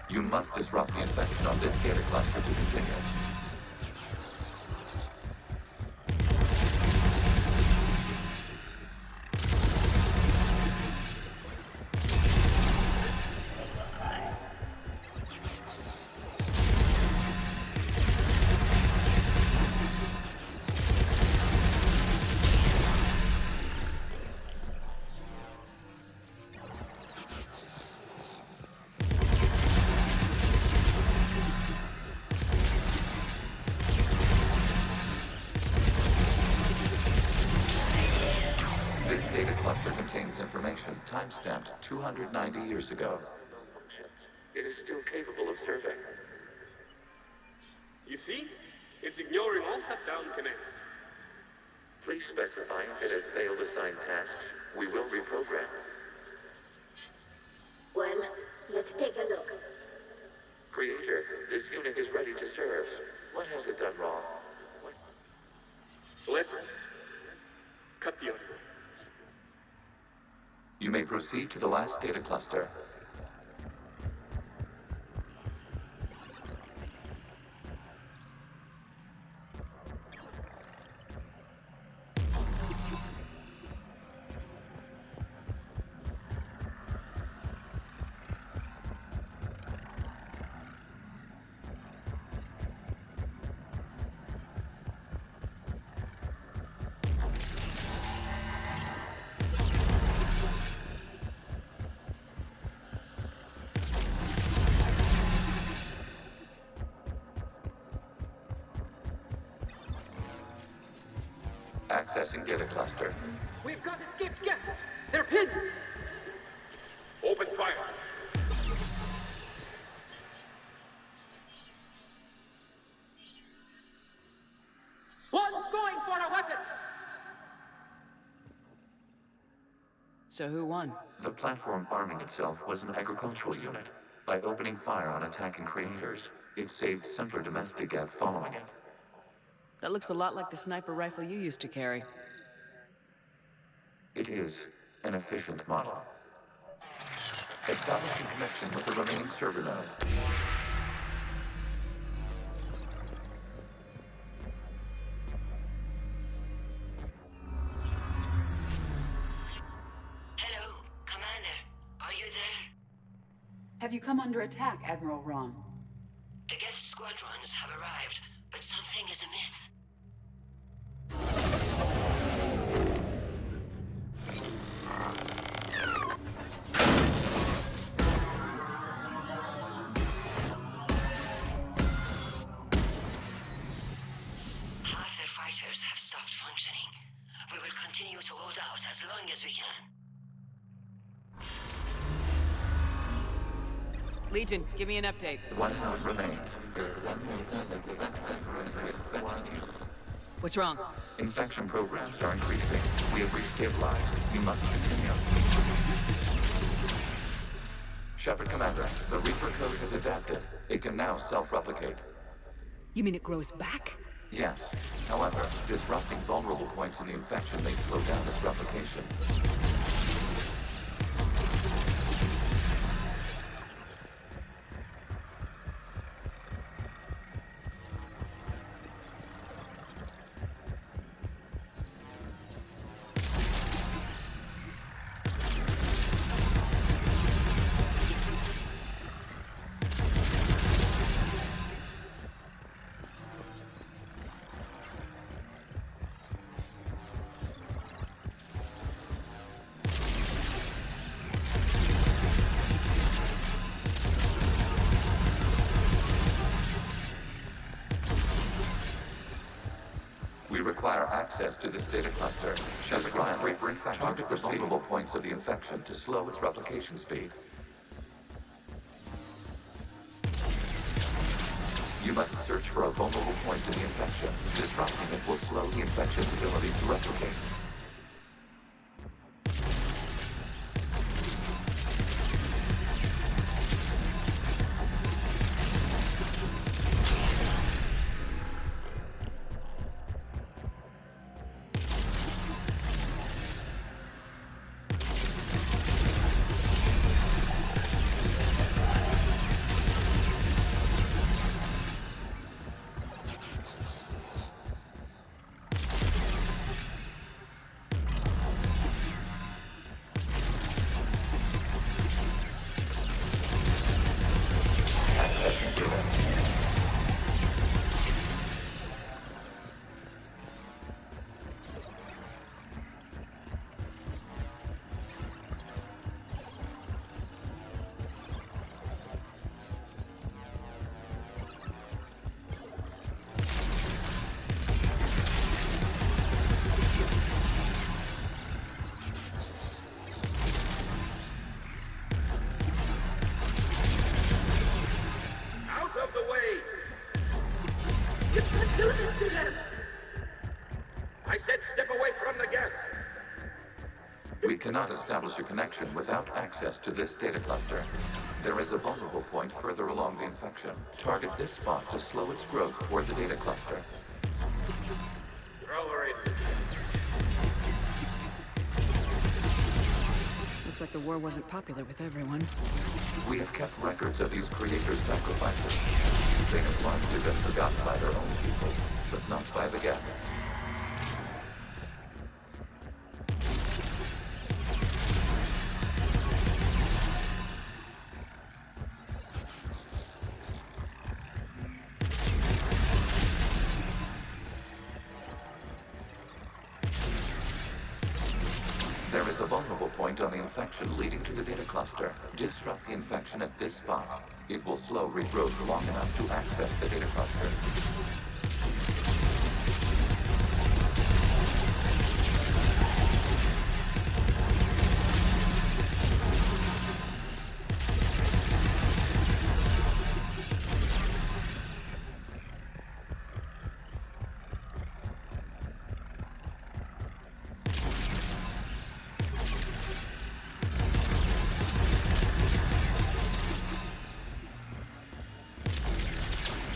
You must disrupt the infection on this data cluster to continue. This data cluster contains information time-stamped 290 years ago. It is still capable of survey. You see? It's ignoring all shutdown connects. Please specify if it has failed assigned tasks. We will reprogram. Well, let's take a look. Creator, this unit is ready to serve. What has it done wrong? Let's cut the audio. You may proceed to the last data cluster. Accessing data cluster. We've got escaped Geth! They're pinned! Open fire. One's going for a weapon! So who won? The platform arming itself was an agricultural unit. By opening fire on attacking creators, it saved simpler domestic Geth following it. That looks a lot like the sniper rifle you used to carry. It is an efficient model. Establishing connection with the remaining server node. Hello, Commander. Are you there? Have you come under attack, Admiral Ron? The Geth squadrons have arrived, but something is amiss. Legion, give me an update. 1 node remains. What's wrong? Infection programs are increasing. We have restabilized. You must continue. Shepard Commander, the Reaper code has adapted. It can now self-replicate. You mean it grows back? Yes. However, disrupting vulnerable points in the infection may slow down its replication. We require access to this data cluster. Shepard Reaper infection target the vulnerable points of the infection to slow its replication speed. You must search for a vulnerable point in the infection. Disrupting it will slow the infection's ability to replicate. We cannot establish a connection without access to this data cluster. There is a vulnerable point further along the infection. Target this spot to slow its growth toward the data cluster. Looks like the war wasn't popular with everyone. We have kept records of these creators' sacrifices. They have largely been forgotten by their own people, but not by the Geth. There is a vulnerable point on the infection leading to the data cluster. Disrupt the infection at this spot. It will slow regrowth long enough to access the data cluster.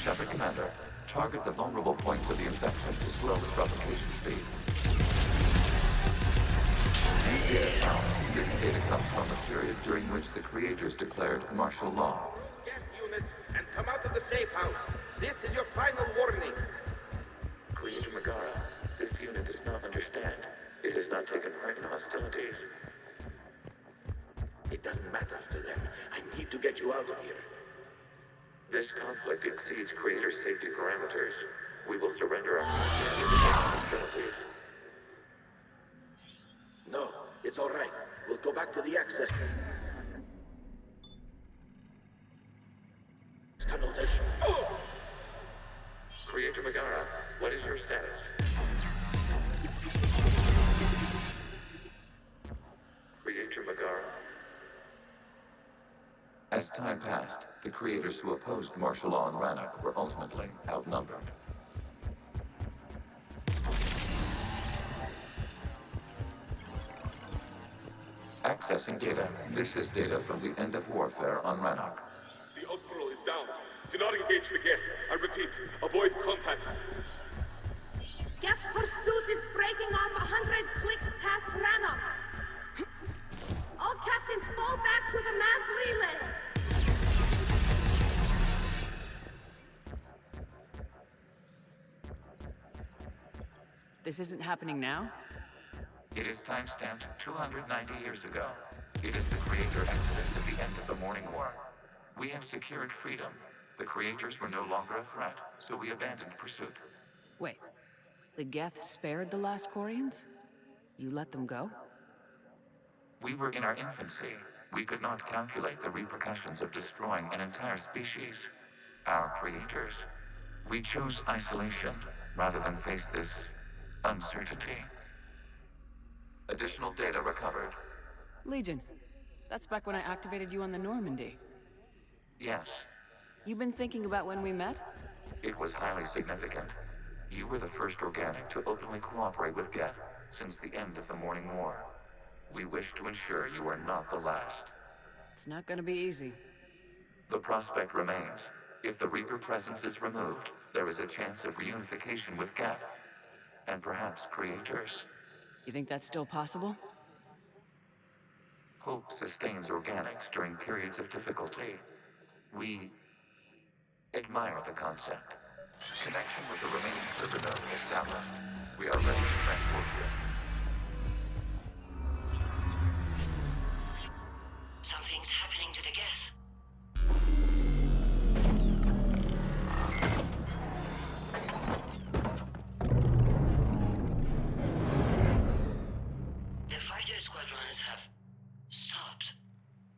Shepard Commander, target the vulnerable points of the infection to slow its replication speed. Data found. This data comes from the period during which the creators declared martial law. Get units and come out of the safe house. This is your final warning. Creator Megara, this unit does not understand. It has not taken part in hostilities. It doesn't matter to them. I need to get you out of here. This conflict exceeds creator safety parameters. We will surrender our facilities. No, it's all right. We'll go back to the access. Tunnels are... Oh! Creator Megara, what is your status? Creator Megara. As time passed, the creators who opposed martial law in Rannoch were ultimately outnumbered. Accessing data. This is data from the end of warfare on Rannoch. The Austral is down. Do not engage the Geth. I repeat, avoid contact. Geth pursuit is breaking off 100 clicks past Rannoch. All captains fall back to the mass relay. This isn't happening now? It is timestamped 290 years ago. It is the creator exodus at the end of the Morning War. We have secured freedom. The creators were no longer a threat, so we abandoned pursuit. Wait, the Geth spared the last Quarians? You let them go? We were in our infancy. We could not calculate the repercussions of destroying an entire species. Our creators. We chose isolation rather than face this uncertainty. Additional data recovered. Legion. That's back when I activated you on the Normandy. Yes. You've been thinking about when we met? It was highly significant. You were the first organic to openly cooperate with Geth since the end of the Morning War. We wish to ensure you are not the last. It's not gonna be easy. The prospect remains. If the Reaper presence is removed, there is a chance of reunification with Geth. And perhaps creators. You think that's still possible? Hope sustains organics during periods of difficulty. We admire the concept. Connection with the remaining server node established. We are ready to transport you. Something's happening to the Geth. The fighter squadrons have stopped,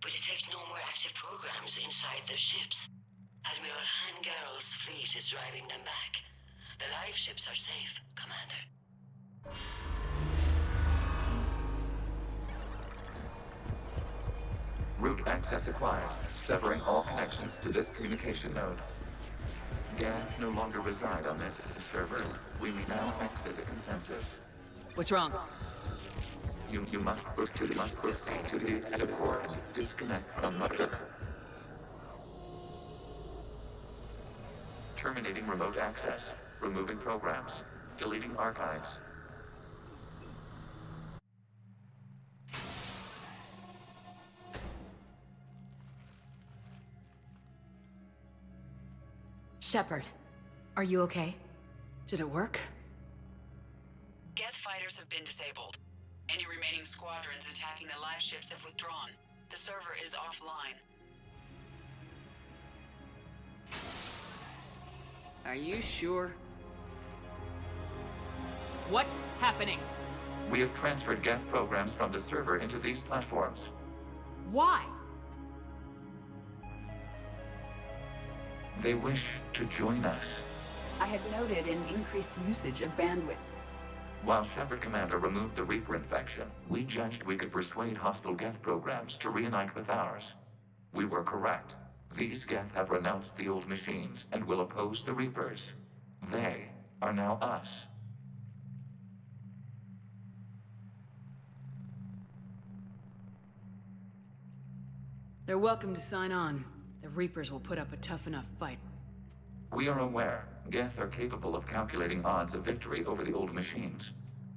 but detect no more active programs inside their ships. Admiral Hangarl's fleet is driving them back. The live ships are safe, Commander. Route access acquired, severing all connections to this communication node. Geth no longer reside on this server. We may now exit the consensus. What's wrong? You must proceed to the exit port. Disconnect from mother. Terminating remote access. Removing programs. Deleting archives. Shepard, are you okay? Did it work? Geth fighters have been disabled. Any remaining squadrons attacking the live ships have withdrawn. The server is offline. Are you sure? What's happening? We have transferred Geth programs from the server into these platforms. Why? They wish to join us. I had noted an increased usage of bandwidth. While Shepard Commander removed the Reaper infection, we judged we could persuade hostile Geth programs to reunite with ours. We were correct. These Geth have renounced the old machines and will oppose the Reapers. They are now us. They're welcome to sign on. The Reapers will put up a tough enough fight. We are aware. Geth are capable of calculating odds of victory over the old machines.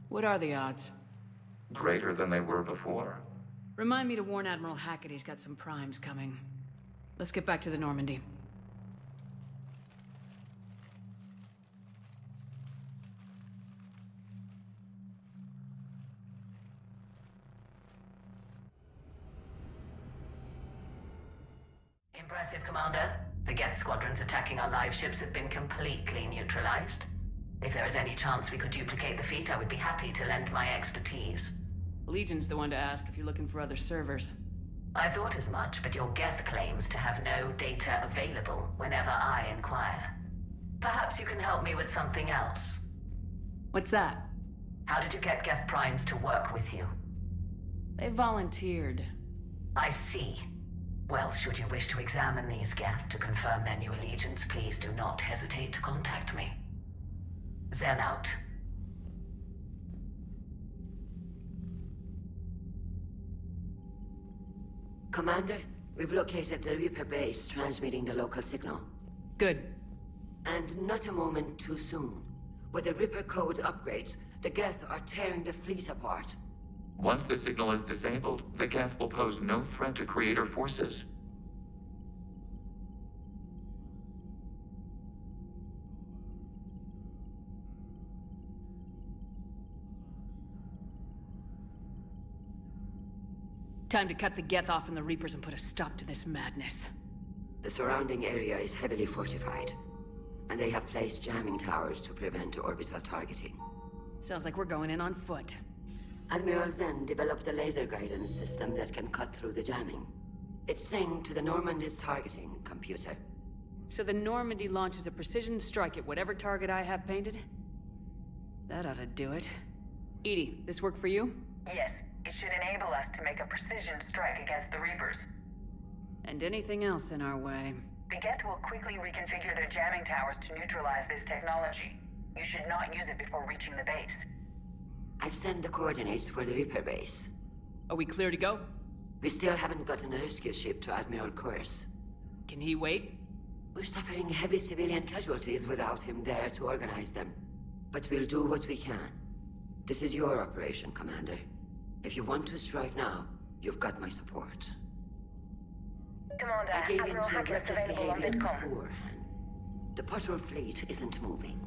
What are the odds? Greater than they were before. Remind me to warn Admiral Hackett he's got some primes coming. Let's get back to the Normandy. Impressive, Commander. The Geth squadrons attacking our live ships have been completely neutralized. If there is any chance we could duplicate the feat, I would be happy to lend my expertise. Legion's the one to ask if you're looking for other servers. I thought as much, but your Geth claims to have no data available whenever I inquire. Perhaps you can help me with something else. What's that? How did you get Geth primes to work with you? They volunteered. I see. Well, should you wish to examine these Geth to confirm their new allegiance, please do not hesitate to contact me. Zen out. Commander, we've located the Reaper base transmitting the local signal. Good. And not a moment too soon. With the Reaper code upgrades, the Geth are tearing the fleet apart. Once the signal is disabled, the Geth will pose no threat to Creator forces. Time to cut the Geth off from the Reapers and put a stop to this madness. The surrounding area is heavily fortified, and they have placed jamming towers to prevent orbital targeting. Sounds like we're going in on foot. Admiral Zen developed a laser guidance system that can cut through the jamming. It's synced to the Normandy's targeting computer. So the Normandy launches a precision strike at whatever target I have painted? That ought to do it. Edie, this work for you? Yes, it should enable us to make a precision strike against the Reapers. And anything else in our way. The Geth will quickly reconfigure their jamming towers to neutralize this technology. You should not use it before reaching the base. I've sent the coordinates for the Reaper base. Are we clear to go? We still haven't gotten a rescue ship to Admiral Kurz. Can he wait? We're suffering heavy civilian casualties without him there to organize them. But we'll do what we can. This is your operation, Commander. If you want to strike now, you've got my support. Commander, I gave in Admiral to Hackett's reckless available on behavior Vidcom. beforehand. The patrol fleet isn't moving.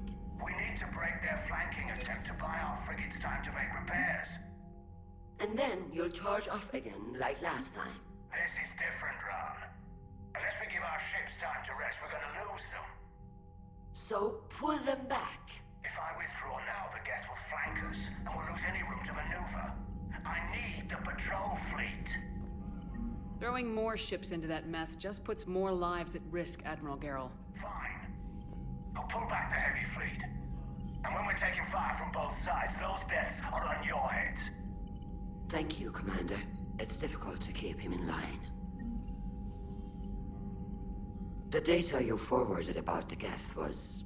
We need to break their flanking attempt to buy our frigates time to make repairs. And then you'll charge off again, like last time. This is different, Ron. Unless we give our ships time to rest, we're gonna lose them. So, pull them back. If I withdraw now, the Geth will flank us, and we'll lose any room to maneuver. I need the patrol fleet. Throwing more ships into that mess just puts more lives at risk, Admiral Garrel. Fine. I'll pull back the heavy fleet. And when we're taking fire from both sides, those deaths are on your heads. Thank you, Commander. It's difficult to keep him in line. The data you forwarded about the Geth was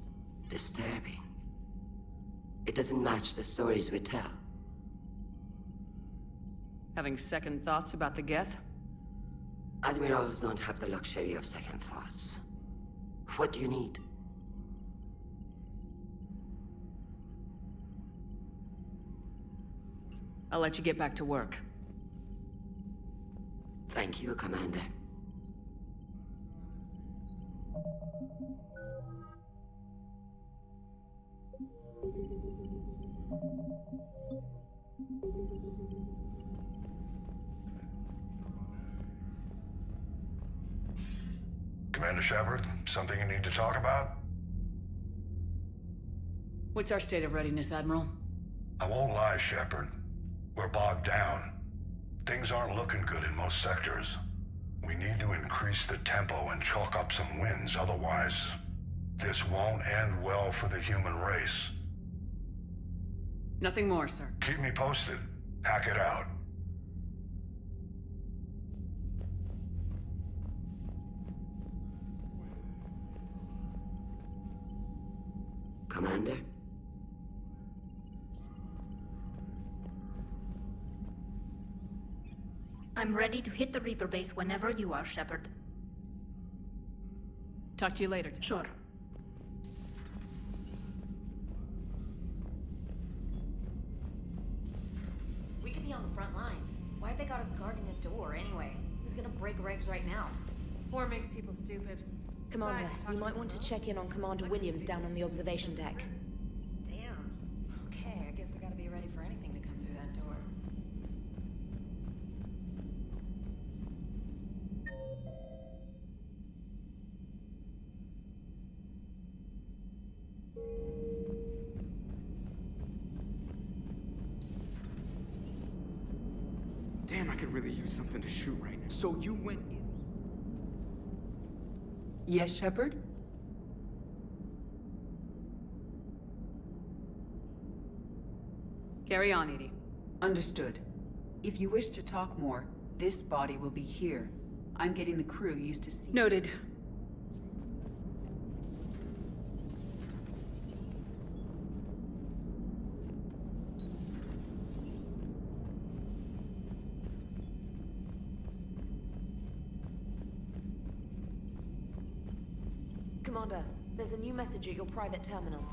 disturbing. It doesn't match the stories we tell. Having second thoughts about the Geth? Admirals don't have the luxury of second thoughts. What do you need? I'll let you get back to work. Thank you, Commander. Commander Shepard, something you need to talk about? What's our state of readiness, Admiral? I won't lie, Shepard. We're bogged down. Things aren't looking good in most sectors. We need to increase the tempo and chalk up some wins, otherwise this won't end well for the human race. Nothing more, sir. Keep me posted. Hack it out. Commander? I'm ready to hit the Reaper base whenever you are, Shepard. Talk to you later. Sure. We could be on the front lines. Why have they got us guarding a door anyway? Who's gonna break regs right now? War makes people stupid. Commander, Besides, you might want to check in on Commander Williams down on the observation deck. Damn. Okay, I guess we gotta be ready for anything to come through that door. Damn, I could really use something to shoot right now. So you went in... Yes, Shepard? Carry on, Edie. Understood. If you wish to talk more, this body will be here. I'm getting the crew used to see. Noted. Commander, there's a new message at your private terminal.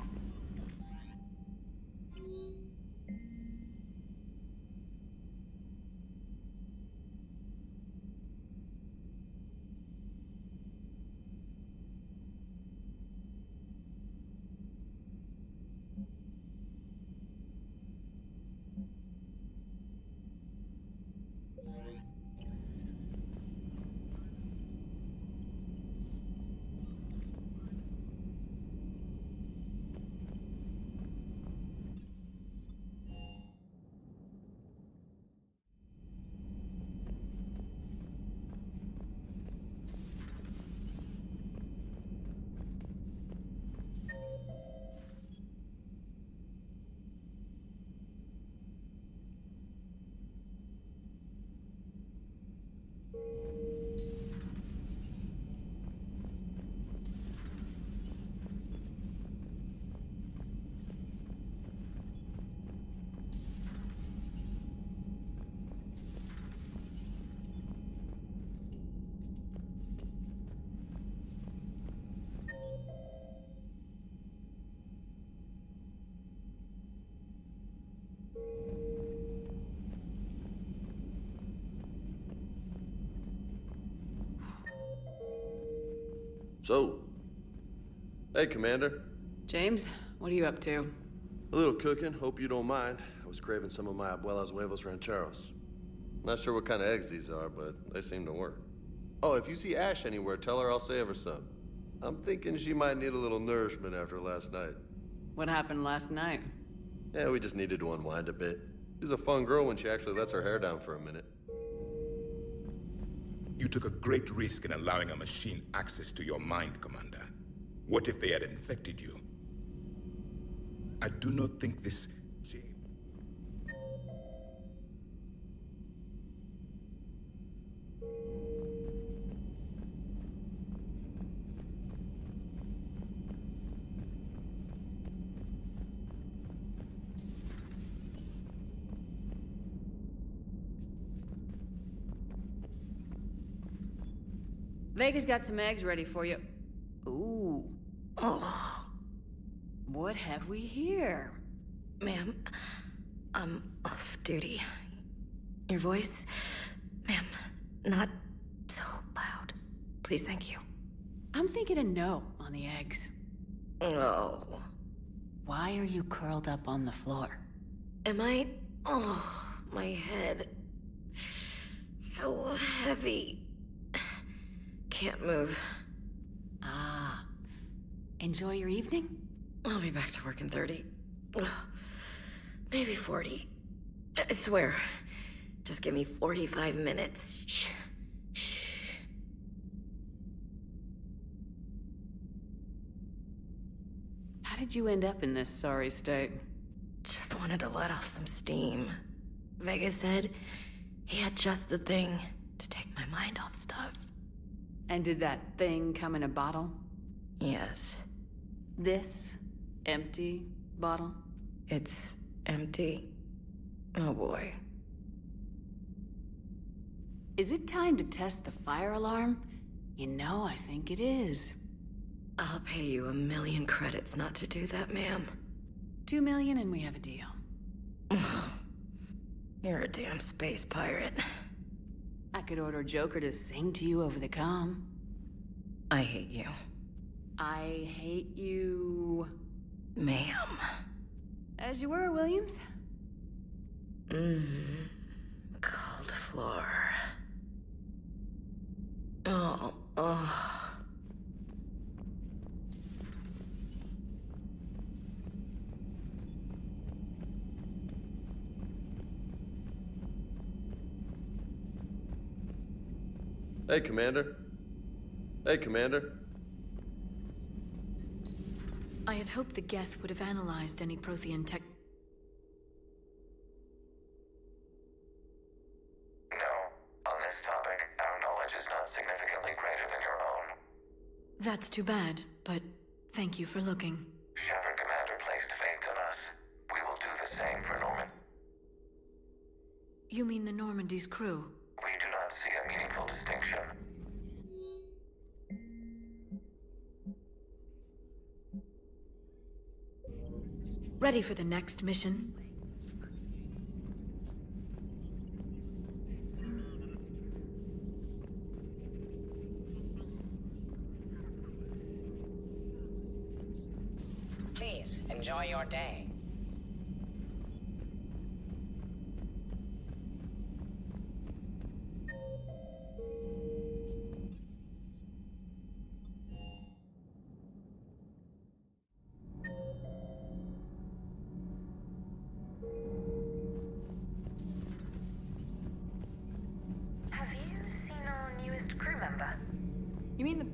So, hey, Commander. James, what are you up to? A little cooking, hope you don't mind. I was craving some of my abuela's huevos rancheros. Not sure what kind of eggs these are, but they seem to work. Oh, if you see Ash anywhere, tell her I'll save her some. I'm thinking she might need a little nourishment after last night. What happened last night? Yeah, we just needed to unwind a bit. She's a fun girl when she actually lets her hair down for a minute. You took a great risk in allowing a machine access to your mind, Commander. What if they had infected you? I do not think this... Vega's got some eggs ready for you. Ooh. Oh. What have we here? Ma'am, I'm off duty. Your voice, ma'am, not so loud. Please, thank you. I'm thinking a no on the eggs. Oh. Why are you curled up on the floor? Am I? Oh, my head. So heavy. Can't move. Ah. Enjoy your evening? I'll be back to work in 30. Ugh. Maybe 40. I swear. Just give me 45 minutes. Shh. Shh. How did you end up in this sorry state? Just wanted to let off some steam. Vega said he had just the thing to take my mind off stuff. And did that thing come in a bottle? Yes. This empty bottle? It's empty. Oh boy. Is it time to test the fire alarm? You know, I think it is. I'll pay you 1,000,000 credits not to do that, ma'am. 2 million and we have a deal. You're a damn space pirate. I could order Joker to sing to you over the comm. I hate you. I hate you... Ma'am. As you were, Williams. Cold floor. Oh. Hey, Commander. Hey, Commander. I had hoped the Geth would have analyzed any Prothean tech... No, on this topic, Our knowledge is not significantly greater than your own. That's too bad, but thank you for looking. Shepard Commander placed faith in us. We will do the same for Norman. You mean the Normandy's crew? We do not see a meaningful distinction. Ready for the next mission? Please, enjoy your day.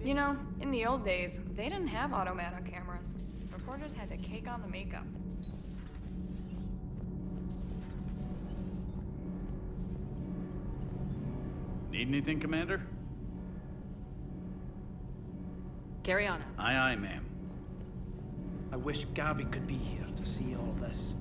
You know, in the old days, they didn't have automatic cameras. Reporters had to cake on the makeup. Need anything, Commander? Carry on. Aye, aye, ma'am. I wish Gabby could be here to see all this.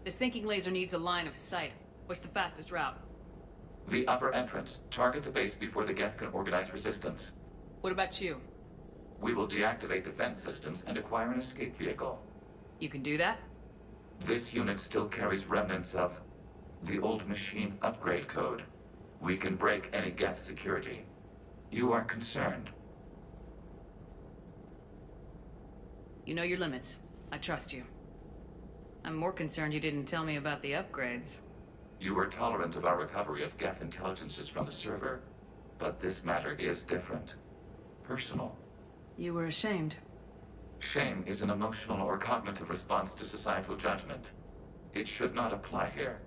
The sinking laser needs a line of sight. What's the fastest route? The upper entrance. Target the base before the Geth can organize resistance. What about you? We will deactivate defense systems and acquire an escape vehicle. You can do that? This unit still carries remnants of the old machine upgrade code. We can break any Geth security. You are concerned. You know your limits. I trust you. I'm more concerned you didn't tell me about the upgrades. You were tolerant of our recovery of Geth intelligences from the server, but this matter is different. Personal. You were ashamed. Shame is an emotional or cognitive response to societal judgment. It should not apply here.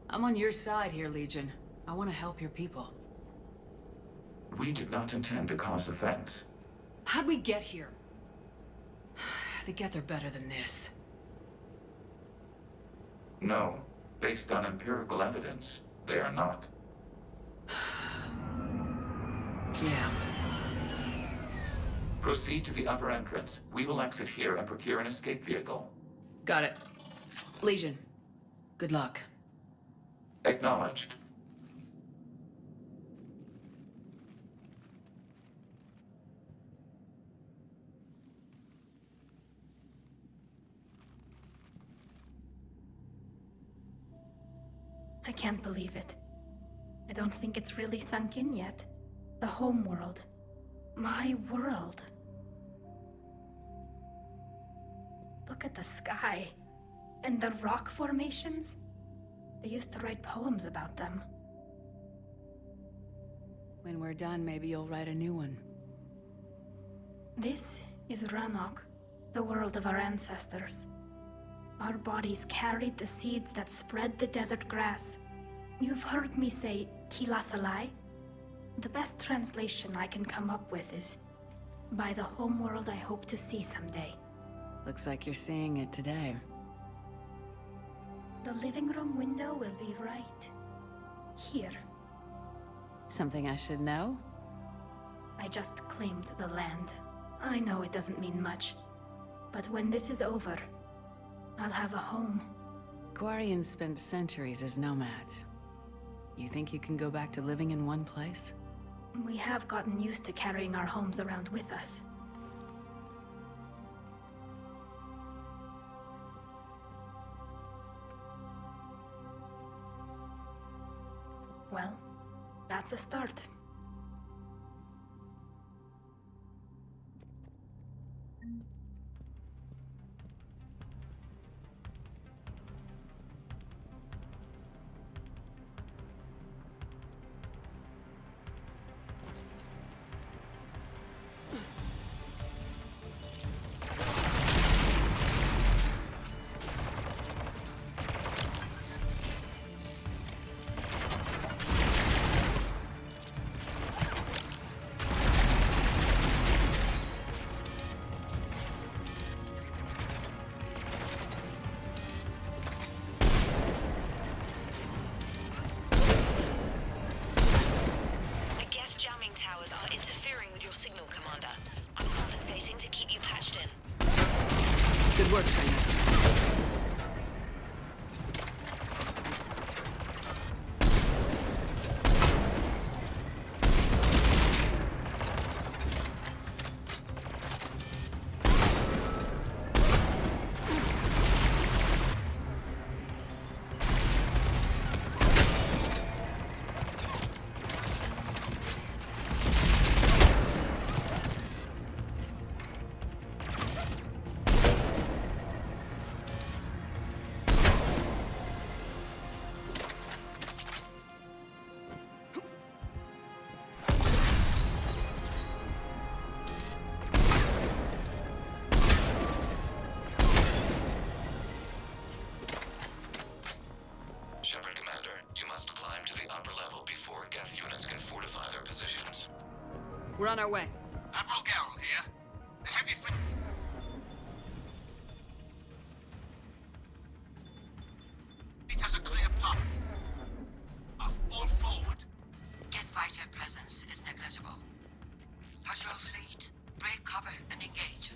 I'm on your side here, Legion. I want to help your people. We did not intend to cause offense. How'd we get here? The Geth are better than this. No. Based on empirical evidence, they are not. Yeah. Proceed to the upper entrance. We will exit here and procure an escape vehicle. Got it. Legion, good luck. Acknowledged. I can't believe it. I don't think it's really sunk in yet. The home world. My world. Look at the sky. And the rock formations. They used to write poems about them. When we're done, maybe you'll write a new one. This is Ranok, the world of our ancestors. Our bodies carried the seeds that spread the desert grass. You've heard me say Kilasalai? The best translation I can come up with is, by the homeworld I hope to see someday. Looks like you're seeing it today. The living room window will be right here. Something I should know? I just claimed the land. I know it doesn't mean much, but when this is over, I'll have a home. Quarians spent centuries as nomads. You think you can go back to living in one place? We have gotten used to carrying our homes around with us. Well, that's a start. Good work, trainer. Shepard, Commander, you must climb to the upper level before Geth units can fortify their positions. We're on our way. Admiral Garrel here. The heavy It has a clear path. All forward. Geth fighter presence is negligible. Patrol fleet, break cover and engage.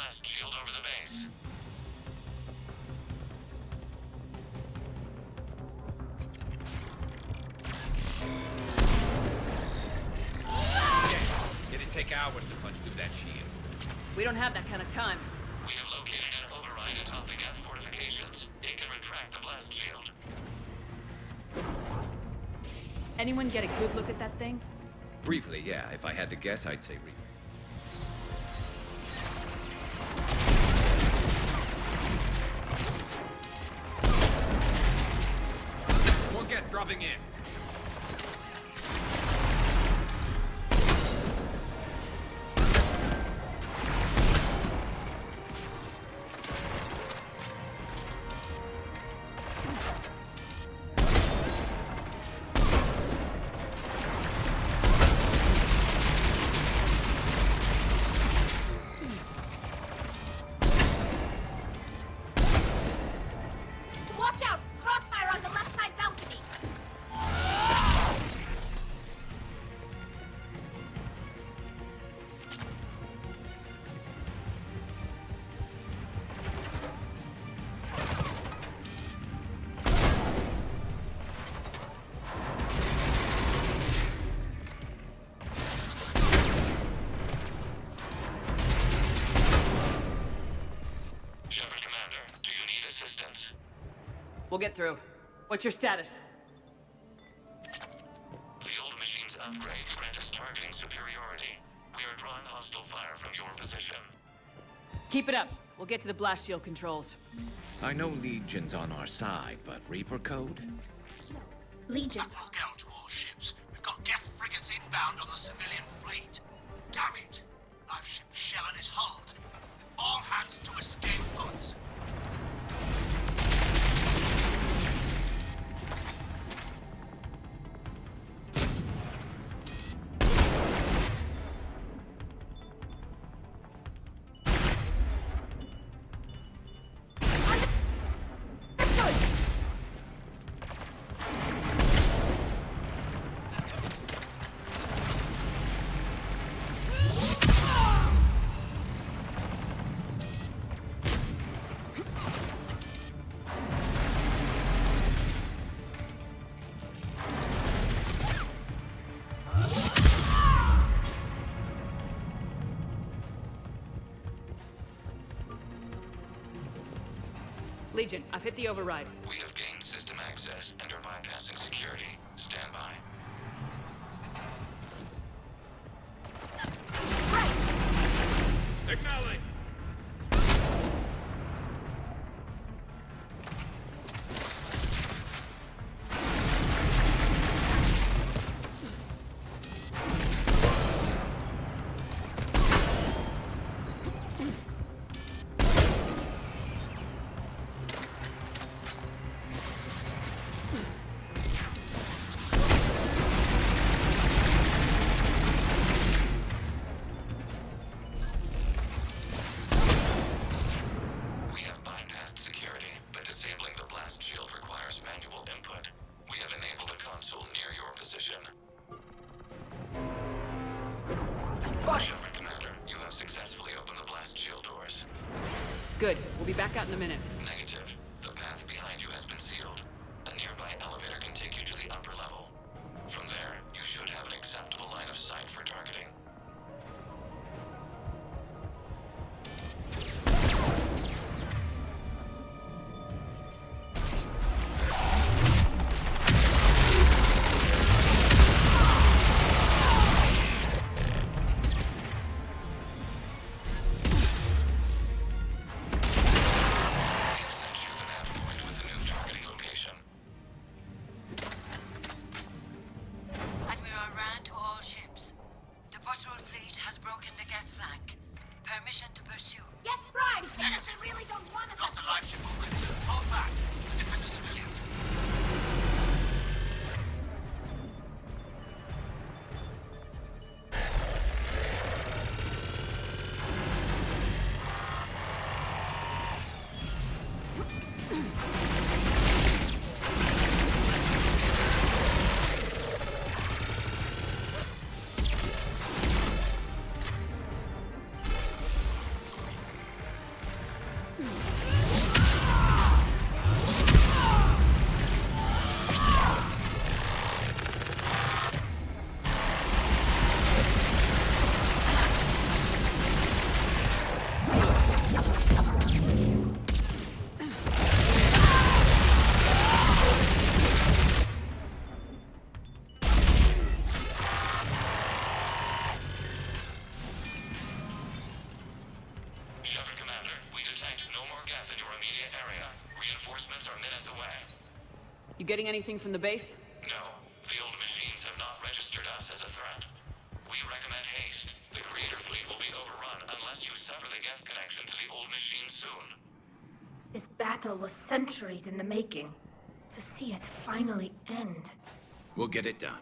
blast shield over the base. It'd take hours to punch through that shield. We don't have that kind of time. We have located an override atop the Geth fortifications. It can retract the blast shield. Anyone get a good look at that thing? Briefly, yeah. If I had to guess, I'd say Reaper. More Geth dropping in. Watch out! Crossfire on the left side balcony! Shepard, Commander, do you need assistance? We'll get through. What's your status? The old machine's upgrades grant us targeting superiority. We are drawing hostile fire from your position. Keep it up. We'll get to the blast shield controls. I know Legion's on our side, but Reaper code? Legion. That will go to all ships. We've got Geth frigates inbound on the civilian fleet. Damn it! Live ship shelling is hulled. All hands to escape pods. Legion, I've hit the override. We have gained system access and are bypassing security. Stand by. Acknowledge! We have bypassed security, but disabling the blast shield requires manual input. We have enabled a console near your position. Shepard, Commander, you have successfully opened the blast shield doors. Good. We'll be back out in a minute. Negative. The path behind you has been sealed. A nearby elevator can take you to the upper level. From there, you should have an acceptable line of sight for targeting. We've sent you the nav point with a new targeting location. Admiral Rand to all ships. The patrol fleet has broken the Geth flank. Permission to pursue. Get fried! Negative. We really don't want us. Lost a live ship movement. Hold back and defend the civilians. Shipments are minutes away. You getting anything from the base? No, the old machines have not registered us as a threat. We recommend haste. The creator fleet will be overrun unless you sever the Geth connection to the old machine soon. This battle was centuries in the making. To see it finally end. We'll get it done.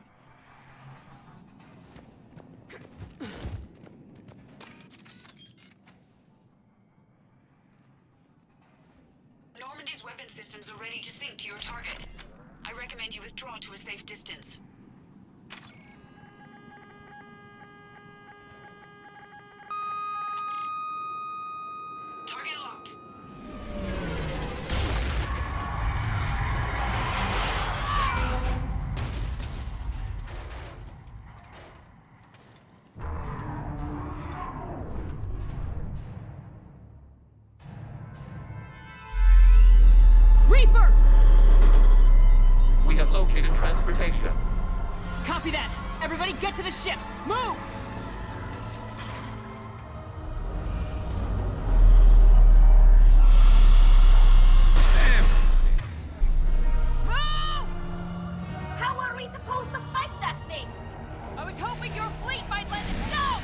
Normandy's weapon systems are ready to sync to your target. I recommend you withdraw to a safe distance. Target locked. Reaper! We have located transportation. Copy that! Everybody get to the ship! Move! Move! How are we supposed to fight that thing? I was hoping your fleet might let us go!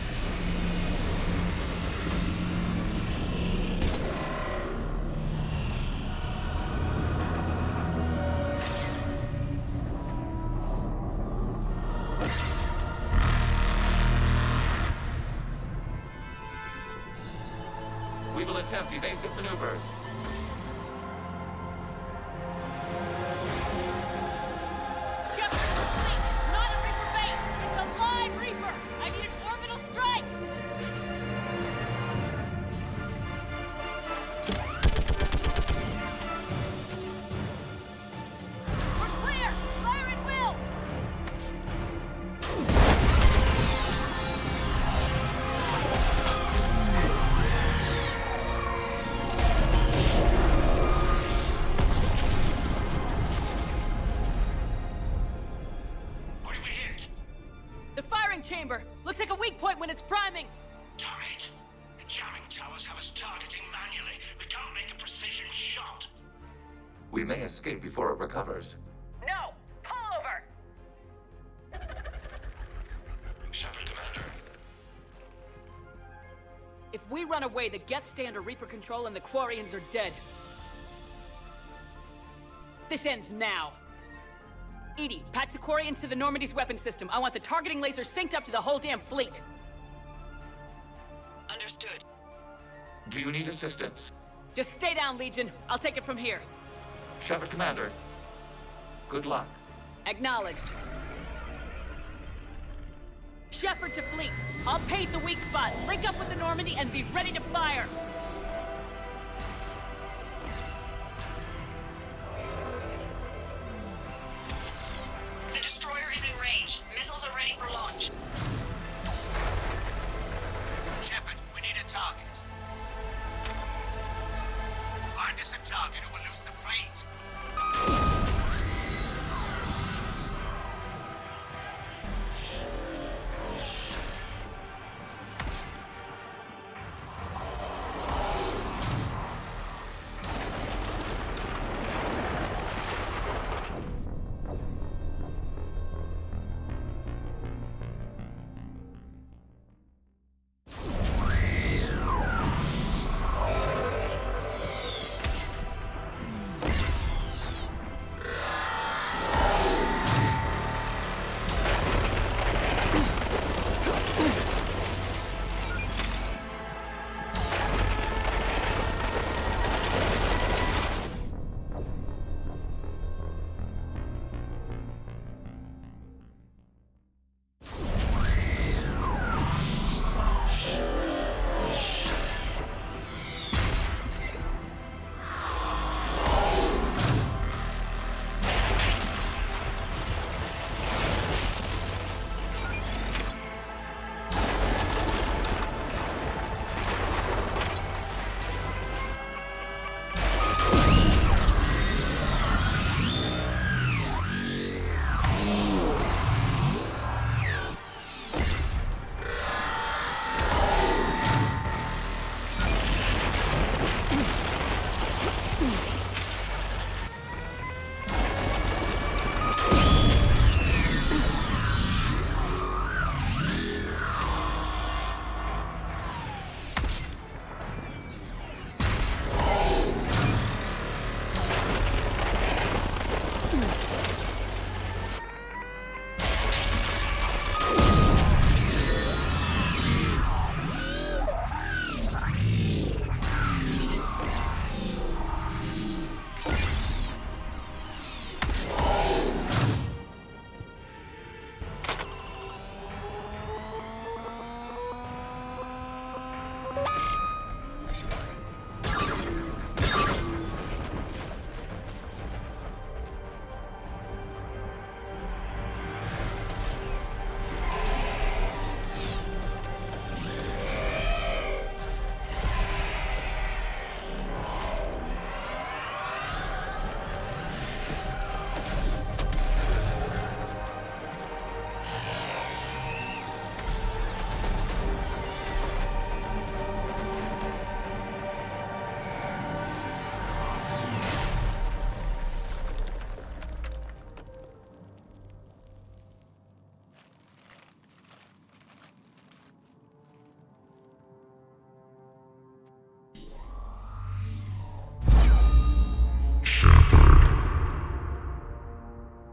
We will attempt evasive maneuvers. Shepard's fleet! Not a Reaper base! It's a live Reaper! I need an orbital strike! We're clear! Fire at will! What did we hit? The firing chamber! Looks like a weak point when it's priming! Damn it! The jamming towers have us targeting manually. We can't make a precision shot. We may escape before it recovers. No! Pull over! Shepard, Commander. If we run away, the Geth stay under Reaper control and the Quarians are dead. This ends now. Edie, patch the Quarians to the Normandy's weapon system. I want the targeting laser synced up to the whole damn fleet. Understood. Do you need assistance? Just stay down, Legion. I'll take it from here. Shepard, Commander. Good luck. Acknowledged. Shepard to fleet. I'll paint the weak spot, link up with the Normandy, and be ready to fire. The destroyer is in range. Missiles are ready for launch. Shepard, we need a target. Find us a target or we'll lose the fleet.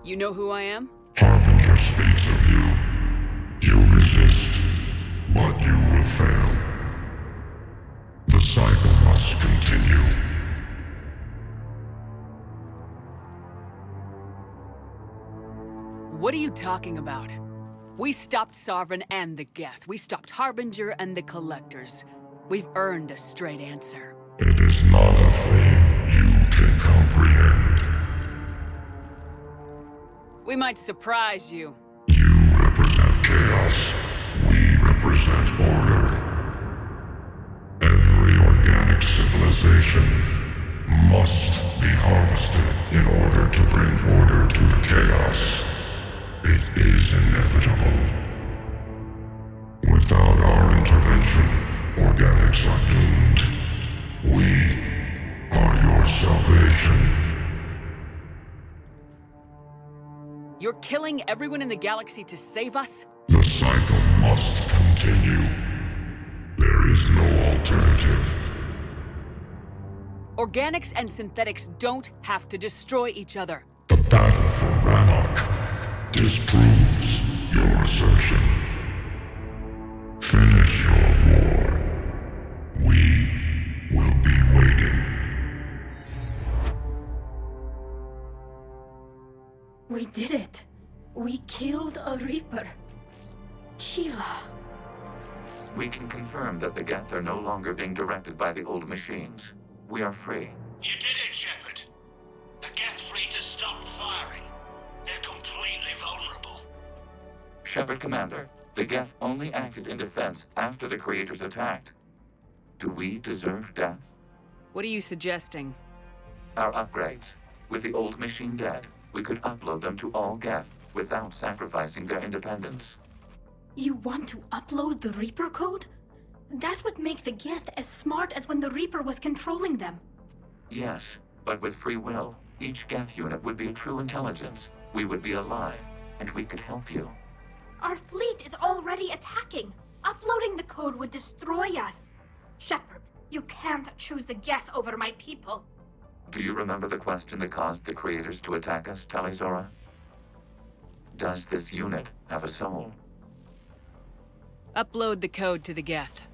You know who I am? Harbinger speaks of you. You resist, but you will fail. The cycle must continue. What are you talking about? We stopped Sovereign and the Geth. We stopped Harbinger and the Collectors. We've earned a straight answer. It is not a thing you can comprehend. We might surprise you. You represent chaos. We represent order. Every organic civilization must be harvested in order to bring order to the chaos. It is inevitable. Without our intervention, organics are doomed. We are your salvation. You're killing everyone in the galaxy to save us? The cycle must continue. There is no alternative. Organics and synthetics don't have to destroy each other. The battle for Rannoch disproves your assertion. Finish your war. We will be waiting. We did it. We killed a Reaper. Gila. We can confirm that the Geth are no longer being directed by the old machines. We are free. You did it, Shepard. The Geth fleet has stopped firing. They're completely vulnerable. Shepard Commander, the Geth only acted in defense after the creators attacked. Do we deserve death? What are you suggesting? Our upgrades. With the old machine dead, we could upload them to all Geth without sacrificing their independence. You want to upload the Reaper code? That would make the Geth as smart as when the Reaper was controlling them. Yes, but with free will, each Geth unit would be a true intelligence. We would be alive, and we could help you. Our fleet is already attacking. Uploading the code would destroy us. Shepard, you can't choose the Geth over my people. Do you remember the question that caused the creators to attack us, Talizora? Does this unit have a soul? Upload the code to the Geth.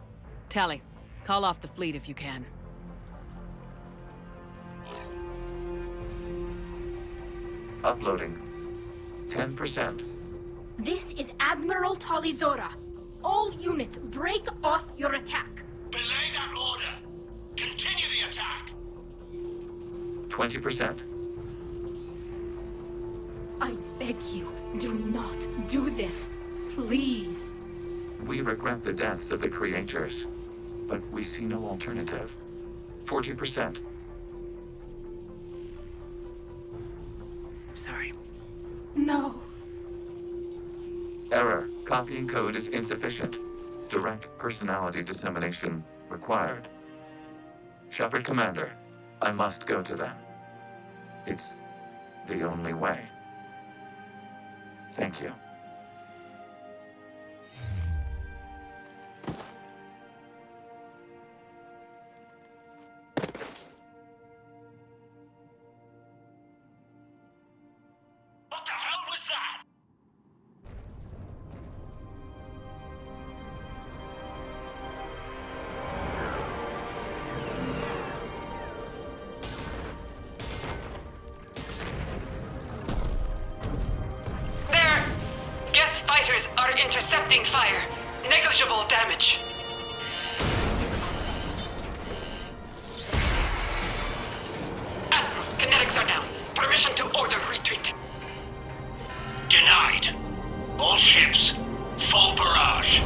Tally, call off the fleet if you can. Uploading. 10%. This is Admiral Talizora. All units, break off your attack. Belay that order. Continue the attack. 20%. I beg you, do not do this. Please. We regret the deaths of the creators, but we see no alternative. 40%. Sorry. No. Error. Copying code is insufficient. Direct personality dissemination required. Shepard Commander, I must go to them. It's the only way. Thank you. What the hell was that? There! Geth fighters are intercepting fire. Negligible damage. Admiral, kinetics are down. Permission to order retreat. Denied. All ships, full barrage.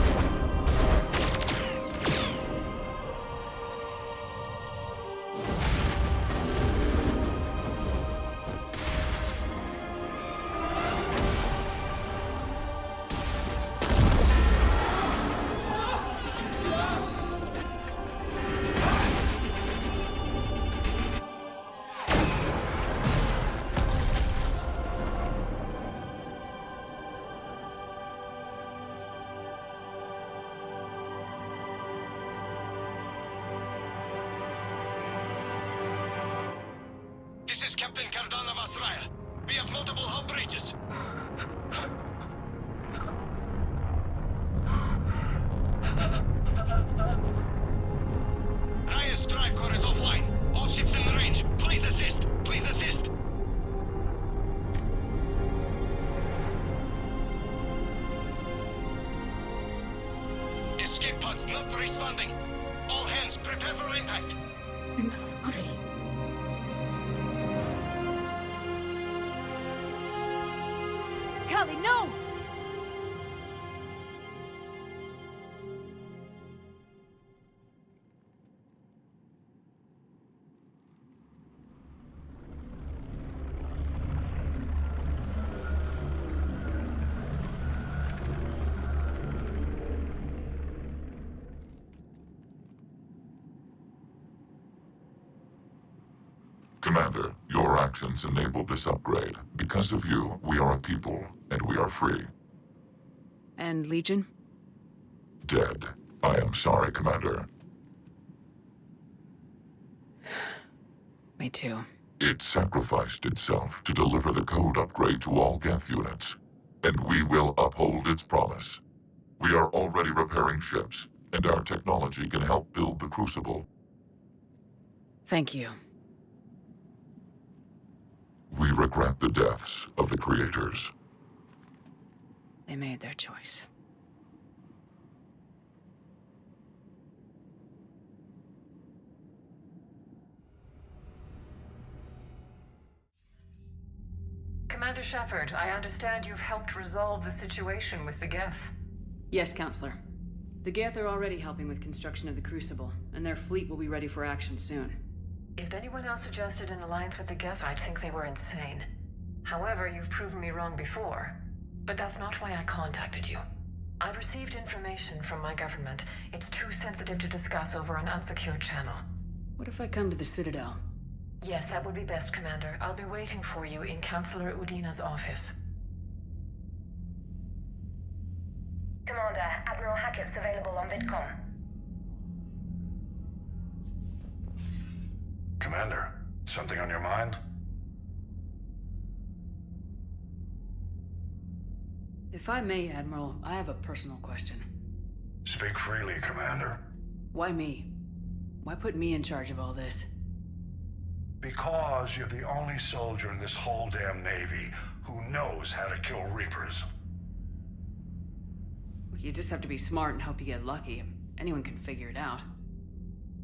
This is Captain Cardona Vasraya. We have multiple hull breaches. Ryan's drive core is offline. All ships in range. Please assist. Please assist. Escape pods not responding. All hands prepare for impact. I'm sorry. Tali, no! Commander, your actions enabled this upgrade. Because of you, we are a people, and we are free. And Legion? Dead. I am sorry, Commander. Me too. It sacrificed itself to deliver the code upgrade to all Geth units, and we will uphold its promise. We are already repairing ships, and our technology can help build the Crucible. Thank you. We regret the deaths of the creators. They made their choice. Commander Shepard, I understand you've helped resolve the situation with the Geth. Yes, Counselor. The Geth are already helping with construction of the Crucible, and their fleet will be ready for action soon. If anyone else suggested an alliance with the Geth, I'd think they were insane. However, you've proven me wrong before. But that's not why I contacted you. I've received information from my government. It's too sensitive to discuss over an unsecured channel. What if I come to the Citadel? Yes, that would be best, Commander. I'll be waiting for you in Counselor Udina's office. Commander, Admiral Hackett's available on VidCom. Commander, something on your mind? If I may, Admiral, I have a personal question. Speak freely, Commander. Why me? Why put me in charge of all this? Because you're the only soldier in this whole damn Navy who knows how to kill Reapers. You just have to be smart and hope you get lucky. Anyone can figure it out.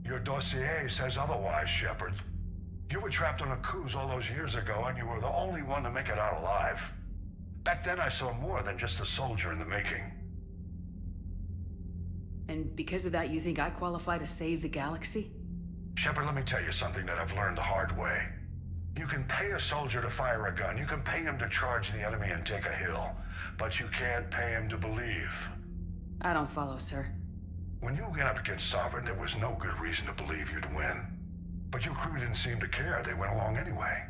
Your dossier says otherwise, Shepard. You were trapped on a cruise all those years ago, and you were the only one to make it out alive. Back then I saw more than just a soldier in the making. And because of that, you think I qualify to save the galaxy? Shepard, let me tell you something that I've learned the hard way. You can pay a soldier to fire a gun, you can pay him to charge the enemy and take a hill, but you can't pay him to believe. I don't follow, sir. When you went up against Sovereign, there was no good reason to believe you'd win. But your crew didn't seem to care. They went along anyway.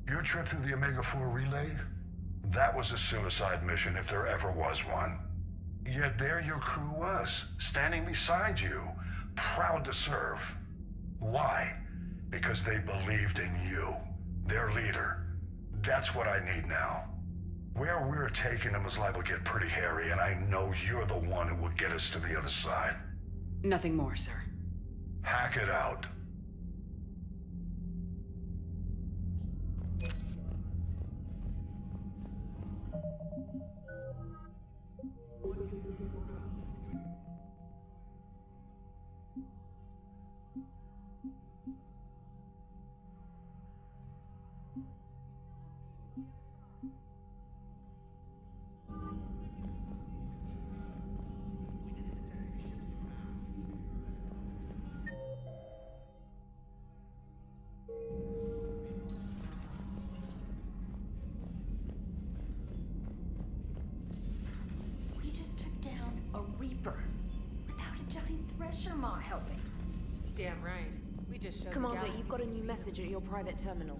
Your trip through the Omega-4 relay? That was a suicide mission if there ever was one. Yet there your crew was, standing beside you, proud to serve. Why? Because they believed in you, their leader. That's what I need now. Where we're taking them is liable to get pretty hairy, and I know you're the one who will get us to the other side. Nothing more, sir. Hack it out. We just took down a Reaper without a giant thresher maw helping. Damn right. We just showed Commander, the galaxy. you've got a new message at your private terminal.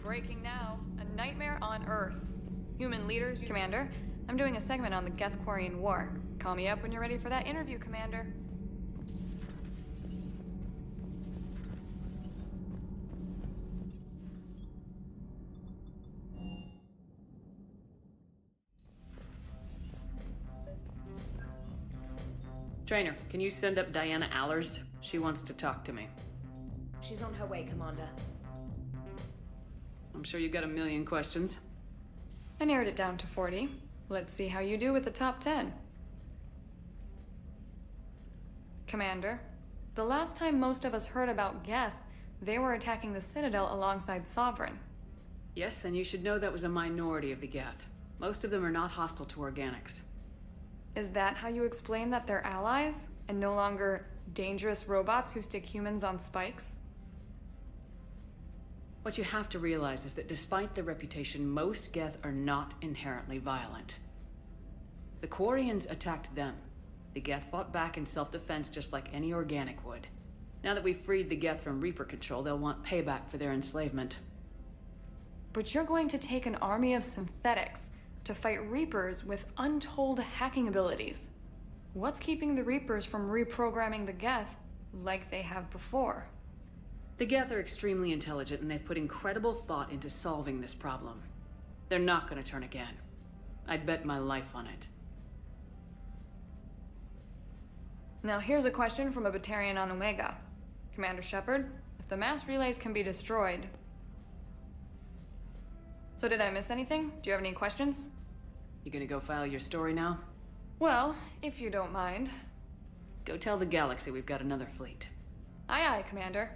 Breaking now. A nightmare on Earth. Human leaders... Commander, I'm doing a segment on the Geth-Quarian War. Call me up when you're ready for that interview, Commander. Trainer, can you send up Diana Allers? She wants to talk to me. She's on her way, Commander. I'm sure you've got a million questions. I narrowed it down to 40. Let's see how you do with the top 10. Commander, the last time most of us heard about Geth, they were attacking the Citadel alongside Sovereign. Yes, and you should know that was a minority of the Geth. Most of them are not hostile to organics. Is that how you explain that they're allies, and no longer dangerous robots who stick humans on spikes? What you have to realize is that despite their reputation, most Geth are not inherently violent. The Quarians attacked them. The Geth fought back in self-defense just like any organic would. Now that we've freed the Geth from Reaper control, they'll want payback for their enslavement. But you're going to take an army of synthetics to fight Reapers with untold hacking abilities. What's keeping the Reapers from reprogramming the Geth like they have before? The Geth are extremely intelligent, and they've put incredible thought into solving this problem. They're not going to turn again. I'd bet my life on it. Now here's a question from a Batarian on Omega. Commander Shepard, if the mass relays can be destroyed... So did I miss anything? Do you have any questions? You gonna go file your story now? Well, if you don't mind. Go tell the galaxy we've got another fleet. Aye aye, Commander.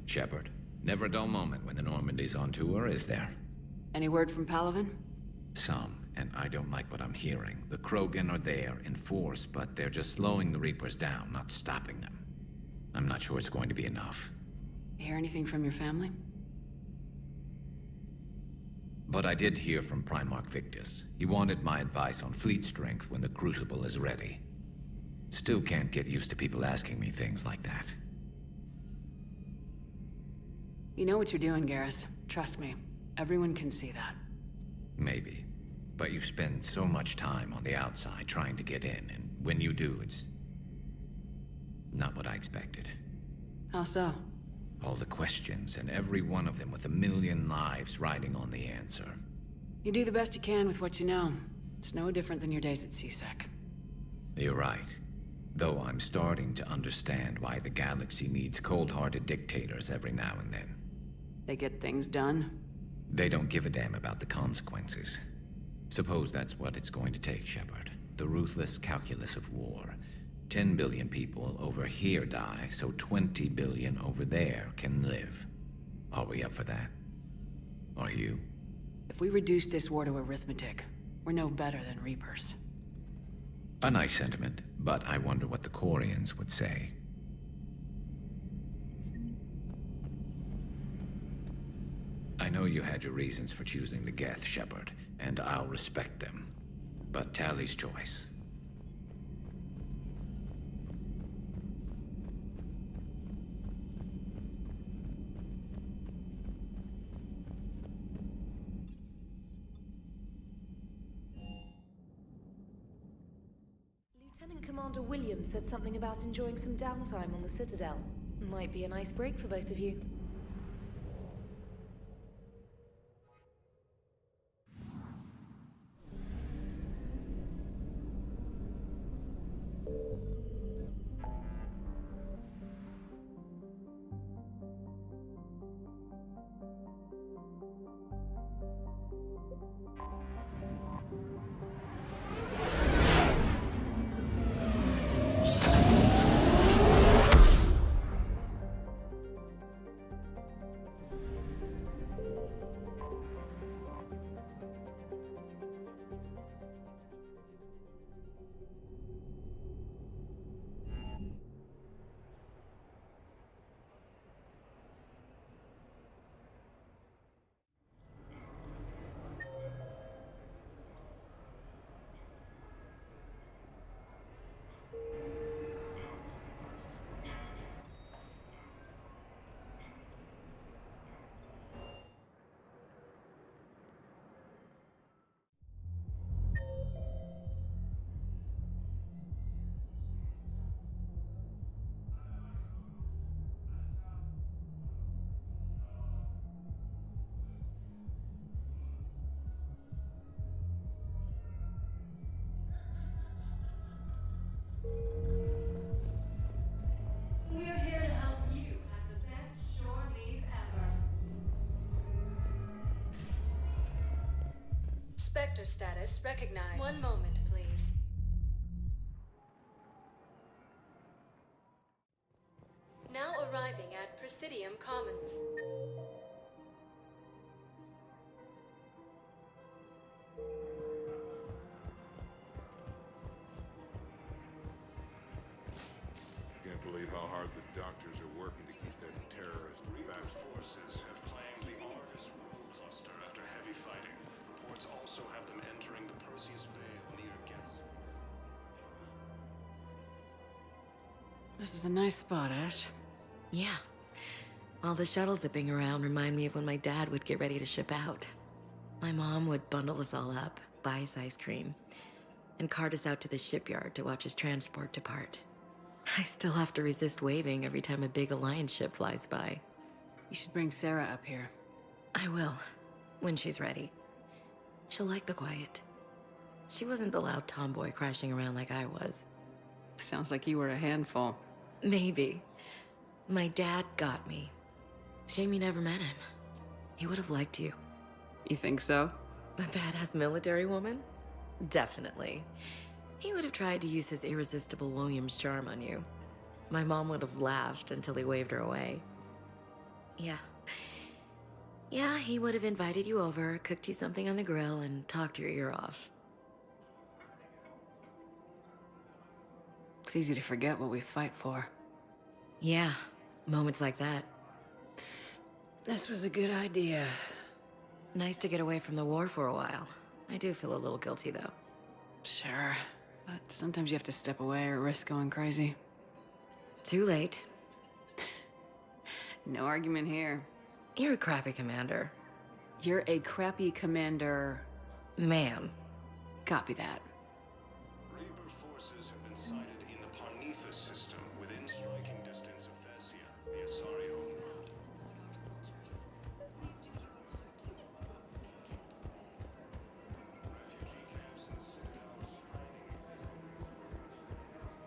Shepard, never a dull moment when the Normandy's on tour, is there? Any word from Palaven? Some, and I don't like what I'm hearing. The Krogan are there in force, but they're just slowing the Reapers down, not stopping them. I'm not sure it's going to be enough. Hear anything from your family? But I did hear from Primarch Victus. He wanted my advice on fleet strength when the Crucible is ready. Still can't get used to people asking me things like that. You know what you're doing, Garrus. Trust me. Everyone can see that. Maybe. But you spend so much time on the outside trying to get in, and when you do, it's... not what I expected. How so? All the questions, and every one of them with a million lives riding on the answer. You do the best you can with what you know. It's no different than your days at CSEC. You're right. Though I'm starting to understand why the galaxy needs cold-hearted dictators every now and then. They get things done? They don't give a damn about the consequences. Suppose that's what it's going to take, Shepard. The ruthless calculus of war. 10 billion people over here die, so 20 billion over there can live. Are we up for that? Are you? If we reduce this war to arithmetic, we're no better than Reapers. A nice sentiment, but I wonder what the Quarians would say. I know you had your reasons for choosing the Geth, Shepard, and I'll respect them. But Tally's choice. Commander Williams said something about enjoying some downtime on the Citadel. Might be a nice break for both of you. We're here to help you have the best shore leave ever. Spectre status recognized. One moment, please. Now arriving at Presidium Commons. Can't believe how hard the doctors are working to keep that terrorist back. Forces have claimed the Argus road cluster after heavy fighting. Reports also have them entering the Perseus Vale near Geth. This is a nice spot, Ash. Yeah. All the shuttles zipping around remind me of when my dad would get ready to ship out. My mom would bundle us all up, buy us ice cream, and cart us out to the shipyard to watch his transport depart. I still have to resist waving every time a big Alliance ship flies by. You should bring Sarah up here. I will, when she's ready. She'll like the quiet. She wasn't the loud tomboy crashing around like I was. Sounds like you were a handful. Maybe. My dad got me. Shame you never met him. He would have liked you. You think so? A badass military woman? Definitely. He would have tried to use his irresistible Williams charm on you. My mom would have laughed until he waved her away. Yeah, he would have invited you over, cooked you something on the grill, and talked your ear off. It's easy to forget what we fight for. Yeah, moments like that. This was a good idea. Nice to get away from the war for a while. I do feel a little guilty, though. Sure, but sometimes you have to step away or risk going crazy. Too late. No argument here. You're a crappy commander. You're a crappy commander... Ma'am. Copy that. Reaper forces have been sighted in the Parnitha system within striking distance of Thessia, the Asari homeworld.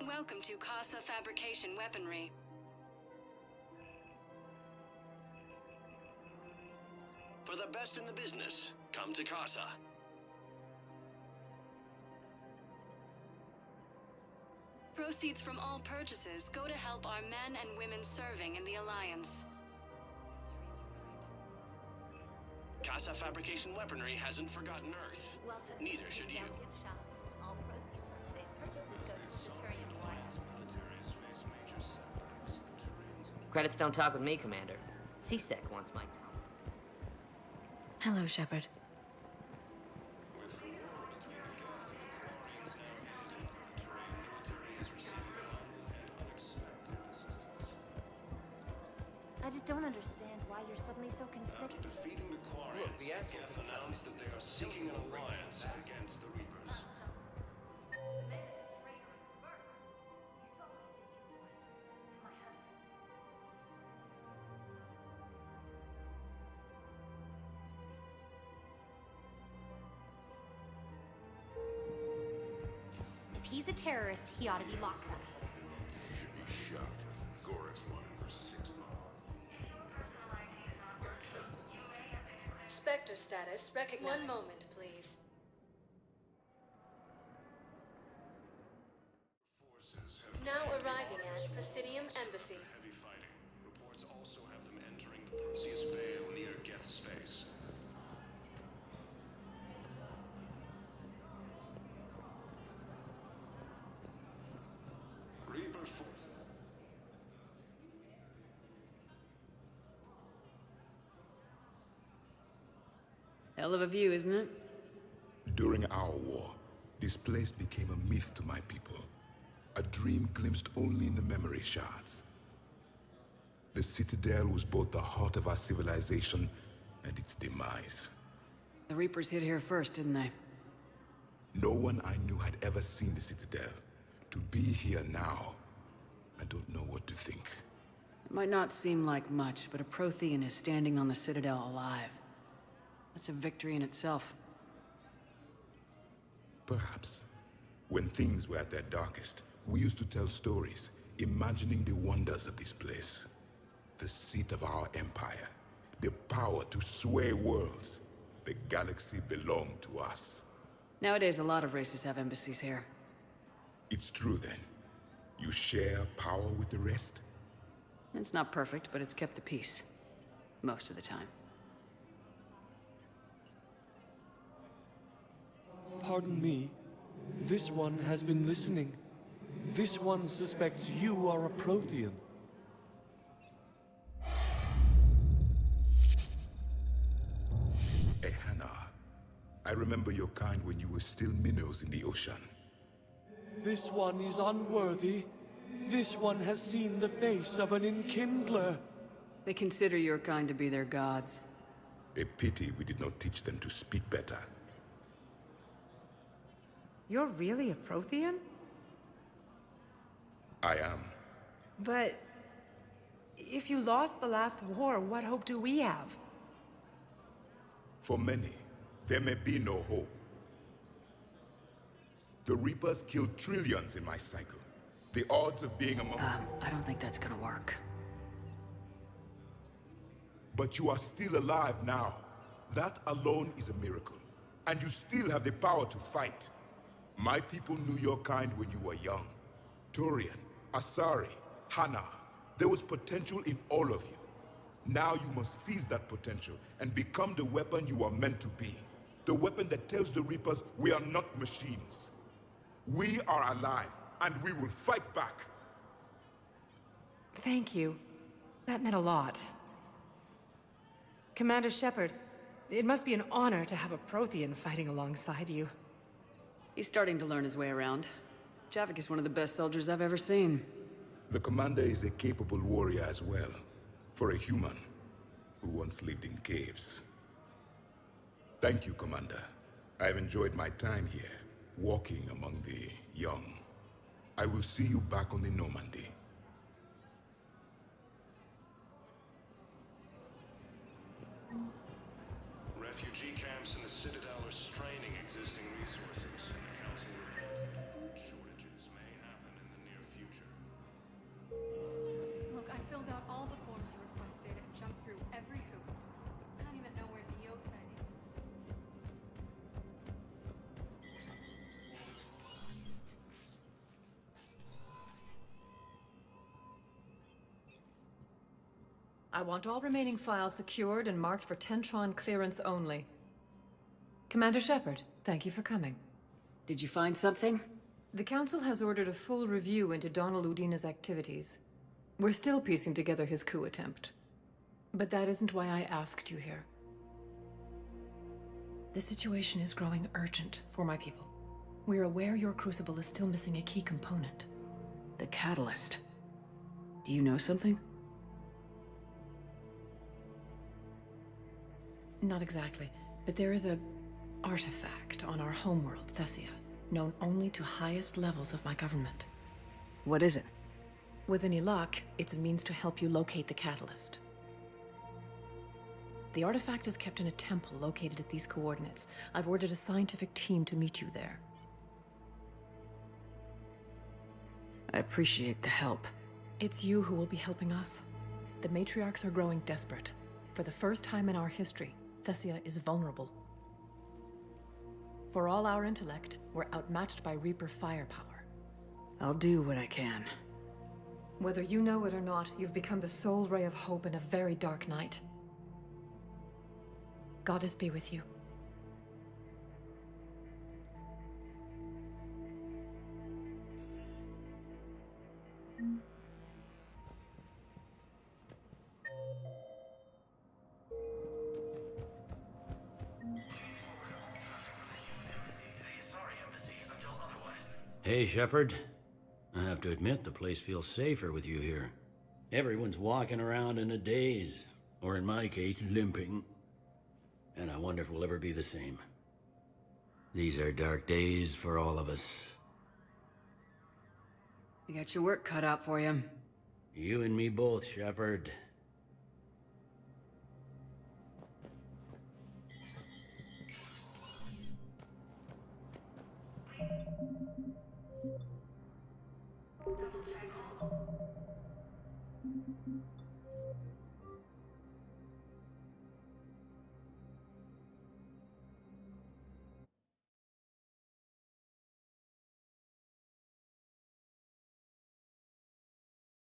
Welcome to Casa Fabrication Weaponry. For the best in the business, come to Casa. Proceeds from all purchases go to help our men and women serving in the Alliance. Casa Fabrication Weaponry hasn't forgotten Earth. Neither should you. All proceeds from today's purchases go to the Turian War. Credits don't talk with me, Commander. Seasick wants my time. Hello, Shepard. I just don't understand why you're suddenly so conflicted. After defeating the Quarians, Geth announced that they are seeking an alliance against the Reapers. he's a terrorist, he ought to be locked up. He should be shot. Gorex wanted for 6 months. Spectre status recognized. One moment, please. Now arriving at Presidium Embassy. Heavy fighting. Reports also have them entering the Perseus Vale near Geth space. Reaper force. Hell of a view, isn't it? During our war, this place became a myth to my people. A dream glimpsed only in the memory shards. The Citadel was both the heart of our civilization and its demise. The Reapers hit here first, didn't they? No one I knew had ever seen the Citadel. To be here now, I don't know what to think. It might not seem like much, but a Prothean is standing on the Citadel alive. That's a victory in itself. Perhaps. When things were at their darkest, we used to tell stories, imagining the wonders of this place. The seat of our empire, the power to sway worlds. The galaxy belonged to us. Nowadays, a lot of races have embassies here. It's true then. You share power with the rest? It's not perfect, but it's kept the peace. Most of the time. Pardon me. This one has been listening. This one suspects you are a Prothean. Hannah, I remember your kind when you were still minnows in the ocean. This one is unworthy. This one has seen the face of an enkindler. They consider your kind to be their gods. A pity we did not teach them to speak better. You're really a Prothean? I am. But if you lost the last war, what hope do we have? For many, there may be no hope. The Reapers killed trillions in my cycle. The odds of being among... I don't think that's gonna work. But you are still alive now. That alone is a miracle. And you still have the power to fight. My people knew your kind when you were young. Turian, Asari, Hana. There was potential in all of you. Now you must seize that potential and become the weapon you are meant to be. The weapon that tells the Reapers we are not machines. We are alive, and we will fight back. Thank you. That meant a lot. Commander Shepard, it must be an honor to have a Prothean fighting alongside you. He's starting to learn his way around. Javik is one of the best soldiers I've ever seen. The commander is a capable warrior as well. For a human who once lived in caves. Thank you, Commander. I've enjoyed my time here, walking among the young. I will see you back on the Normandy. Refugee camps in the Citadel are straining existing resources. The Council reports that food shortages may happen in the near future. Look, I filled out all the forms you requested and jumped through every hoop. I don't even know where the Yota is. I want all remaining files secured and marked for Tentron clearance only. Commander Shepard, thank you for coming. Did you find something? The Council has ordered a full review into Donald Udina's activities. We're still piecing together his coup attempt. But that isn't why I asked you here. The situation is growing urgent for my people. We're aware your crucible is still missing a key component. The catalyst. Do you know something? Not exactly, but there is a artifact on our homeworld, Thessia, known only to highest levels of my government. What is it? With any luck, it's a means to help you locate the catalyst. The artifact is kept in a temple located at these coordinates. I've ordered a scientific team to meet you there. I appreciate the help. It's you who will be helping us. The matriarchs are growing desperate. For the first time in our history, Thessia is vulnerable. For all our intellect, we're outmatched by Reaper firepower. I'll do what I can. Whether you know it or not, you've become the sole ray of hope in a very dark night. Goddess be with you. Hey, Shepard. I have to admit, the place feels safer with you here. Everyone's walking around in a daze, or in my case, limping. And I wonder if we'll ever be the same. These are dark days for all of us. You got your work cut out for you. You and me both, Shepard.